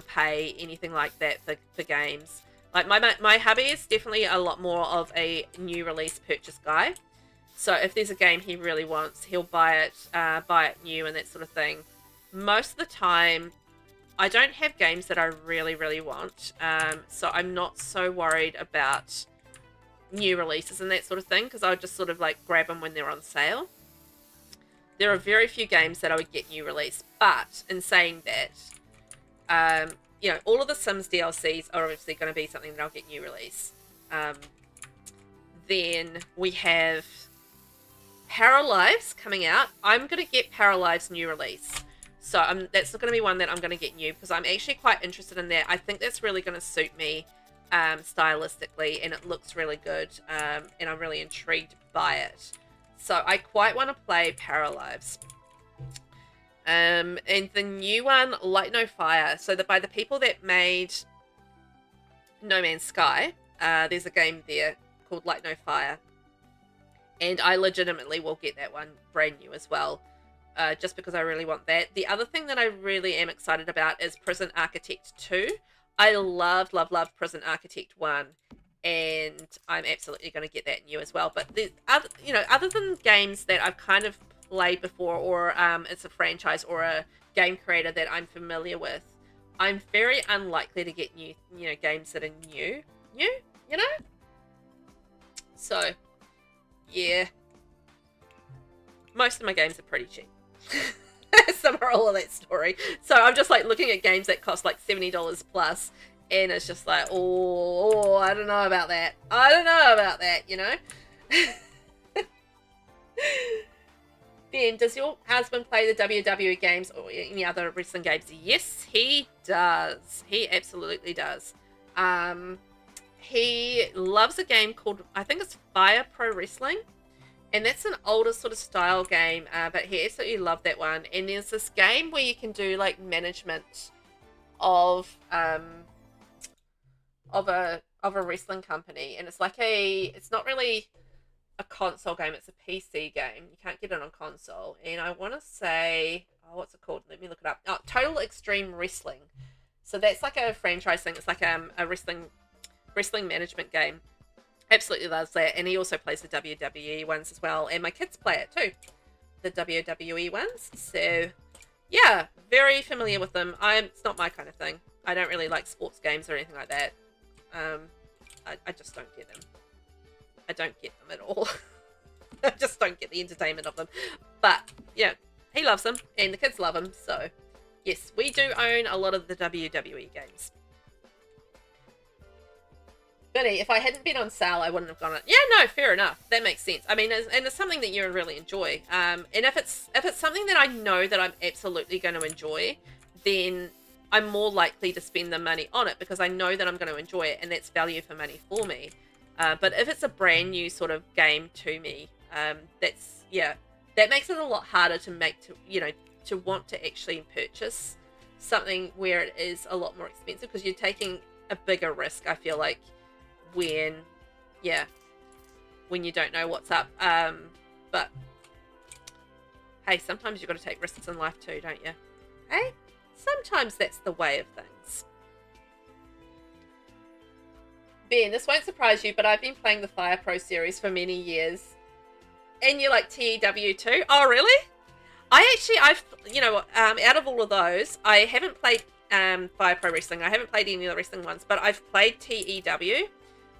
pay anything like that for games. Like my hubby is definitely a lot more of a new release purchase guy. So if there's a game he really wants, he'll buy it new and that sort of thing. Most of the time, I don't have games that I really, really want. So I'm not so worried about new releases and that sort of thing, because I'll just sort of like grab them when they're on sale. There are very few games that I would get new release, but in saying that, all of the Sims DLCs are obviously going to be something that I'll get new release. Then we have Paralives coming out. I'm going to get Paralives new release. So that's going to be one that I'm going to get new, because I'm actually quite interested in that. I think that's really going to suit me stylistically, and it looks really good, and I'm really intrigued by it. So I quite want to play Paralives. And the new one, Light No Fire. So by the people that made No Man's Sky, there's a game there called Light No Fire. And I legitimately will get that one brand new as well, just because I really want that. The other thing that I really am excited about is Prison Architect 2. I loved Prison Architect 1, and I'm absolutely going to get that new as well. But there's other than games that I've kind of played before, or it's a franchise or a game creator that I'm familiar with, I'm very unlikely to get new games that are new. So yeah, most of my games are pretty cheap. Some are all of that story. So I'm just like looking at games that cost like $70 plus, and it's just like, oh, I don't know about that. Ben, does your husband play the WWE games or any other wrestling games? Yes, he does. He absolutely does. He loves a game called, I think it's Fire Pro Wrestling. And that's an older sort of style game, but he absolutely loved that one. And there's this game where you can do like management of a wrestling company, and it's not really a console game, it's a PC game. You can't get it on console. And I want to say, what's it called? Let me look it up. Oh, Total Extreme Wrestling. So that's like a franchise thing. It's like a wrestling management game. Absolutely loves that. And he also plays the WWE ones as well. And my kids play it too, the WWE ones. So yeah, very familiar with them. It's not my kind of thing. I don't really like sports games or anything like that. I just don't get them. I don't get them at all. I just don't get the entertainment of them. But yeah, he loves them and the kids love them. So yes, we do own a lot of the WWE games. Benny, if I hadn't been on sale, I wouldn't have gone on. Yeah, no, fair enough. That makes sense. I mean, it's something that you really enjoy. And if it's something that I know that I'm absolutely going to enjoy, then I'm more likely to spend the money on it because I know that I'm going to enjoy it, and that's value for money for me. But if it's a brand new sort of game to me, that makes it a lot harder to want to actually purchase something where it is a lot more expensive, because you're taking a bigger risk, I feel like, when you don't know what's up. But hey, sometimes you've got to take risks in life too, don't you? Hey, sometimes that's the way of things. Ben, this won't surprise you, but I've been playing the Fire Pro series for many years. And you like TEW too? Oh, really? Out of all of those, I haven't played Fire Pro Wrestling. I haven't played any of the wrestling ones, but I've played TEW,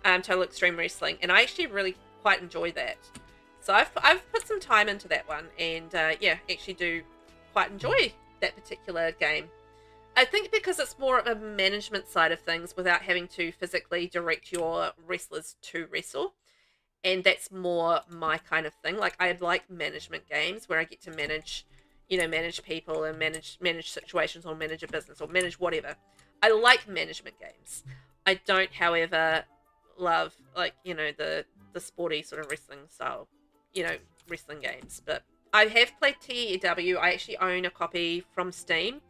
Total Extreme Wrestling, and I actually really quite enjoy that. So I've put some time into that one, and actually do quite enjoy that particular game. I think because it's more of a management side of things without having to physically direct your wrestlers to wrestle. And that's more my kind of thing. Like, I like management games where I get to manage people and manage situations, or manage a business, or manage whatever. I like management games. I don't, however, love, like, the sporty sort of wrestling style, wrestling games. But I have played TEW. I actually own a copy from Steam.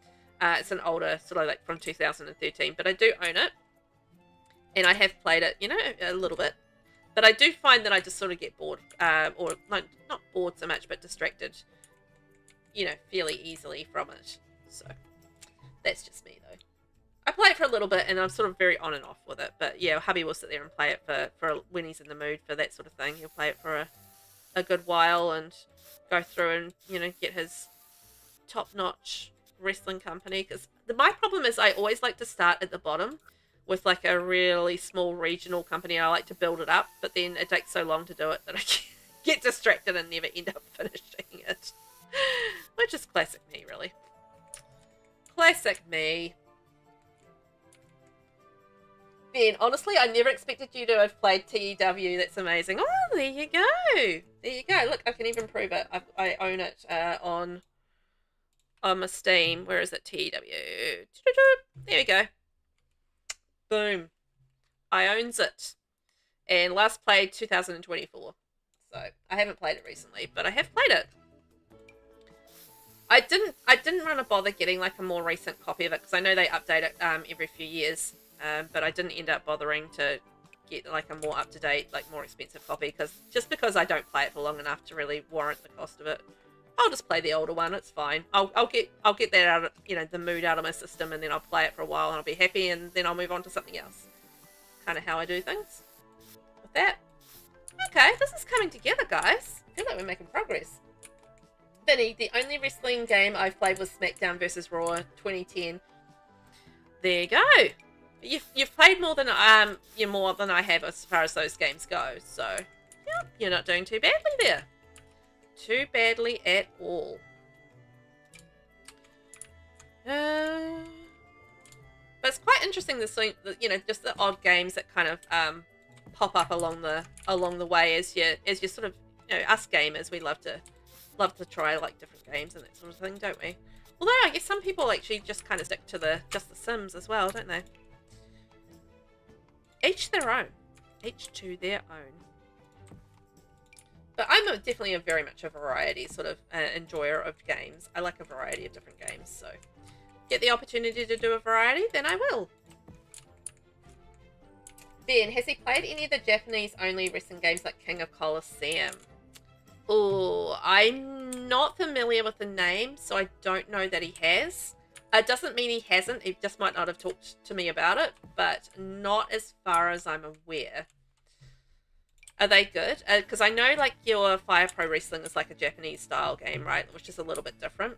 It's an older, sort of like from 2013, but I do own it. And I have played it, a little bit. But I do find that I just sort of get bored, or like, not bored so much, but distracted, fairly easily from it. So that's just me, though. I play it for a little bit, and I'm sort of very on and off with it. But yeah, hubby will sit there and play it for when he's in the mood for that sort of thing. He'll play it for a good while and go through and, get his top-notch wrestling company. Because my problem is I always like to start at the bottom with like a really small regional company. I like to build it up, but then it takes so long to do it that I get distracted and never end up finishing it. Which is classic me, really. Classic me. Ben, honestly, I never expected you to have played TEW. That's amazing. Oh, there you go. There you go. Look, I can even prove it. I own it on my Steam. Where is it? TEW. There we go. Boom. I owns it. And last played 2024. So I haven't played it recently, but I have played it. I didn't want to bother getting like a more recent copy of it because I know they update it every few years. But I didn't end up bothering to get like a more up to date, like more expensive copy because I don't play it for long enough to really warrant the cost of it. I'll just play the older one. It's fine. I'll get that out of, the mood out of my system, and then I'll play it for a while and I'll be happy, and then I'll move on to something else. Kind of how I do things with that. Okay, this is coming together, guys. I feel like we're making progress. Vinny, the only wrestling game I've played was SmackDown vs. Raw 2010. There you go. You've played more than I have as far as those games go. So, yeah, you're not doing too badly there. Too badly at all. But it's quite interesting to see, just the odd games that kind of pop up along the way as you sort of, us gamers, we love to try like different games and that sort of thing, don't we? Although I guess some people actually just kind of stick to just the Sims as well, don't they? Each their own. Each to their own. But I'm definitely very much a variety sort of enjoyer of games. I like a variety of different games, so get the opportunity to do a variety, then I will. Ben, has he played any of the Japanese-only wrestling games like King of Colosseum? Oh, I'm not familiar with the name, so I don't know that he has. It doesn't mean he hasn't. He just might not have talked to me about it, but not as far as I'm aware. Are they good? Because I know, like, your Fire Pro Wrestling is like a Japanese-style game, right? Which is a little bit different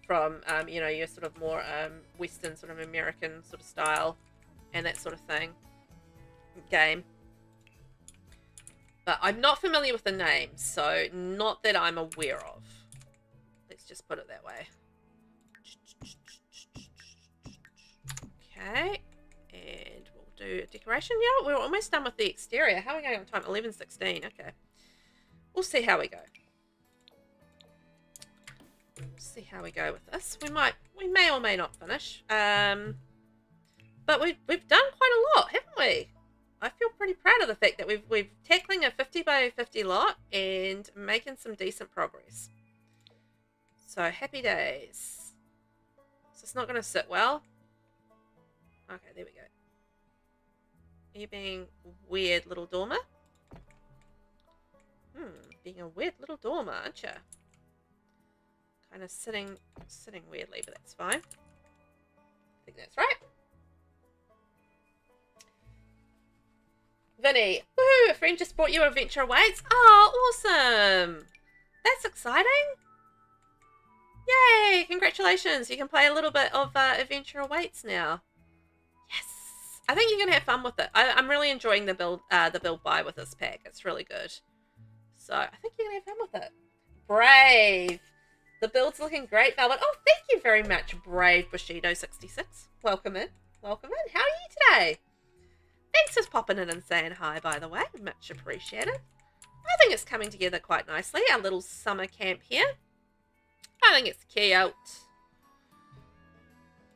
from, your sort of more Western, sort of American sort of style and that sort of thing game. But I'm not familiar with the name, so not that I'm aware of. Let's just put it that way. Okay, and we'll do a decoration. Yeah, we're almost done with the exterior. How are we going on time? 11:16. Okay, we'll see how we go. See how we go with this. We may or may not finish. But we've done quite a lot, haven't we? I feel pretty proud of the fact that we've tackling a 50 by 50 lot and making some decent progress. So happy days. So it's not going to sit well. Okay, there we go. Are you being weird, little dormer? Being a weird little dormer, aren't you? Kind of sitting weirdly, but that's fine. I think that's right. Vinny, woohoo! A friend just brought you Adventure Awaits. Oh, awesome! That's exciting. Yay! Congratulations! You can play a little bit of Adventure Awaits now. Yes! I think you're gonna have fun with it. I'm really enjoying the build buy with this pack. It's really good. So I think you're gonna have fun with it. Brave! The build's looking great, Velvet. Oh, thank you very much, Brave Bushido66. Welcome in. Welcome in. How are you today? Thanks for popping in and saying hi, by the way. Much appreciated. I think it's coming together quite nicely. Our little summer camp here. I think it's cute.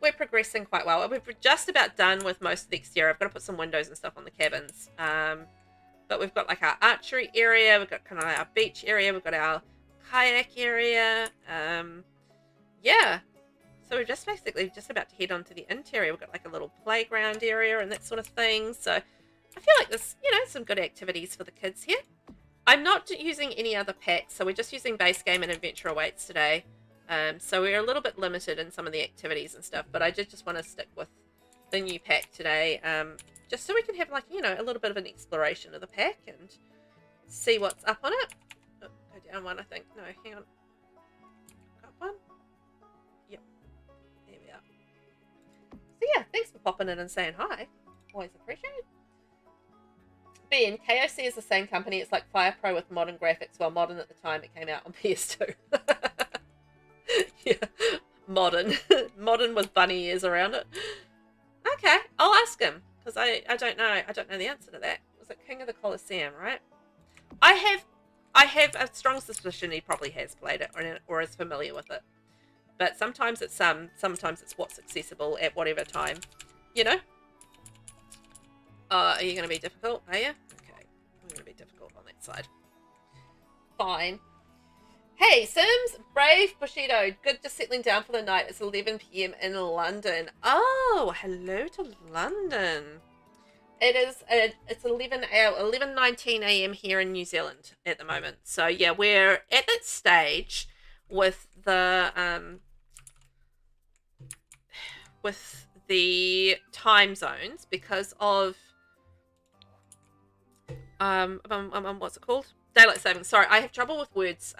We're progressing quite well. We're just about done with most of the exterior. I've got to put some windows and stuff on the cabins. But we've got like our archery area. We've got kind of our beach area. We've got our kayak area. Yeah. So we're just basically just about to head on to the interior. We've got like a little playground area and that sort of thing. So I feel like there's, you know, some good activities for the kids here. I'm not using any other packs, so we're just using base game and Adventure Awaits today. So we're a little bit limited in some of the activities and stuff, but I did just want to stick with the new pack today, just so we can have, like, you know, a little bit of an exploration of the pack and see what's up on it. Oh, go down one, I think. No, hang on. Got one? Yep. There we are. So yeah, thanks for popping in and saying hi. Always appreciated. Ben, KOC is the same company. It's like Fire Pro with modern graphics. Well, modern at the time it came out on PS2. Yeah, modern. Modern with bunny ears around it. Okay, I'll ask him, because I don't know. I don't know the answer to that. Was it King of the Colosseum, right? I have a strong suspicion he probably has played it or is familiar with it. But sometimes it's what's accessible at whatever time, you know? Are you going to be difficult? Are you? Okay. I'm going to be difficult on that side. Fine. Hey, Sims, Brave Bushido. Good, just settling down for the night. It's 11 p.m. in London. Oh, hello to London. It's 11:19 a.m. here in New Zealand at the moment. So yeah, we're at that stage with the time zones because of what's it called? Daylight savings. Sorry, I have trouble with words,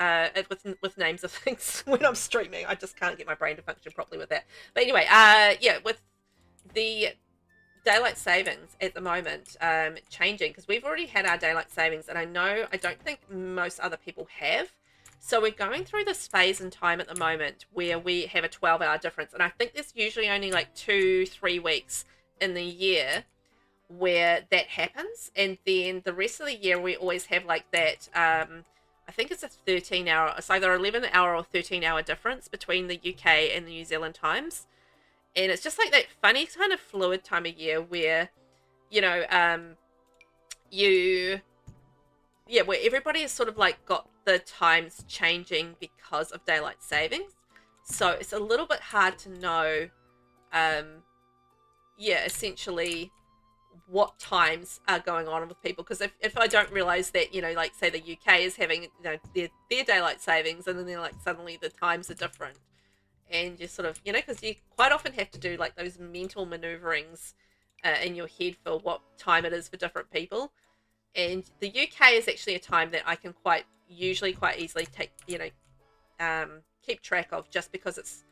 with names of things when I'm streaming. I just can't get my brain to function properly with that. But anyway, yeah, with the daylight savings at the moment changing, because we've already had our daylight savings, and I don't think most other people have. So we're going through this phase in time at the moment where we have a 12-hour difference, and I think there's usually only like 2-3 weeks in the year where that happens, and then the rest of the year we always have like that I think it's a 13-hour, it's either 11-hour or 13-hour difference between the UK and the New Zealand times. And it's just like that funny kind of fluid time of year where, you know, where everybody has sort of like got the times changing because of daylight savings. So it's a little bit hard to know, essentially what times are going on with people, because if I don't realize that, you know, like say the UK is having, you know, their daylight savings, and then they're like suddenly the times are different, and you sort of, you know, because you quite often have to do like those mental maneuverings in your head for what time it is for different people. And the UK is actually a time that I can quite easily take, you know, keep track of, just because it's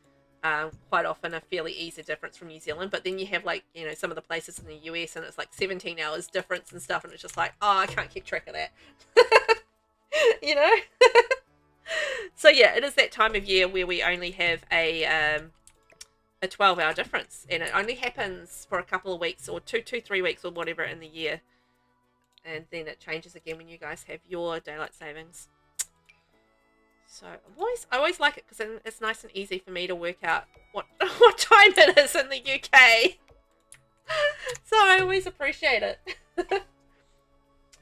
quite often a fairly easy difference from New Zealand. But then you have like, you know, some of the places in the US and it's like 17 hours difference and stuff, and it's just like, oh, I can't keep track of that. You know. So yeah, it is that time of year where we only have a 12-hour difference, and it only happens for a couple of weeks or 3 weeks or whatever in the year, and then it changes again when you guys have your daylight savings. So I always like it because it's nice and easy for me to work out what time it is in the UK. So I always appreciate it.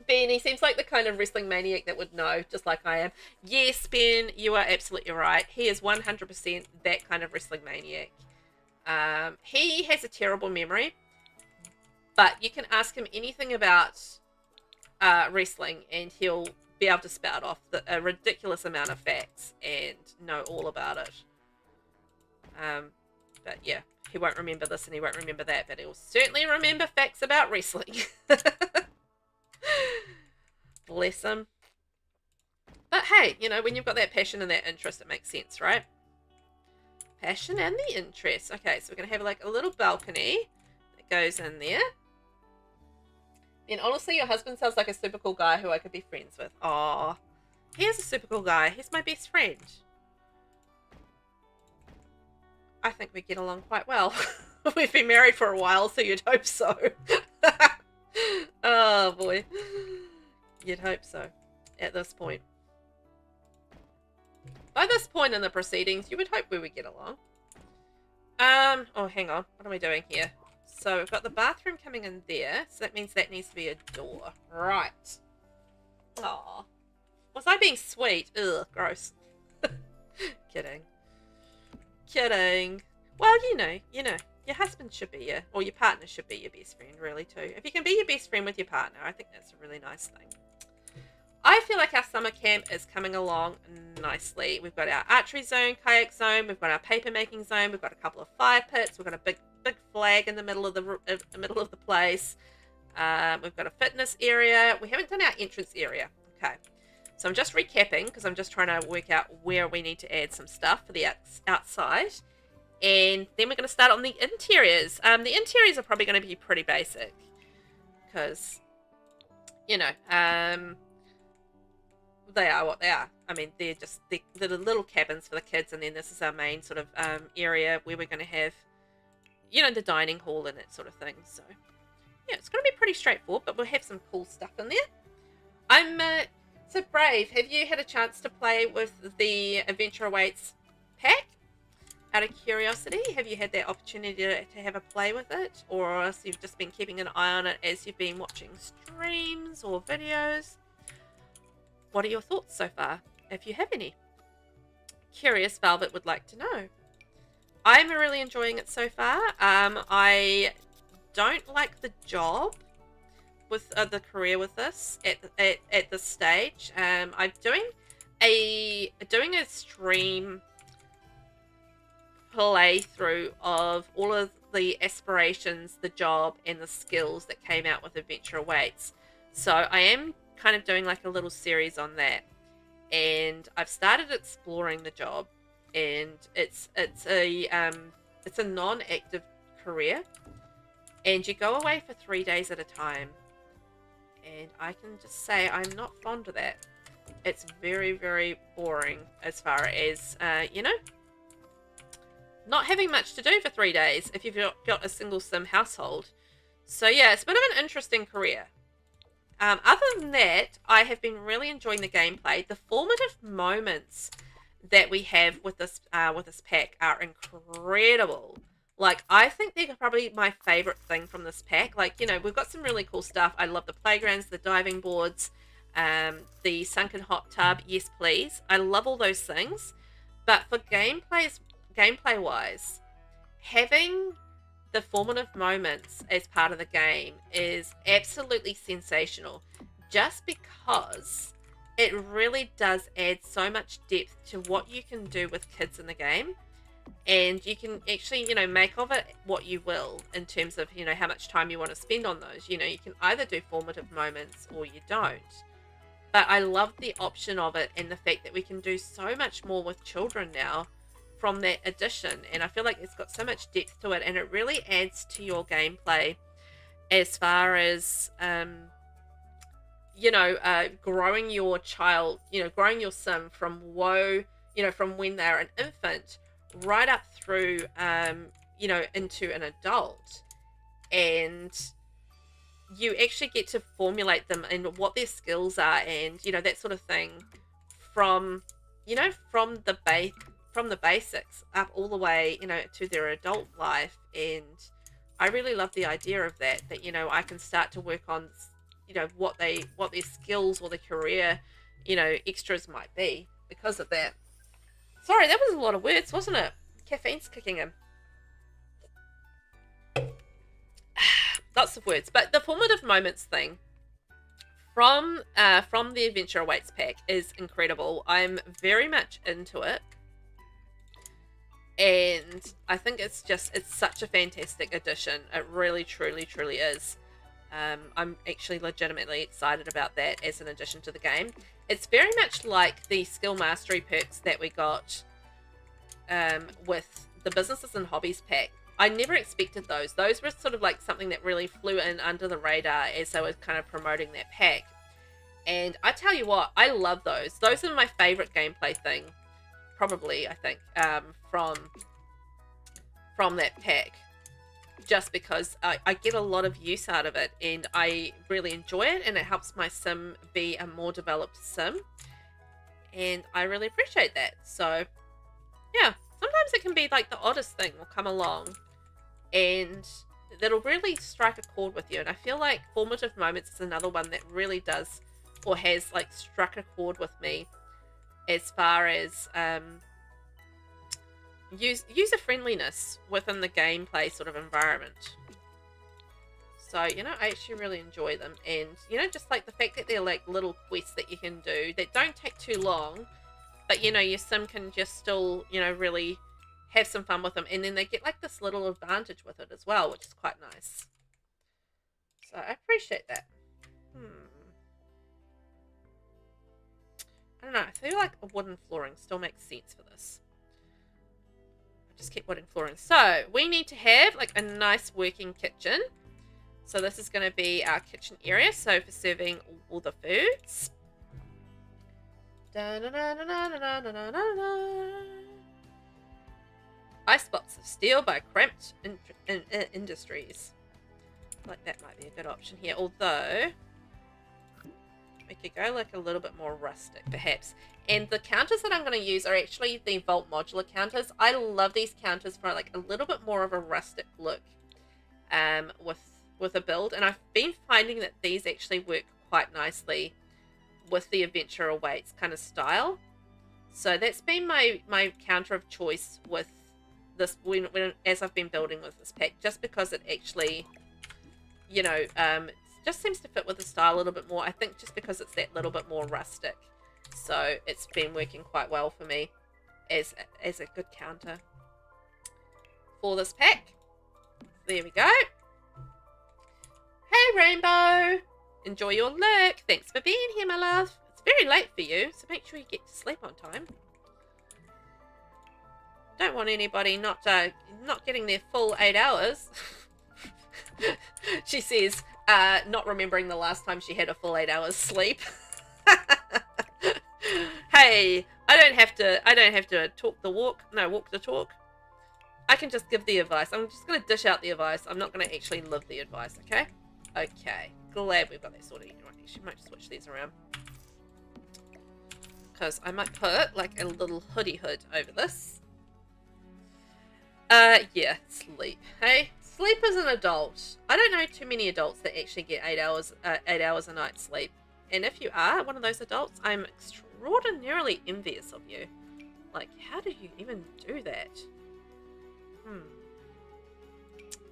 Ben, he seems like the kind of wrestling maniac that would know, just like I am. Yes, Ben, you are absolutely right. He is 100% that kind of wrestling maniac. He has a terrible memory, but you can ask him anything about wrestling and he'll be able to spout off a ridiculous amount of facts and know all about it. But yeah, he won't remember this and he won't remember that, but he'll certainly remember facts about wrestling. Bless him. But hey, you know, when you've got that passion and that interest, it makes sense, right? passion and the interest. Okay, so we're going to have like a little balcony that goes in there. And honestly, your husband sounds like a super cool guy who I could be friends with. Aw, he is a super cool guy. He's my best friend. I think we get along quite well. We've been married for a while, so you'd hope so. Oh boy. You'd hope so at this point. By this point in the proceedings, you would hope we would get along. Oh, hang on. What am I doing here? So we've got the bathroom coming in there, so that means that needs to be a door. Right. Aw. Was I being sweet? Ugh, gross. Kidding. Kidding. Well, you know, your husband should be your, or your partner should be your best friend, really, too. If you can be your best friend with your partner, I think that's a really nice thing. I feel like our summer camp is coming along nicely. We've got our archery zone, kayak zone, we've got our paper making zone, we've got a couple of fire pits, we've got a big flag in the middle of the place. We've got a fitness area. We haven't done our entrance area. Okay, so I'm just recapping because I'm just trying to work out where we need to add some stuff for the outside, and then we're going to start on the interiors. The interiors are probably going to be pretty basic because, you know, they are what they are. I mean, they're just the little cabins for the kids, and then this is our main sort of area where we're going to have, you know, the dining hall and that sort of thing. So yeah, it's going to be pretty straightforward, but we'll have some cool stuff in there. So Brave, have you had a chance to play with the Adventure Awaits pack? Out of curiosity, have you had that opportunity to have a play with it, or else you've just been keeping an eye on it as you've been watching streams or videos? What are your thoughts so far, if you have any? Curious Velvet would like to know. I'm really enjoying it so far. I don't like the job with the career with this at this stage. I'm doing a stream playthrough of all of the aspirations, the job, and the skills that came out with Adventure Awaits. So I am kind of doing like a little series on that, and I've started exploring the job, and it's a non-active career, and you go away for 3 days at a time, and I can just say I'm not fond of that. It's very, very boring as far as you know, not having much to do for 3 days if you've got a single sim household. So yeah, it's a bit of an interesting career. Other than that, I have been really enjoying the gameplay. The formative moments that we have with this pack are incredible. Like, I think they're probably my favorite thing from this pack. Like, you know, we've got some really cool stuff. I love the playgrounds, the diving boards, the sunken hot tub. Yes, please. I love all those things. But for gameplay-wise, having the formative moments as part of the game is absolutely sensational, just because it really does add so much depth to what you can do with kids in the game, and you can actually, you know, make of it what you will in terms of, you know, how much time you want to spend on those. You know, you can either do formative moments or you don't, but I love the option of it and the fact that we can do so much more with children now from that addition, and I feel like it's got so much depth to it, and it really adds to your gameplay as far as you know, growing your child, you know, growing your sim from from when they're an infant right up through you know, into an adult, and you actually get to formulate them and what their skills are, and you know, that sort of thing, from, you know, from the basics up all the way, you know, to their adult life. And I really love the idea of that, you know, I can start to work on, you know, what their skills or their career, you know, extras might be because of that. Sorry, that was a lot of words, wasn't it? Caffeine's kicking in. Lots of words. But the formative moments thing from the Adventure Awaits pack is incredible. I'm very much into it, and I think it's such a fantastic addition. It really, truly, truly is. I'm actually legitimately excited about that as an addition to the game. It's very much like the skill mastery perks that we got with the businesses and hobbies pack. I never expected those. Those were sort of like something that really flew in under the radar as they were kind of promoting that pack. And I tell you what, I love those. Those are my favorite gameplay thing, probably, I think, from that pack. Just because I get a lot of use out of it and I really enjoy it, and it helps my sim be a more developed sim. And I really appreciate that. So, yeah, sometimes it can be like the oddest thing will come along and that'll really strike a chord with you. And I feel like Formative Moments is another one that really does, or has like struck a chord with me as far as user friendliness within the gameplay sort of environment. So, you know, I actually really enjoy them. And, you know, just like the fact that they're like little quests that you can do that don't take too long, but, you know, your sim can just still, you know, really have some fun with them. And then they get like this little advantage with it as well, which is quite nice. So I appreciate that. I don't know. I feel like a wooden flooring still makes sense for this. Just keep wooden flooring. So we need to have like a nice working kitchen. So this is going to be our kitchen area. So for serving all the foods. Ice spots of steel by Cramped Industries. Like that might be a good option here. Although we could go like a little bit more rustic perhaps. And the counters that I'm going to use are actually the Vault modular counters. I love these counters for like a little bit more of a rustic look with a build. And I've been finding that these actually work quite nicely with the Adventure Awaits kind of style. So that's been my counter of choice with this as I've been building with this pack, just because it actually, you know, just seems to fit with the style a little bit more. I think just because it's that little bit more rustic. So it's been working quite well for me as a good counter for this pack. There we go. Hey Rainbow, enjoy your lurk. Thanks for being here, my love. It's very late for you, so make sure you get to sleep on time. Don't want anybody not getting their full 8 hours. She says, not remembering the last time she had a full 8 hours sleep. Hey, I don't have to talk the walk. No, walk the talk. I can just give the advice. I'm just going to dish out the advice. I'm not going to actually live the advice, okay? Okay. Glad we've got that sorted. Right, actually, might switch these around. Because I might put, like, a little hoodie hood over this. Yeah, sleep. Hey? Sleep as an adult. I don't know too many adults that actually get 8 hours a night sleep. And if you are one of those adults, I'm extraordinarily envious of you. Like, how do you even do that?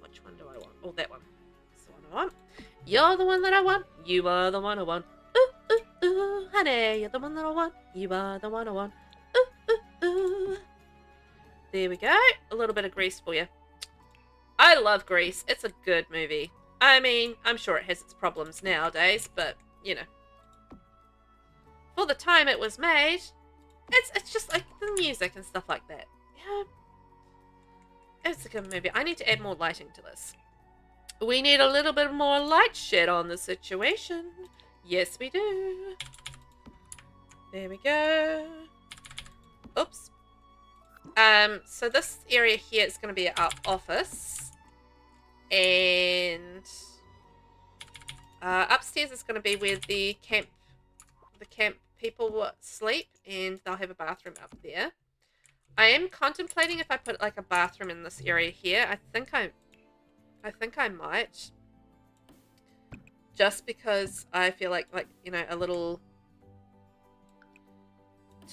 Which one do I want? Oh, that one. That's the one I want. You're the one that I want. You are the one I want. Ooh, ooh, ooh. Honey, you're the one that I want. You are the one I want. Ooh, ooh, ooh. There we go. A little bit of Grease for you. I love Grease. It's a good movie. I mean, I'm sure it has its problems nowadays, but, you know. For the time it was made, it's just like the music and stuff like that. Yeah. It's a good movie. I need to add more lighting to this. We need a little bit more light shed on the situation. Yes, we do. There we go. Oops. So this area here is going to be our office. And upstairs is going to be where the camp people sleep, and they'll have a bathroom up there. I am contemplating if I put like a bathroom in this area here. I think I might. Just because I feel like you know, a little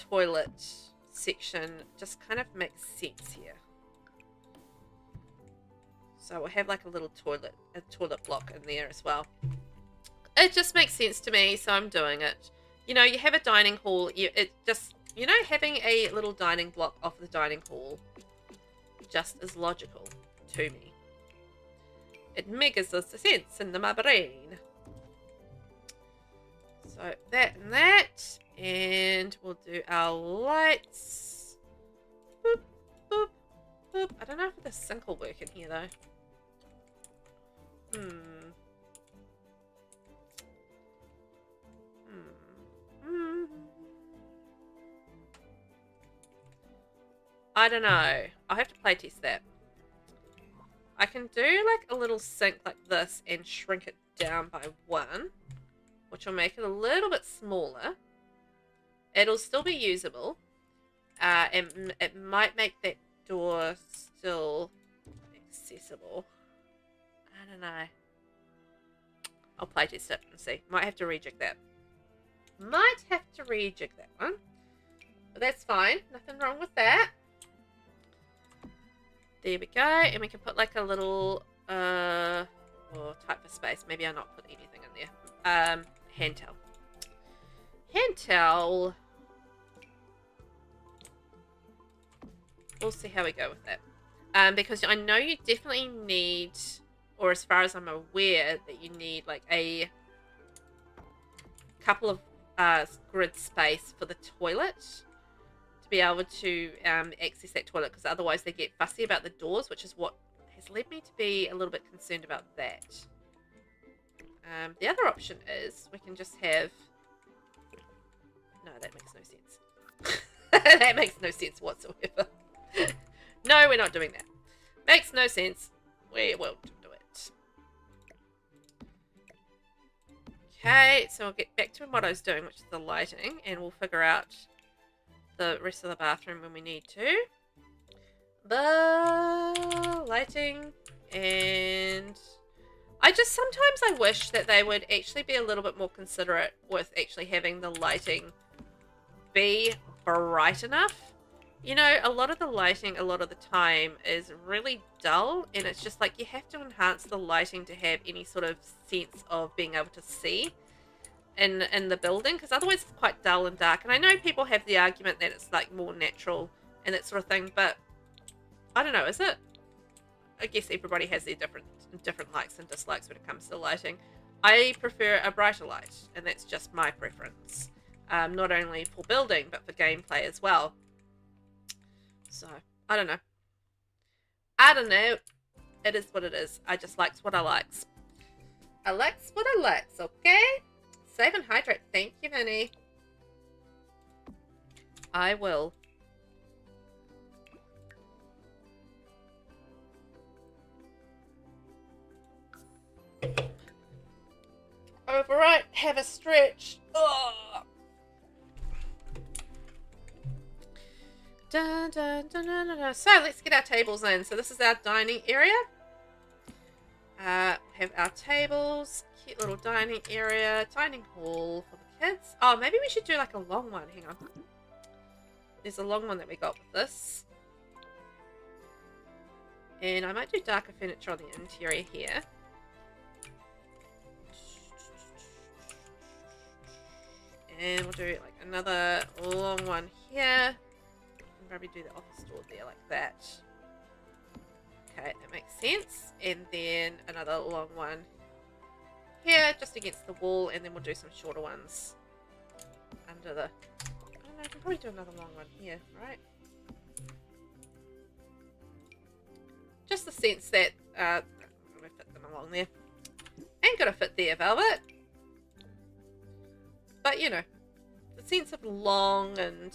toilet section just kind of makes sense here. So we'll have like a little toilet block in there as well. It just makes sense to me, so I'm doing it. You know, you have a dining hall, you know, having a little dining block off the dining hall just is logical to me. It makes sense in my brain. So that and that, and we'll do our lights. Boop, I don't know if the sink will work in here though. I don't know. I'll have to play test that. I can do like a little sink like this and shrink it down by 1, which will make it a little bit smaller. It'll still be usable. And it might make that door still accessible. I don't know. I'll play test it and see. Might have to rejig that. Might have to rejig that one. But that's fine. Nothing wrong with that. There we go. And we can put like a little type of space. Maybe I'll not put anything in there. Hand towel. Hand towel. We'll see how we go with that. Because I know you definitely need, or as far as I'm aware, that you need like a couple of grid space for the toilet to be able to access that toilet, because otherwise they get fussy about the doors, which is what has led me to be a little bit concerned about that. The other option is we can just have... No, that makes no sense. That makes no sense whatsoever. No, we're not doing that. Makes no sense. We won't do it. Okay, so I'll get back to what I was doing, which is the lighting, and we'll figure out the rest of the bathroom when we need to. The lighting, and sometimes I wish that they would actually be a little bit more considerate with actually having the lighting be bright enough. You know, a lot of the lighting a lot of the time is really dull, and it's just like you have to enhance the lighting to have any sort of sense of being able to see in the building, because otherwise it's quite dull and dark. And I know people have the argument that it's like more natural and that sort of thing, but I don't know, is it? I guess everybody has their different likes and dislikes when it comes to lighting. I prefer a brighter light, and that's just my preference. Not only for building, but for gameplay as well. So, I don't know. I don't know. It is what it is. I just likes what I likes. I likes what I likes, okay? Save and hydrate. Thank you, Vinny. I will. Overright. Have a stretch. Oh. Dun, dun, dun, dun, dun, dun. So let's get our tables in. So this is our dining area. Have our tables, cute little dining area, dining hall for the kids. Oh, maybe we should do like a long one. Hang on. There's a long one that we got with this. And I might do darker furniture on the interior here. And we'll do like another long one here. Probably do the office door there like that. Okay, that makes sense. And then another long one here, just against the wall, and then we'll do some shorter ones under the... I don't know, I can probably do another long one here, right? Just the sense that I'm going to fit them along there. Ain't gonna fit there, Velvet. But, you know, the sense of long and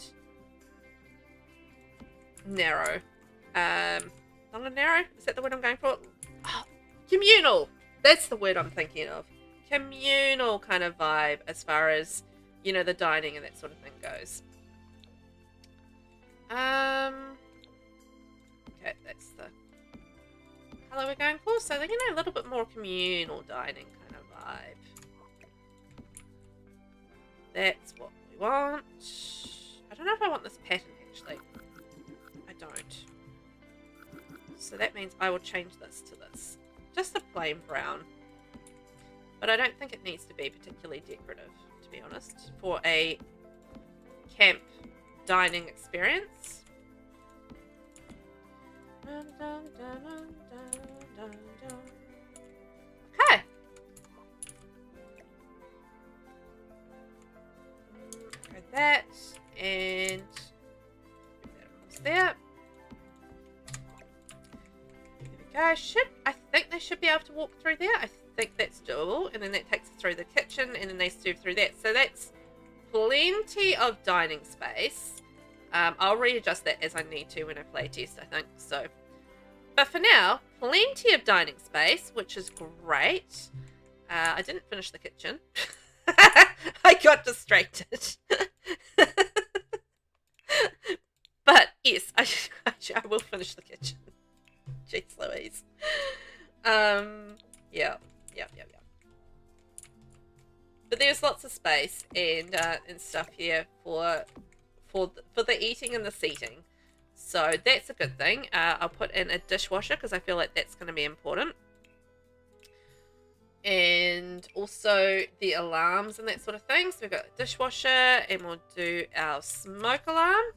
narrow. Long and narrow? Is that the word I'm going for? Oh, communal! That's the word I'm thinking of. Communal kind of vibe as far as, you know, the dining and that sort of thing goes. Okay, that's the colour we're going for. So, you know, a little bit more communal dining kind of vibe. That's what we want. I don't know if I want this pattern, actually. I don't. So that means I will change this to this. Just a plain brown. But I don't think it needs to be particularly decorative, to be honest, for a camp dining experience. Okay. Like that, and put that across there. I think they should be able to walk through there. I think that's doable. And then that takes us through the kitchen, and then they serve through that. So that's plenty of dining space. I'll readjust that as I need to when I play test, I think. So, but for now, plenty of dining space, which is great. I didn't finish the kitchen. I got distracted. But yes, I will finish the kitchen. Jeez Louise. Yeah. But there's lots of space and stuff here for the eating and the seating. So that's a good thing. I'll put in a dishwasher because I feel like that's going to be important. And also the alarms and that sort of thing. So we've got a dishwasher, and we'll do our smoke alarm.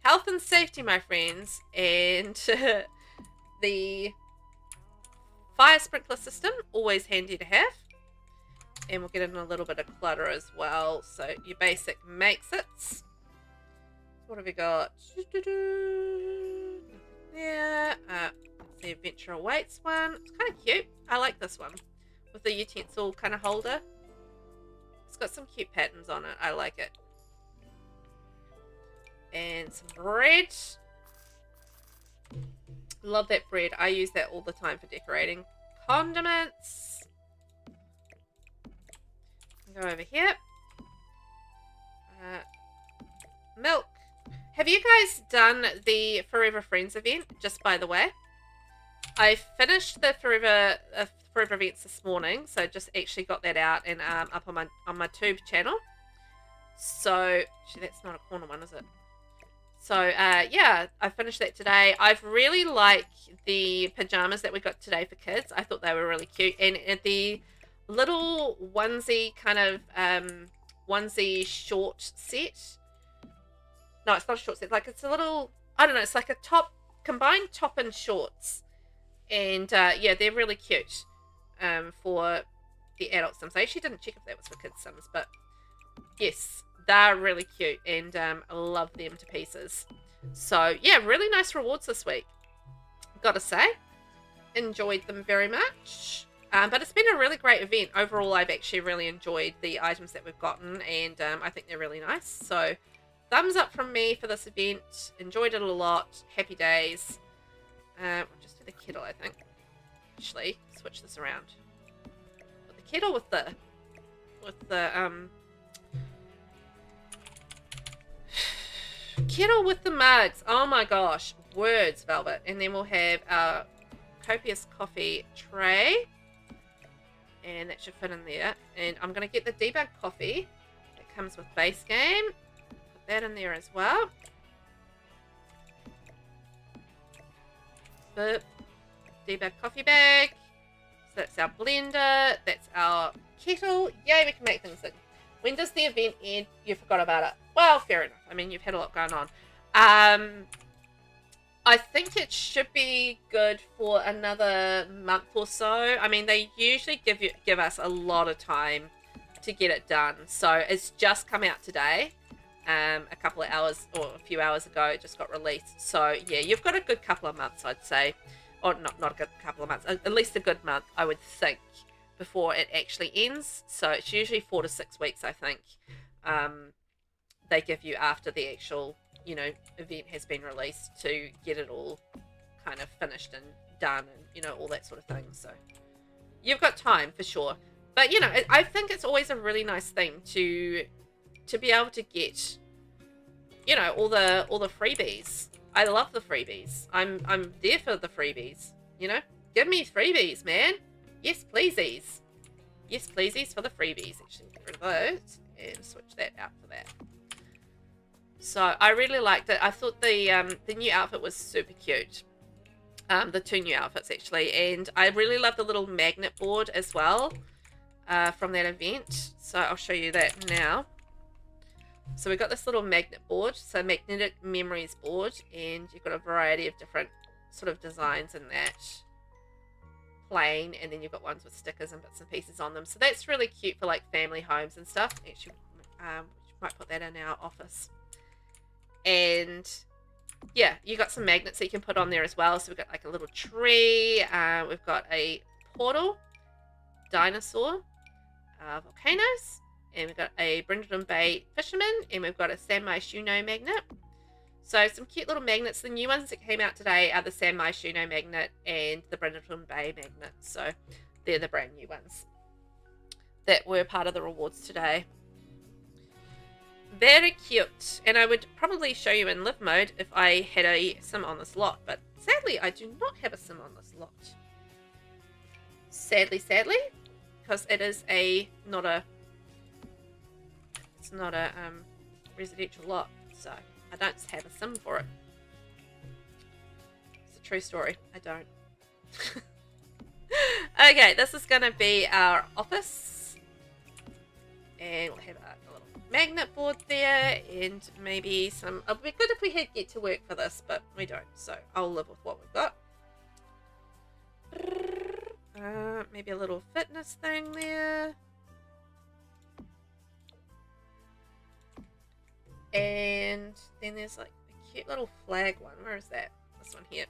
Health and safety, my friends. And the fire sprinkler system, always handy to have. And we'll get in a little bit of clutter as well. So your basic makes it. What have we got? Yeah. The Adventure Awaits one. It's kind of cute. I like this one. With the utensil kind of holder. It's got some cute patterns on it. I like it. And some bread. Love that bread. I use that all the time for decorating. Condiments. Go over here. Milk. Have you guys done the Forever Friends event? Just by the way, I finished the Forever events this morning, so just actually got that out and up on my tube channel. So actually, that's not a corner one, is it? So yeah, I finished that today. I've really liked the pajamas that we got today for kids. I thought they were really cute, and the little onesie kind of onesie short set. No, it's not a short set. Like, it's a little, I don't know, it's like a combined top and shorts. And yeah, they're really cute for the adult Sims. I actually didn't check if that was for kids Sims, but yes, they're really cute, and I love them to pieces. So yeah, really nice rewards this week, gotta say. Enjoyed them very much. But it's been a really great event. Overall, I've actually really enjoyed the items that we've gotten, and I think they're really nice. So thumbs up from me for this event. Enjoyed it a lot. Happy days. We'll just do the kettle, I think. Actually, switch this around. Put the kettle with the kettle with the mugs. Oh my gosh, words, Velvet. And then we'll have our copious coffee tray, and that should fit in there. And I'm gonna get the debug coffee that comes with base game. Put that in there as well. Boop. Debug coffee bag. So that's our blender. That's our kettle. Yay, we can make things in. When does the event end? You forgot about it. Well, fair enough. I mean, you've had a lot going on. I think it should be good for another month or so. I mean, they usually give us a lot of time to get it done. So it's just come out today. A couple of hours or a few hours ago, it just got released. So yeah, you've got a good couple of months, I'd say. Or not a good couple of months, at least a good month, I would think, before it actually ends. So it's usually 4 to 6 weeks, I think, they give you after the actual, you know, event has been released to get it all kind of finished and done and, you know, all that sort of thing. So you've got time for sure. But, you know, I think it's always a really nice thing to be able to get, you know, all the freebies. I love the freebies. I'm there for the freebies, you know? Give me freebies, man. Yes, pleasies. Yes, pleasies for the freebies. Actually, get rid of those and switch that out for that. So I really liked it. I thought the new outfit was super cute. The two new outfits actually, and I really love the little magnet board as well from that event. So I'll show you that now. So we've got this little magnet board, so magnetic memories board, and you've got a variety of different sort of designs in that. Plain, and then you've got ones with stickers and bits and pieces on them. So that's really cute for like family homes and stuff. Actually, we might put that in our office. And yeah, you got some magnets that you can put on there as well. So we've got like a little tree. We've got a portal, dinosaur, volcanoes, and we've got a Brindleton Bay fisherman, and we've got a San Myshuno magnet. So some cute little magnets. The new ones that came out today are the San Myshuno magnet and the Brindleton Bay magnet. So they're the brand new ones that were part of the rewards today. Very cute. And I would probably show you in live mode if I had a sim on this lot. But sadly, I do not have a sim on this lot. Sadly. Because it is not a residential lot. So I don't have a sim for it. It's a true story. I don't. Okay, this is going to be our office. And we'll have a little magnet board there. And maybe some... It would be good if we had get to work for this, but we don't. So I'll live with what we've got. Maybe a little fitness thing there. And then there's like a cute little flag one. Where is that? This one here.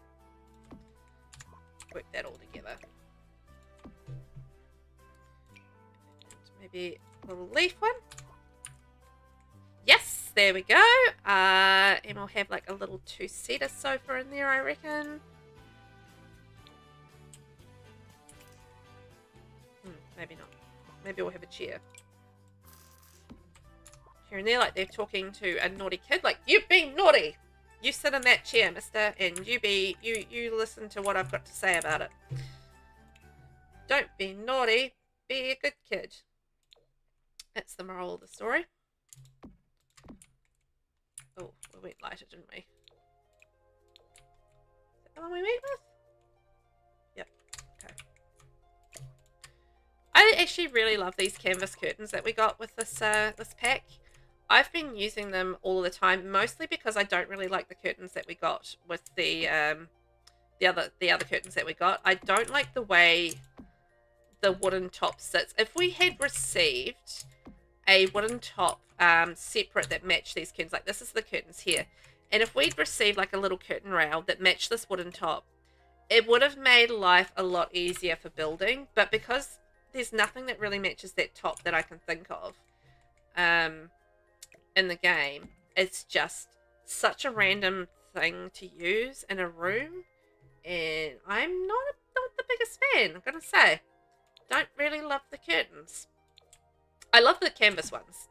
Work that all together. And maybe a little leaf one. Yes, there we go. And we'll have like a little two-seater sofa in there, I reckon. Maybe not. Maybe we'll have a chair. Here and there, like they're talking to a naughty kid, like, you've been naughty! You sit in that chair, mister, and you listen to what I've got to say about it. Don't be naughty, be a good kid. That's the moral of the story. Oh, we went lighter, didn't we? Is that the one we went with? Yep. Okay. I actually really love these canvas curtains that we got with this this pack. I've been using them all the time, mostly because I don't really like the curtains that we got with the other curtains that we got. I don't like the way the wooden top sits. If we had received a wooden top separate that matched these curtains, like this is the curtains here, and if we'd received like a little curtain rail that matched this wooden top, it would have made life a lot easier for building. But because there's nothing that really matches that top that I can think of in the game, it's just such a random thing to use in a room, and I'm not the biggest fan, I'm gonna say. Don't really love the curtains. I love the canvas ones.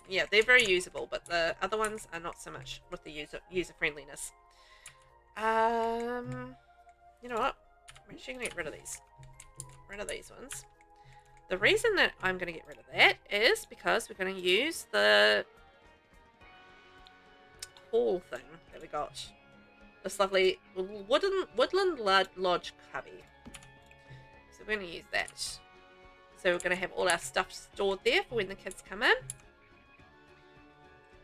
Yeah, they're very usable, but the other ones are not so much with the user friendliness. You know what? I'm actually gonna get rid of these. Rid of these ones. The reason that I'm gonna get rid of that is because we're gonna use the hall thing that we got. This lovely woodland lodge cubby. So we're gonna use that. So we're going to have all our stuff stored there for when the kids come in.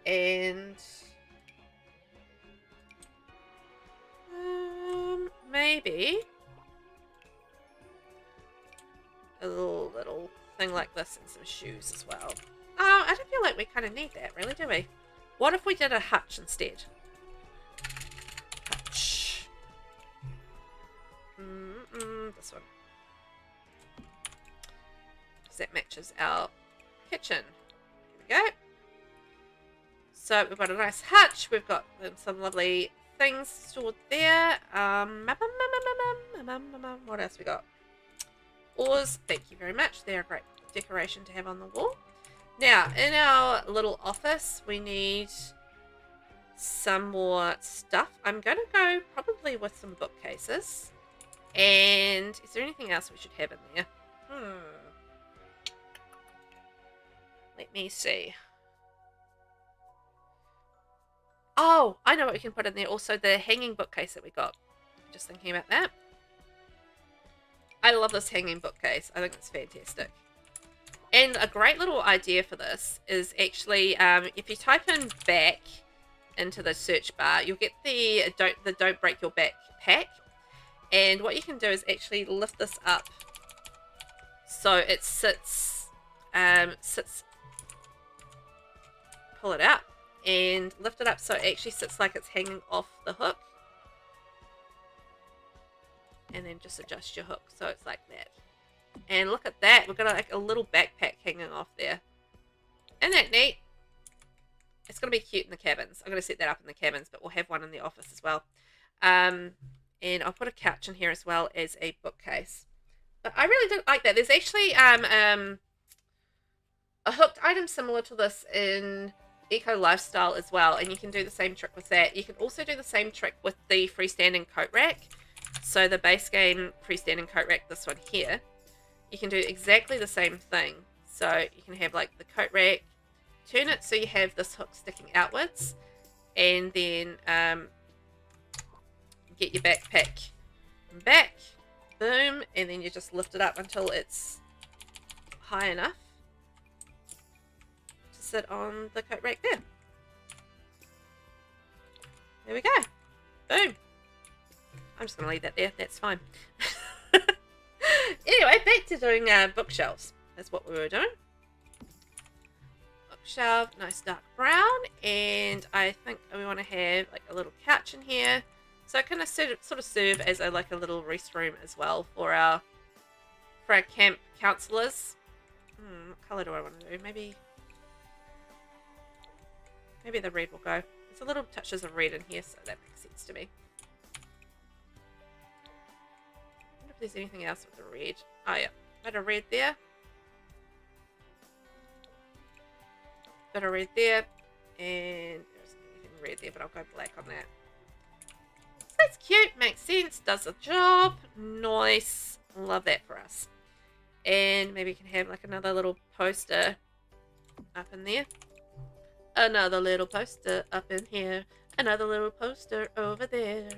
And maybe a little thing like this and some shoes as well. Oh, I don't feel like we kind of need that, really, do we? What if we did a hutch instead? Hutch. This one. That matches our kitchen. Here we go. So we've got a nice hutch. We've got some lovely things stored there. What else we got? Oars. Thank you very much. They're a great decoration to have on the wall. Now, in our little office, we need some more stuff. I'm going to go probably with some bookcases. And is there anything else we should have in there? Let me see. Oh, I know what we can put in there. Also, the hanging bookcase that we got. Just thinking about that. I love this hanging bookcase. I think it's fantastic. And a great little idea for this is actually, if you type in back into the search bar, you'll get the Don't Break Your Back pack. And what you can do is actually lift this up so it sits, pull it out, and lift it up so it actually sits like it's hanging off the hook. And then just adjust your hook so it's like that. And look at that, we've got like a little backpack hanging off there. Isn't that neat? It's going to be cute in the cabins. I'm going to set that up in the cabins, but we'll have one in the office as well. And I'll put a couch in here as well as a bookcase. But I really don't like that. There's actually a hooked item similar to this in Eco Lifestyle as well, and you can do the same trick with that. You can also do the same trick with the freestanding coat rack. So the base game freestanding coat rack, this one here, you can do exactly the same thing. So you can have like the coat rack, turn it so you have this hook sticking outwards, and then get your backpack back, boom, and then you just lift it up until it's high enough to sit on the coat rack there. There we go. Boom. I'm just going to leave that there. That's fine. Anyway, back to doing bookshelves. That's what we were doing. Bookshelf, nice dark brown. And I think we want to have like a little couch in here. So it can sort of serve as a like a little rest room as well for our camp counselors. What colour do I want to do? Maybe the red will go. There's a little touches of red in here, so that makes sense to me. I wonder if there's anything else with the red. Oh yeah, bit of red there. Bit of red there. And there's anything red there, but I'll go black on that. So that's cute, makes sense, does the job. Nice. Love that for us. And maybe you can have like another little poster up in there. Another little poster up in here. Another little poster over there.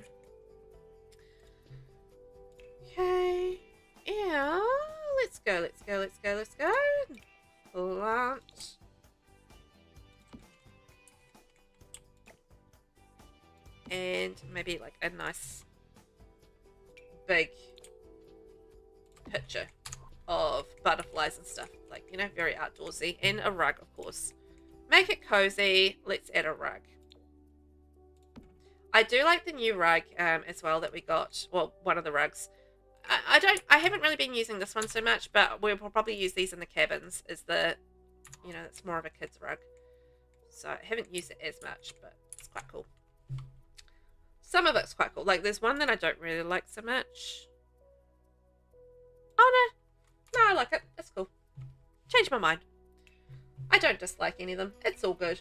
Okay. Yeah. Let's go, let's go, let's go, let's go. Plant. And maybe like a nice big picture of butterflies and stuff. Like, you know, very outdoorsy. And a rug, of course. Make it cozy. Let's add a rug. I do like the new rug as well that we got. Well, one of the rugs. I haven't really been using this one so much, but we'll probably use these in the cabins as the, you know, it's more of a kid's rug. So I haven't used it as much, but it's quite cool. Some of it's quite cool. Like there's one that I don't really like so much. Oh no. No, I like it. It's cool. Change my mind. I don't dislike any of them. It's all good.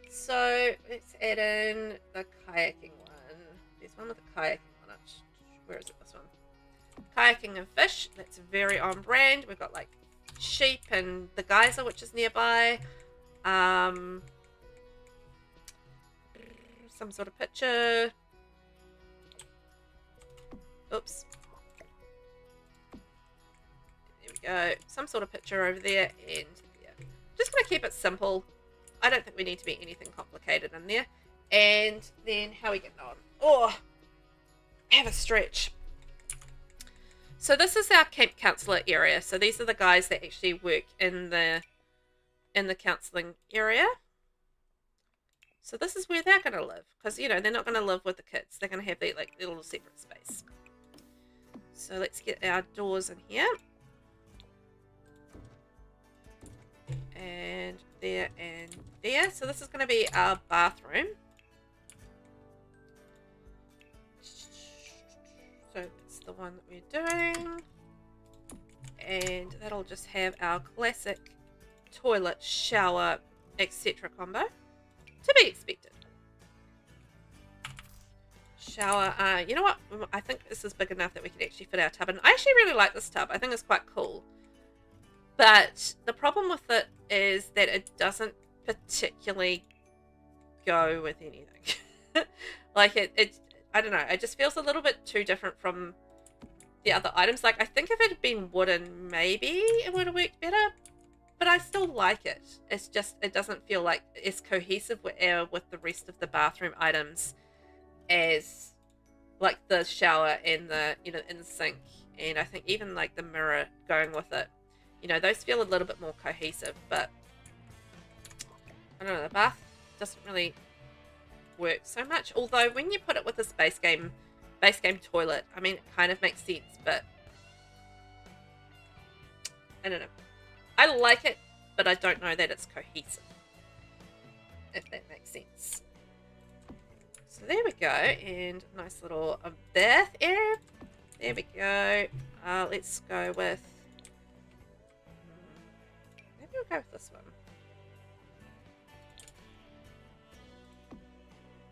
So let's add in the kayaking one. There's one with the kayaking on it. Where is it? This one. Kayaking and fish. That's very on brand. We've got like sheep and the geyser, which is nearby. Some sort of picture. Oops. There we go. Some sort of picture over there, and yeah. Just gonna keep it simple. I don't think we need to be anything complicated in there. And then how are we getting on? Oh, have a stretch. So this is our camp counselor area. So these are the guys that actually work in the counseling area. So this is where they're going to live, because you know they're not going to live with the kids. They're going to have their like their little separate space. So let's get our doors in here, and there and there. So this is going to be our bathroom. So it's the one that we're doing, and that'll just have our classic toilet, shower, etc. combo. To be expected. Shower. You know what? I think this is big enough that we can actually fit our tub in. I actually really like this tub. I think it's quite cool. But the problem with it is that it doesn't particularly go with anything. Like it, I don't know. It just feels a little bit too different from the other items. Like I think if it had been wooden, maybe it would have worked better. But I still like it. It's just, it doesn't feel like it's cohesive with the rest of the bathroom items as like the shower and the, you know, in the sink. And I think even like the mirror going with it, you know, those feel a little bit more cohesive. But I don't know, the doesn't really work so much. Although when you put it with this base game toilet, I mean, it kind of makes sense, but I don't know. I like it, but I don't know that it's cohesive, if that makes sense. So there we go, and nice little bath area. There we go. Let's go with, maybe we'll go with this one.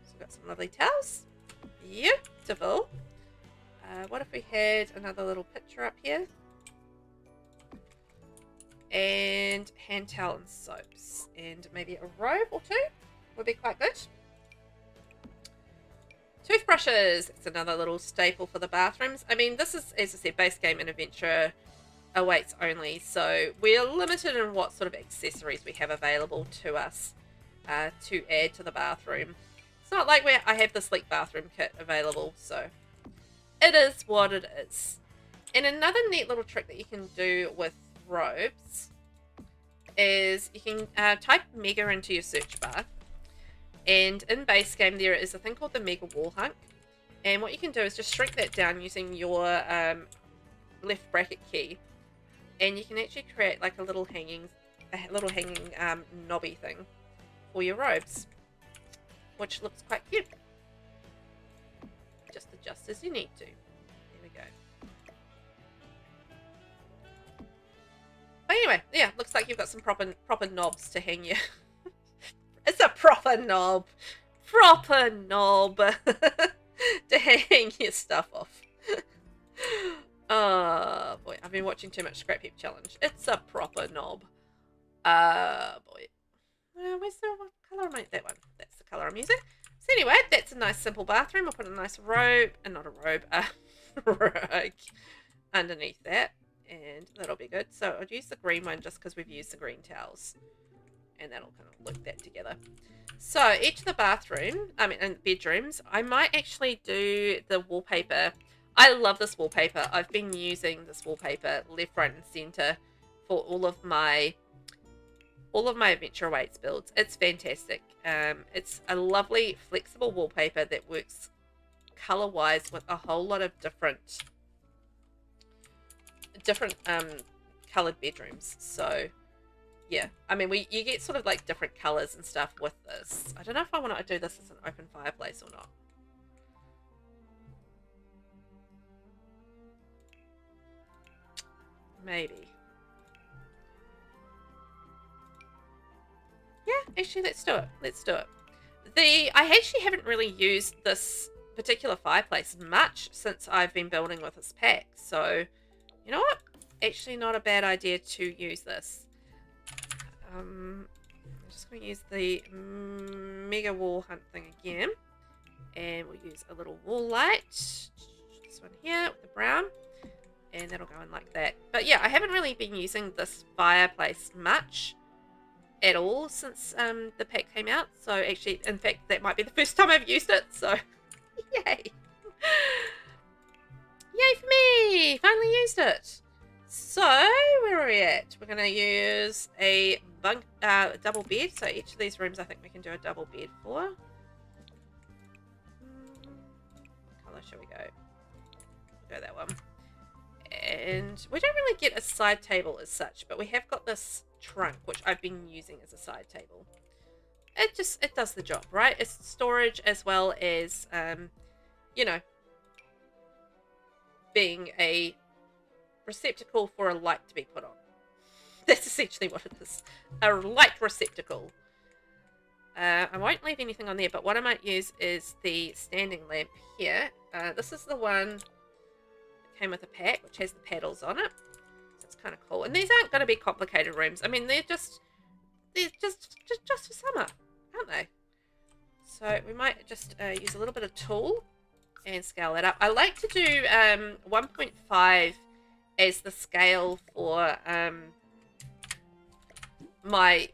So we've got some lovely towels. Beautiful. What if we had another little picture up here? And hand towel and soaps. And maybe a robe or two would be quite good. Toothbrushes. It's another little staple for the bathrooms. I mean, this is, as I said, base game and adventure awaits only. So we're limited in what sort of accessories we have available to us to add to the bathroom. It's not like I have the sleek bathroom kit available. So it is what it is. And another neat little trick that you can do with robes is you can type Mega into your search bar, and in base game there is a thing called the Mega wall hunk, and what you can do is just shrink that down using your left bracket key, and you can actually create like a little hanging knobby thing for your robes, which looks quite cute. Just adjust as you need to. There we go. But anyway, yeah, looks like you've got some proper knobs to hang your... It's a proper knob. Proper knob to hang your stuff off. Oh, boy. I've been watching too much Scrap Heap Challenge. It's a proper knob. Boy. Where's the... What colour am I... That one. That's the colour I'm using. So anyway, that's a nice simple bathroom. I'll put a nice robe... not a robe. Rug underneath that. And that'll be good. So I'll use the green one just because we've used the green towels. And that'll kind of look that together. So each of the bathroom, and bedrooms, I might actually do the wallpaper. I love this wallpaper. I've been using this wallpaper left, right, and center for all of my Adventure Awaits builds. It's fantastic. It's a lovely, flexible wallpaper that works color-wise with a whole lot of different colored bedrooms. So yeah, I mean, you get sort of like different colors and stuff with this. I don't know if I want to do this as an open fireplace or not. Maybe. Yeah, actually, let's do it. Let's do it. I actually haven't really used this particular fireplace much since I've been building with this pack. So, you know what? Actually, not a bad idea to use this. I'm just going to use the Mega wall hunt thing again. And we'll use a little wall light. This one here with the brown. And that'll go in like that. But yeah, I haven't really been using this fireplace much at all since the pack came out. So actually, in fact, that might be the first time I've used it. So, yay. Yay for me! Finally used it. So, where are we at? We're going to use a double bed. So each of these rooms I think we can do a double bed for. What colour shall we go? We'll go that one. And we don't really get a side table as such, but we have got this trunk, which I've been using as a side table. It does the job, right? It's storage as well as, you know, being a receptacle for a light to be put on. That's essentially what it is. A light receptacle. I won't leave anything on there, but what I might use is the standing lamp here. This is the one that came with a pack, which has the paddles on it. So it's kind of cool. And these aren't going to be complicated rooms. I mean, they're just for summer, aren't they? So we might just use a little bit of tool and scale that up. I like to do 1.5 as the scale for my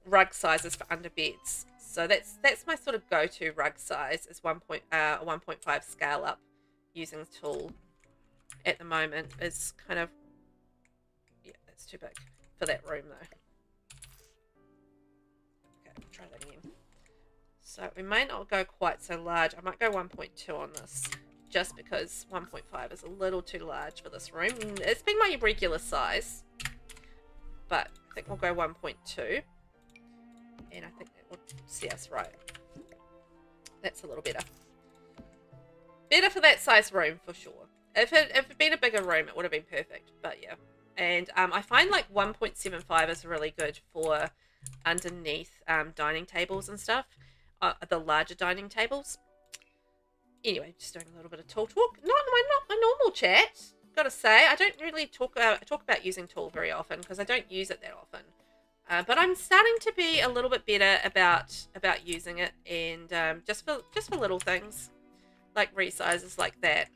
rug sizes for under beds. So that's my sort of go-to rug size is 1.5 scale up using the tool. At the moment is kind of, yeah, that's too big for that room though. Okay, try that again. So we may not go quite so large. I might go 1.2 on this, just because 1.5 is a little too large for this room. It's been my regular size, but I think we'll go 1.2, and I think that will see us right. That's a little better. Better for that size room, for sure. If it had been a bigger room, it would have been perfect, but yeah. And I find like 1.75 is really good for underneath dining tables and stuff. The larger dining tables. Anyway, just doing a little bit of tool talk. Not my normal chat. Gotta say, I don't really talk about using tool very often because I don't use it that often. But I'm starting to be a little bit better about using it, and just for little things like resizes like that.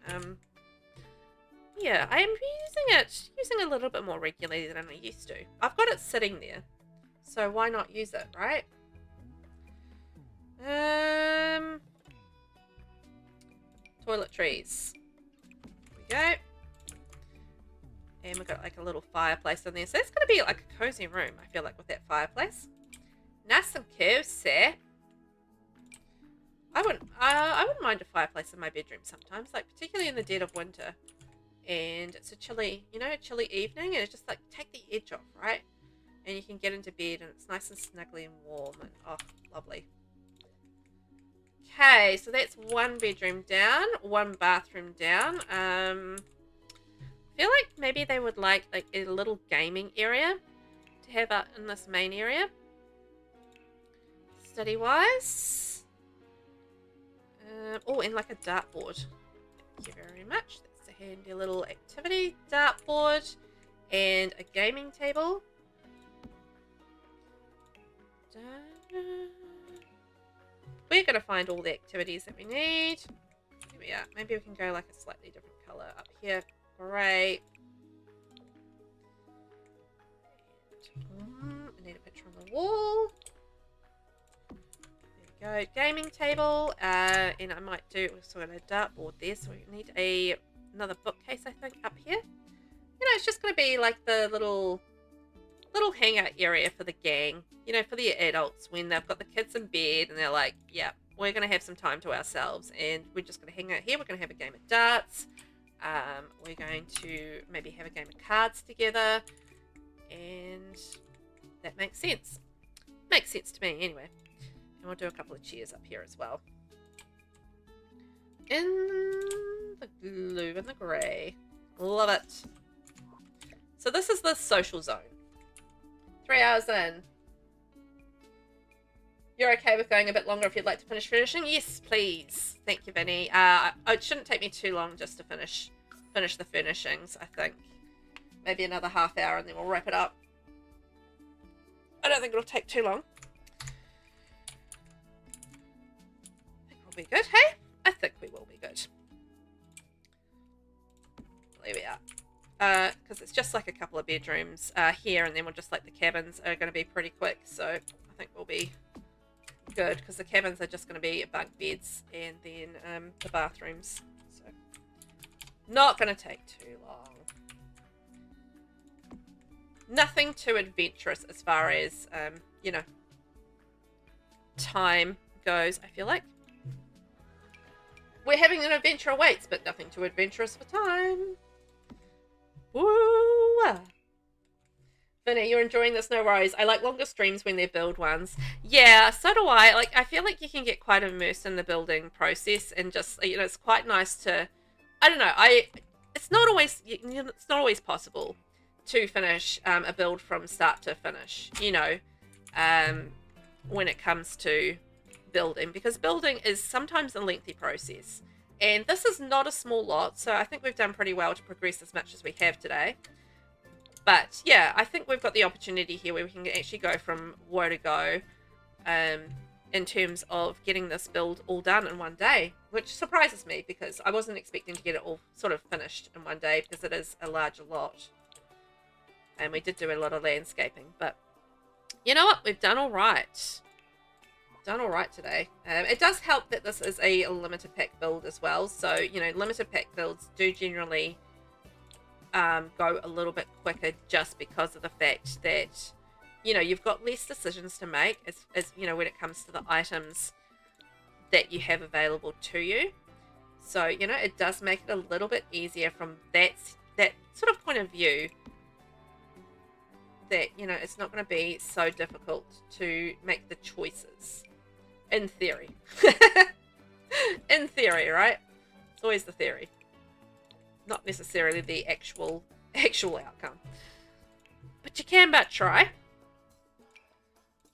Yeah, I am using a little bit more regularly than I used to. I've got it sitting there, so why not use it, right? Toiletries. There we go. And we've got like a little fireplace in there. So it's going to be like a cozy room, I feel like, with that fireplace. Nice and cozy. I wouldn't mind a fireplace in my bedroom sometimes, like particularly in the dead of winter. And it's a chilly evening, and it's just like take the edge off, right? And you can get into bed and it's nice and snuggly and warm, and oh, lovely. Okay, so that's one bedroom down, one bathroom down. I feel like maybe they would like a little gaming area to have out in this main area. Study wise. Oh, and like a dartboard. Thank you very much. That's a handy little activity. Dartboard and a gaming table. We're going to find all the activities that we need. Here we are. Maybe we can go like a slightly different color up here. Great. I need a picture on the wall. There we go. Gaming table. And I might do also a dartboard there. So we need another bookcase, I think, up here. You know, it's just going to be like the little hangout area for the gang, you know, for the adults when they've got the kids in bed and they're like, yeah, we're going to have some time to ourselves and we're just going to hang out here. We're going to have a game of darts. We're going to maybe have a game of cards together, and that makes sense. Makes sense to me anyway. And we'll do a couple of chairs up here as well. In the blue and the grey. Love it. So this is the social zone. 3 hours in. You're okay with going a bit longer if you'd like to finish finishing? Yes, please. Thank you, Vinny. It shouldn't take me too long just to finish the furnishings, I think. Maybe another half hour and then we'll wrap it up. I don't think it'll take too long. I think we'll be good, hey? I think we will be good. There we are. Because it's just like a couple of bedrooms here, and then we'll just like the cabins are going to be pretty quick, so I think we'll be good because the cabins are just going to be bunk beds and then the bathrooms, so not going to take too long. Nothing too adventurous as far as you know, time goes. I feel like we're having an adventure awaits, but nothing too adventurous for time. Woo! Vinny, you're enjoying this, no worries. I like longer streams when they're build ones. Yeah, so do I. Like, I feel like you can get quite immersed in the building process and just, you know, it's quite nice to, I don't know, it's not always possible to finish a build from start to finish, you know, when it comes to building, because building is sometimes a lengthy process. And this is not a small lot, so I think we've done pretty well to progress as much as we have today. But yeah, I think we've got the opportunity here where we can actually go from woe to go in terms of getting this build all done in one day, which surprises me because I wasn't expecting to get it all sort of finished in one day because it is a larger lot. And we did do a lot of landscaping, but you know what? We've done all right. Done all right today. It does help that this is a limited pack build as well, so you know, limited pack builds do generally go a little bit quicker just because of the fact that, you know, you've got less decisions to make as you know, when it comes to the items that you have available to you. So, you know, it does make it a little bit easier from that sort of point of view, that, you know, it's not going to be so difficult to make the choices. In theory. In theory, right? It's always the theory. Not necessarily the actual outcome. But you can but try.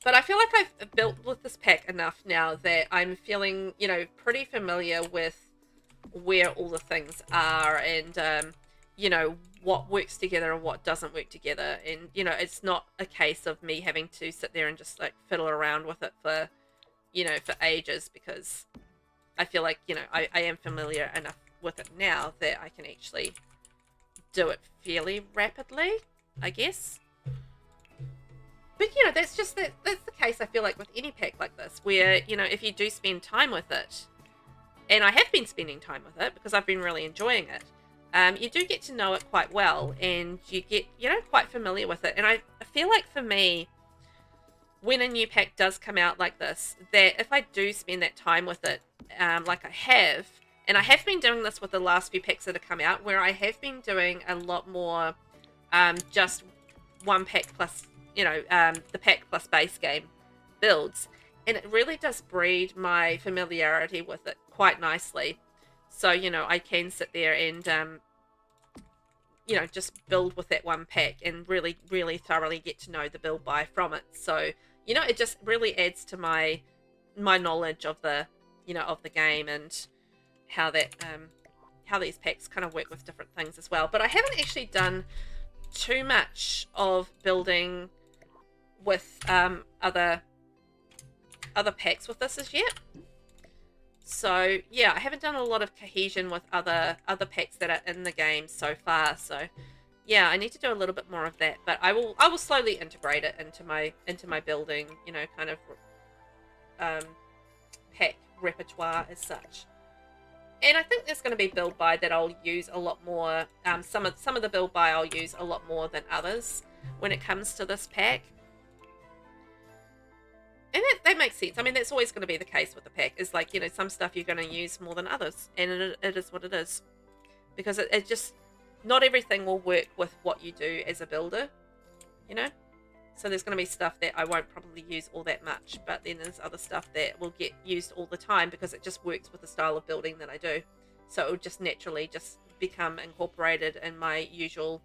But I feel like I've built with this pack enough now that I'm feeling, you know, pretty familiar with where all the things are, and, you know, what works together and what doesn't work together. And, you know, it's not a case of me having to sit there and just, like, fiddle around with it for, you know, for ages, because I feel like, you know, I am familiar enough with it now that I can actually do it fairly rapidly, I guess. But, you know, that's the case, I feel like, with any pack like this, where, you know, if you do spend time with it, and I have been spending time with it because I've been really enjoying it, you do get to know it quite well, and you get, you know, quite familiar with it. And I feel like for me, when a new pack does come out like this, that if I do spend that time with it, like I have, and I have been doing this with the last few packs that have come out, where I have been doing a lot more just one pack plus, you know, the pack plus base game builds, and it really does breed my familiarity with it quite nicely. So, you know, I can sit there and, you know, just build with that one pack and really, really thoroughly get to know the build buy from it. So, you know, it just really adds to my knowledge of the, you know, of the game, and how that, how these packs kind of work with different things as well. But I haven't actually done too much of building with other packs with this as yet. So yeah, I haven't done a lot of cohesion with other packs that are in the game so far. So yeah, I need to do a little bit more of that, but I will slowly integrate it into my building, you know, kind of pack repertoire as such. And I think there's going to be build buy that I'll use a lot more. Some of the build buy I'll use a lot more than others when it comes to this pack. And that makes sense. I mean, that's always going to be the case with the pack. Is like, you know, some stuff you're going to use more than others. And it is what it is. Because it just, not everything will work with what you do as a builder, you know? So there's going to be stuff that I won't probably use all that much. But then there's other stuff that will get used all the time because it just works with the style of building that I do. So it will just naturally just become incorporated in my usual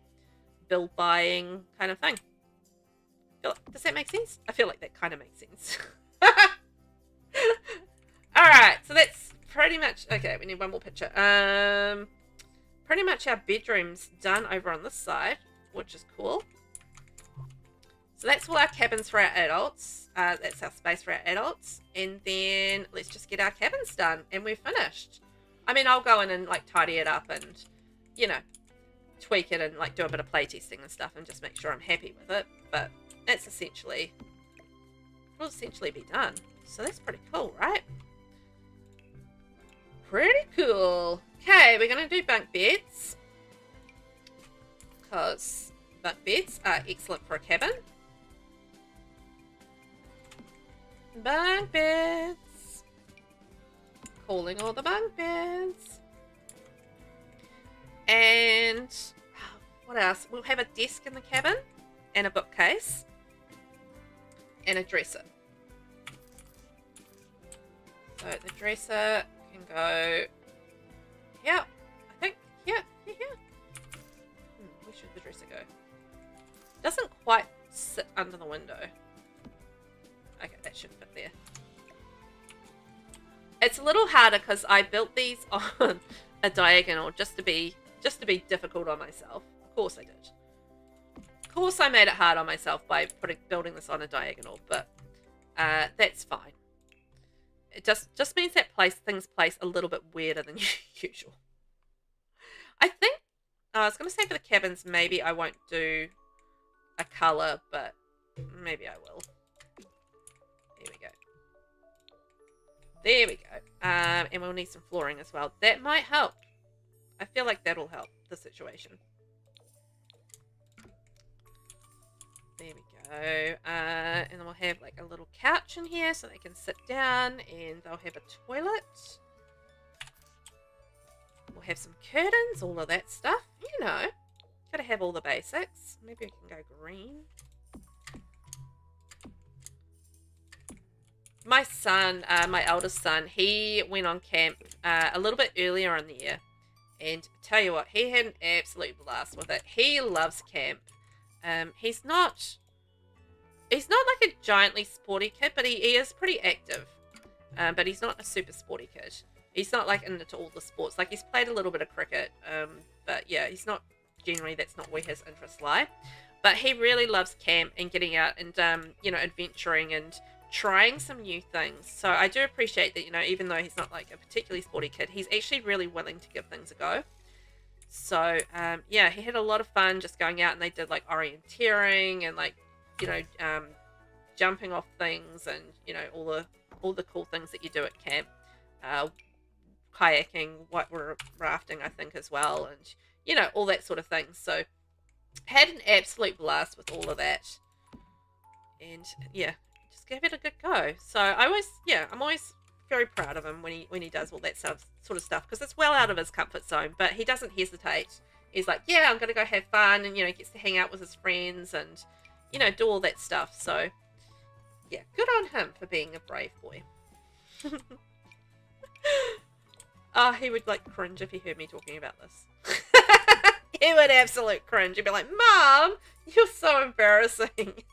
build buying kind of thing. Does that make sense? I feel like that kind of makes sense. Alright, so that's pretty much... Okay, we need one more picture. Pretty much our bedroom's done over on this side, which is cool. So that's all our cabins for our adults. That's our space for our adults. And then let's just get our cabins done, and we're finished. I mean, I'll go in and, like, tidy it up and, you know, tweak it and, like, do a bit of playtesting and stuff and just make sure I'm happy with it. But... that's essentially, will essentially be done. So that's pretty cool, right? Pretty cool. Okay, we're going to do bunk beds. Because bunk beds are excellent for a cabin. Bunk beds. Calling all the bunk beds. And what else? We'll have a desk in the cabin and a bookcase. And a dresser. So the dresser can go here, I think. Here. Where should the dresser go? Doesn't quite sit under the window. Okay, that should fit there. It's a little harder because I built these on a diagonal just to be difficult on myself. Of course I did. Of course I made it hard on myself by building this on a diagonal, but that's fine. It just means that things place a little bit weirder than usual. I think, I was going to say for the cabins, maybe I won't do a colour, but maybe I will. There we go. There we go. And we'll need some flooring as well. That might help. I feel like that'll help the situation. There we And then we'll have like a little couch in here so they can sit down, and they'll have a toilet. We'll have some curtains, all of that stuff. You know, gotta have all the basics. Maybe we can go green. My son, my eldest son, he went on camp a little bit earlier in the year. And tell you what, he had an absolute blast with it. He loves camp. He's not like a giantly sporty kid, but he is pretty active. But he's not a super sporty kid. He's not like into all the sports. Like, he's played a little bit of cricket. But yeah, he's not, generally that's not where his interests lie. But he really loves camp and getting out and, you know, adventuring and trying some new things. So I do appreciate that, you know, even though he's not like a particularly sporty kid, he's actually really willing to give things a go. So yeah, he had a lot of fun just going out, and they did like orienteering and like, you know, jumping off things, and you know, all the cool things that you do at camp, kayaking, whitewater rafting, I think, as well, and you know, all that sort of thing. So had an absolute blast with all of that, and yeah, give it a good go. So I'm always very proud of him when he does all that sort of stuff, because it's well out of his comfort zone, but he doesn't hesitate. He's like, yeah, I'm gonna go have fun, and you know, gets to hang out with his friends and you know, do all that stuff. So yeah, good on him for being a brave boy. Oh, he would like cringe if he heard me talking about this. He would absolute cringe. He'd be like, Mom, you're so embarrassing.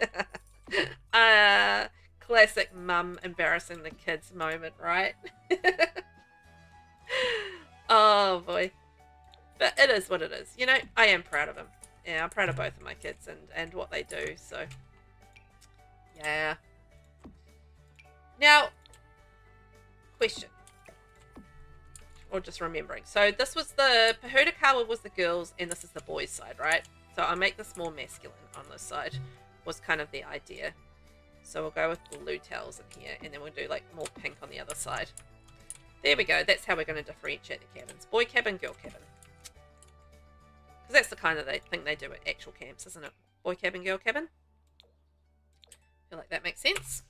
Classic mum embarrassing the kids moment, right? Oh boy. But it is what it is. You know, I am proud of him. Yeah, I'm proud of both of my kids and what they do, so yeah. Now, question. Or just remembering. So this was the Pahudakawa was the girls, and this is the boys' side, right? So I'll make this more masculine on this side, was kind of the idea. So we'll go with blue towels in here, and then we'll do like more pink on the other side. There we go. That's how we're going to differentiate the cabins. Boy cabin, girl cabin. Because that's the kind of thing they do at actual camps, isn't it? Boy cabin, girl cabin. I feel like that makes sense.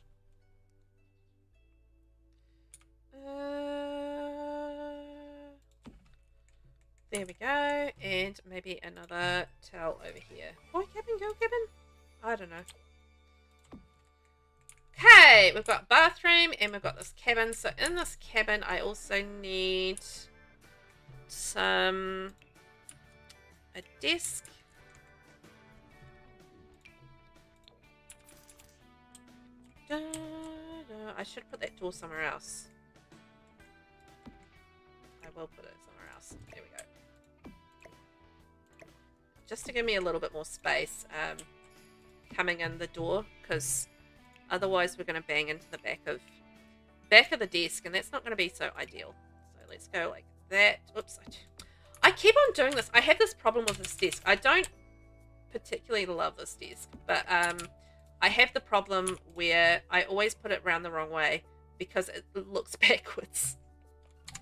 There we go. And maybe another towel over here. Boy cabin, girl cabin? I don't know. Okay, we've got bathroom and we've got this cabin. So in this cabin, I also need a desk. I should put that door somewhere else. I will put it somewhere else. There we go. Just to give me a little bit more space coming in the door, because otherwise we're going to bang into the back of the desk, and that's not going to be so ideal. So let's go like that. Oops. I keep on doing this. I have this problem with this desk. I don't particularly love this desk, but I have the problem where I always put it around the wrong way because it looks backwards.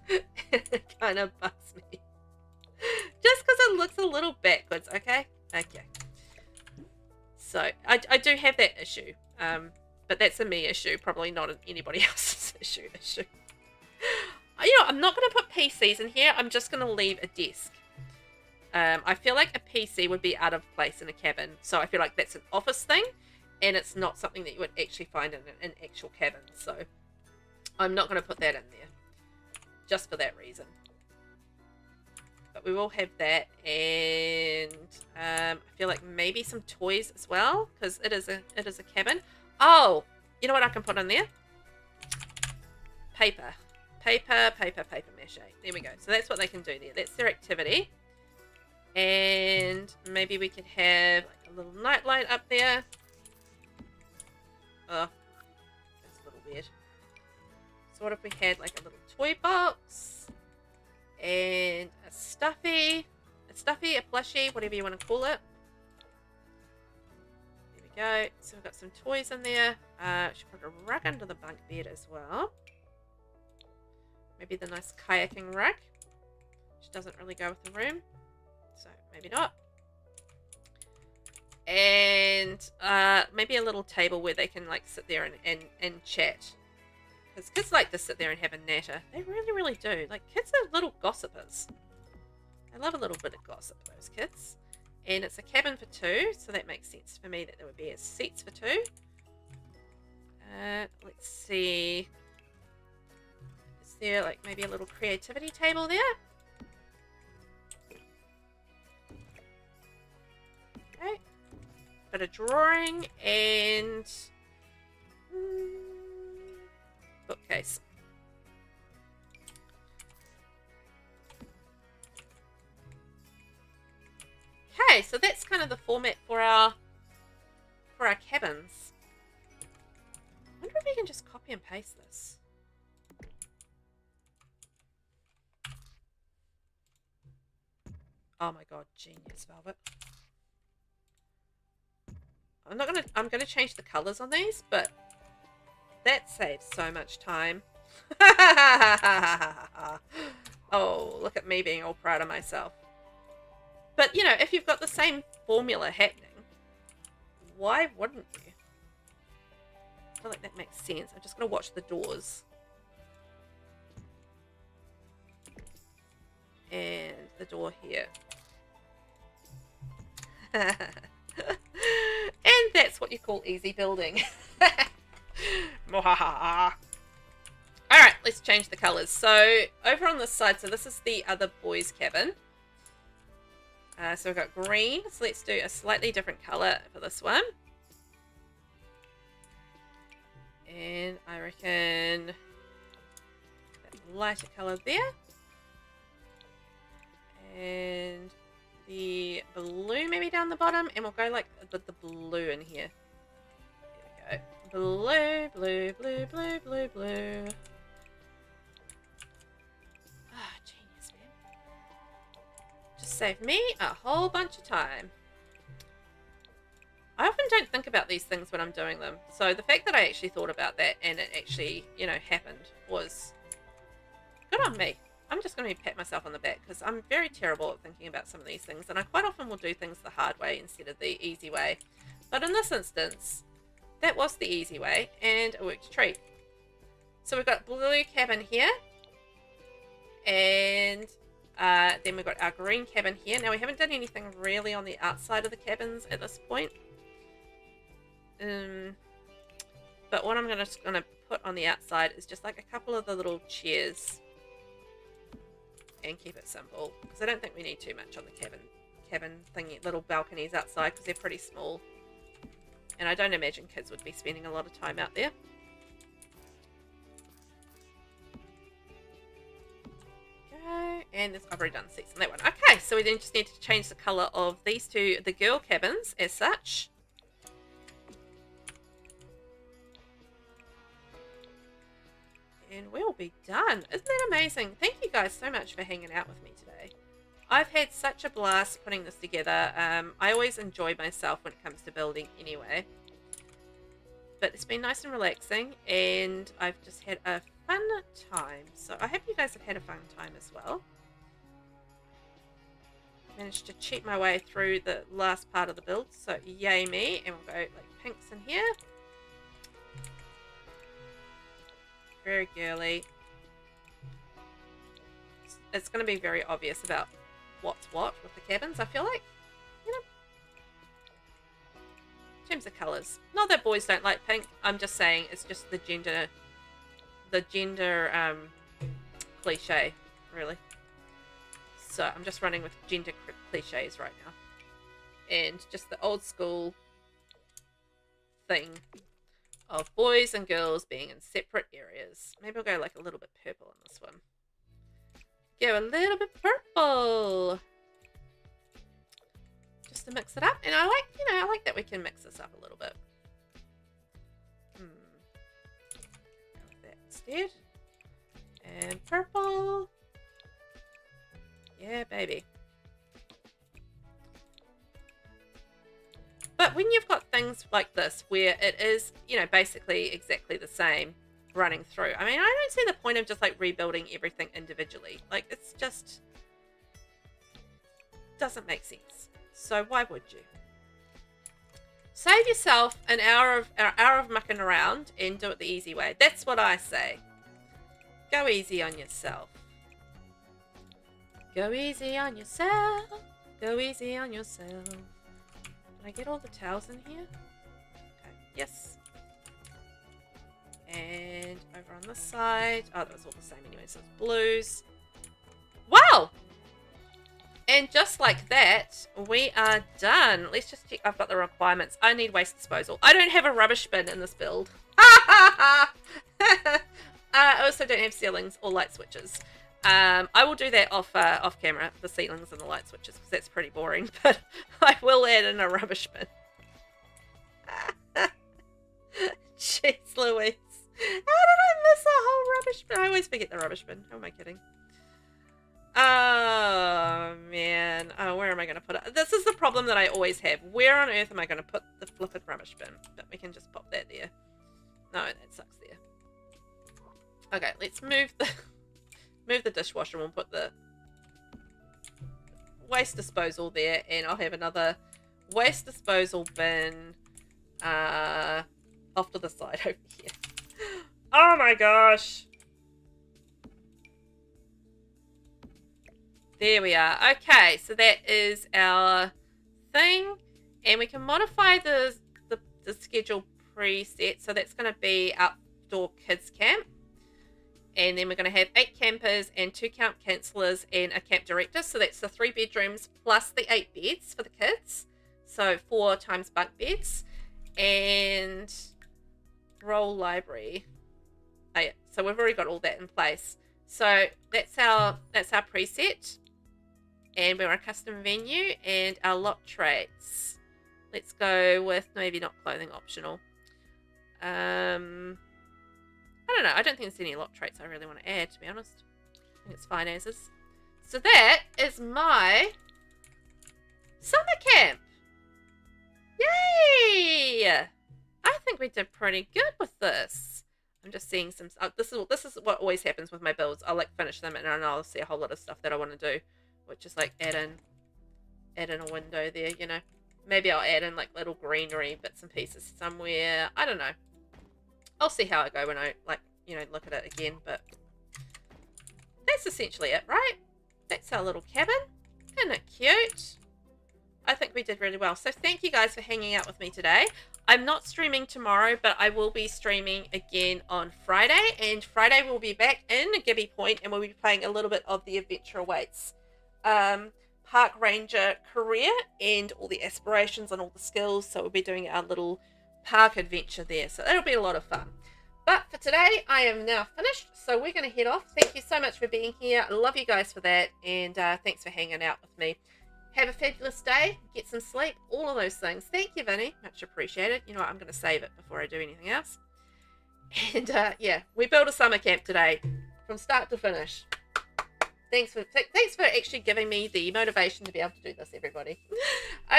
It kind of bugs me. Just because it looks a little backwards, okay? Okay. So I do have that issue. But that's a me issue, probably not anybody else's issue. You know, I'm not going to put PCs in here. I'm just going to leave a desk. I feel like a PC would be out of place in a cabin. So I feel like that's an office thing. And it's not something that you would actually find in an actual cabin. So I'm not going to put that in there. Just for that reason. But we will have that. And I feel like maybe some toys as well. Because it is a cabin. Oh, you know what I can put in there? Paper mache. There we go. So that's what they can do there. That's their activity. And maybe we could have like a little night light up there. Oh, that's a little weird. So what if we had like a little toy box and a stuffy, a plushie, whatever you want to call it. There we go. So we've got some toys in there. Should put a rug under the bunk bed as well. Maybe the nice kayaking rug, which doesn't really go with the room. So maybe not. And maybe a little table where they can like sit there and chat. Because kids like to sit there and have a natter. They really, really do. Like, kids are little gossipers. I love a little bit of gossip, those kids. And it's a cabin for two, so that makes sense for me that there would be seats for two. Let's see. Is there like maybe a little creativity table there? Okay. Bit of drawing and bookcase. Okay, so that's kind of the format for our cabins. I wonder if we can just copy and paste this. Oh my god, genius, Velvet. I'm gonna change the colors on these, but that saves so much time. Oh, look at me being all proud of myself. But, you know, if you've got the same formula happening, why wouldn't you? I feel like that makes sense. I'm just going to watch the doors. And the door here. And that's what you call easy building. Alright, let's change the colours. So, over on this side, so this is the other boys' cabin. So we've got green, so let's do a slightly different colour for this one. And I reckon that lighter colour there. And the blue maybe down the bottom, and we'll go like with the blue in here. There we go. Blue, blue, blue, blue, blue, blue. Ah, genius, man. Just saved me a whole bunch of time. I often don't think about these things when I'm doing them. So the fact that I actually thought about that and it actually, you know, happened was good on me. I'm just going to pat myself on the back because I'm very terrible at thinking about some of these things. And I quite often will do things the hard way instead of the easy way. But in this instance, that was the easy way and it worked a treat. So we've got blue cabin here. And then we've got our green cabin here. Now we haven't done anything really on the outside of the cabins at this point. But what I'm just going to put on the outside is just like a couple of the little chairs. And keep it simple. Because I don't think we need too much on the cabin thingy, little balconies outside because they're pretty small. And I don't imagine kids would be spending a lot of time out there. Okay, and I've already done seats on that one. Okay, so we then just need to change the colour of these two, the girl cabins as such. And we'll be done. Isn't that amazing? Thank you guys so much for hanging out with me today. I've had such a blast putting this together. I always enjoy myself when it comes to building anyway. But it's been nice and relaxing and I've just had a fun time. So I hope you guys have had a fun time as well. Managed to cheat my way through the last part of the build. So yay me. And we'll go like pinks in here. Very girly. It's going to be very obvious about what's what with the cabins, I feel like. You know, in terms of colours. Not that boys don't like pink. I'm just saying it's just the gender cliche, really. So I'm just running with gender cliches right now. And just the old school thing of boys and girls being in separate areas. Maybe I'll go like a little bit purple on this one. Go a little bit purple. Just to mix it up. And I like, you know, I like that we can mix this up a little bit. Go with that instead. And purple. Yeah, baby. But when you've got things like this where it is, you know, basically exactly the same running through. I mean, I don't see the point of just like rebuilding everything individually. Like, it's just doesn't make sense. So why would you? Save yourself an hour of mucking around and do it the easy way. That's what I say. Go easy on yourself. Go easy on yourself. Go easy on yourself. Did I get all the towels in here? Okay, yes. And over on this side. Oh, that was all the same anyway, so it's blues. Wow! And just like that, we are done. Let's just check I've got the requirements. I need waste disposal. I don't have a rubbish bin in this build. I also don't have ceilings or light switches. I will do that off camera, the ceilings and the light switches, because that's pretty boring. But I will add in a rubbish bin. Jeez Louise. How did I miss a whole rubbish bin? I always forget the rubbish bin. How am I kidding? Oh, man. Oh, where am I going to put it? This is the problem that I always have. Where on earth am I going to put the flippin' rubbish bin? But we can just pop that there. No, that sucks there. Okay, let's move the dishwasher and we'll put the waste disposal there, and I'll have another waste disposal bin off to the side over here. Oh my gosh. There we are. Okay, so that is our thing. And we can modify the schedule preset. So that's going to be outdoor kids camp. And then we're going to have 8 campers and 2 camp counselors and a camp director. So that's the 3 bedrooms plus the 8 beds for the kids. So 4 times bunk beds. And role library. Oh, yeah. So we've already got all that in place. So that's our preset. And we're a custom venue and our lock traits. Let's go with maybe not clothing optional. I don't know. I don't think there's any lock traits I really want to add, to be honest. I think it's fine as is. So that is my summer camp. Yay! I think we did pretty good with this. I'm just seeing some. This is what always happens with my builds. I'll like finish them and then I'll see a whole lot of stuff that I want to do. Which is like add in a window there, you know. Maybe I'll add in like little greenery bits and pieces somewhere. I don't know. I'll see how I go when I like, you know, look at it again. But that's essentially it, right? That's our little cabin. Isn't it cute? I think we did really well. So thank you guys for hanging out with me today. I'm not streaming tomorrow, but I will be streaming again on Friday. And Friday we'll be back in Gibby Point and we'll be playing a little bit of the Adventure Awaits park ranger career and all the aspirations and all the skills. So we'll be doing our little park adventure there. So that'll be a lot of fun. But for today, I am now finished. So we're going to head off. Thank you so much for being here. I love you guys for that. And thanks for hanging out with me. Have a fabulous day. Get some sleep. All of those things. Thank you, Vinny. Much appreciated. You know what? I'm going to save it before I do anything else. And yeah, we built a summer camp today from start to finish. Thanks for actually giving me the motivation to be able to do this, everybody.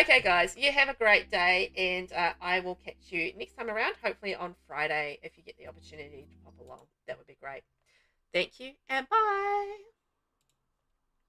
Okay, guys, you have a great day, and I will catch you next time around, hopefully on Friday, if you get the opportunity to pop along. That would be great. Thank you, and bye.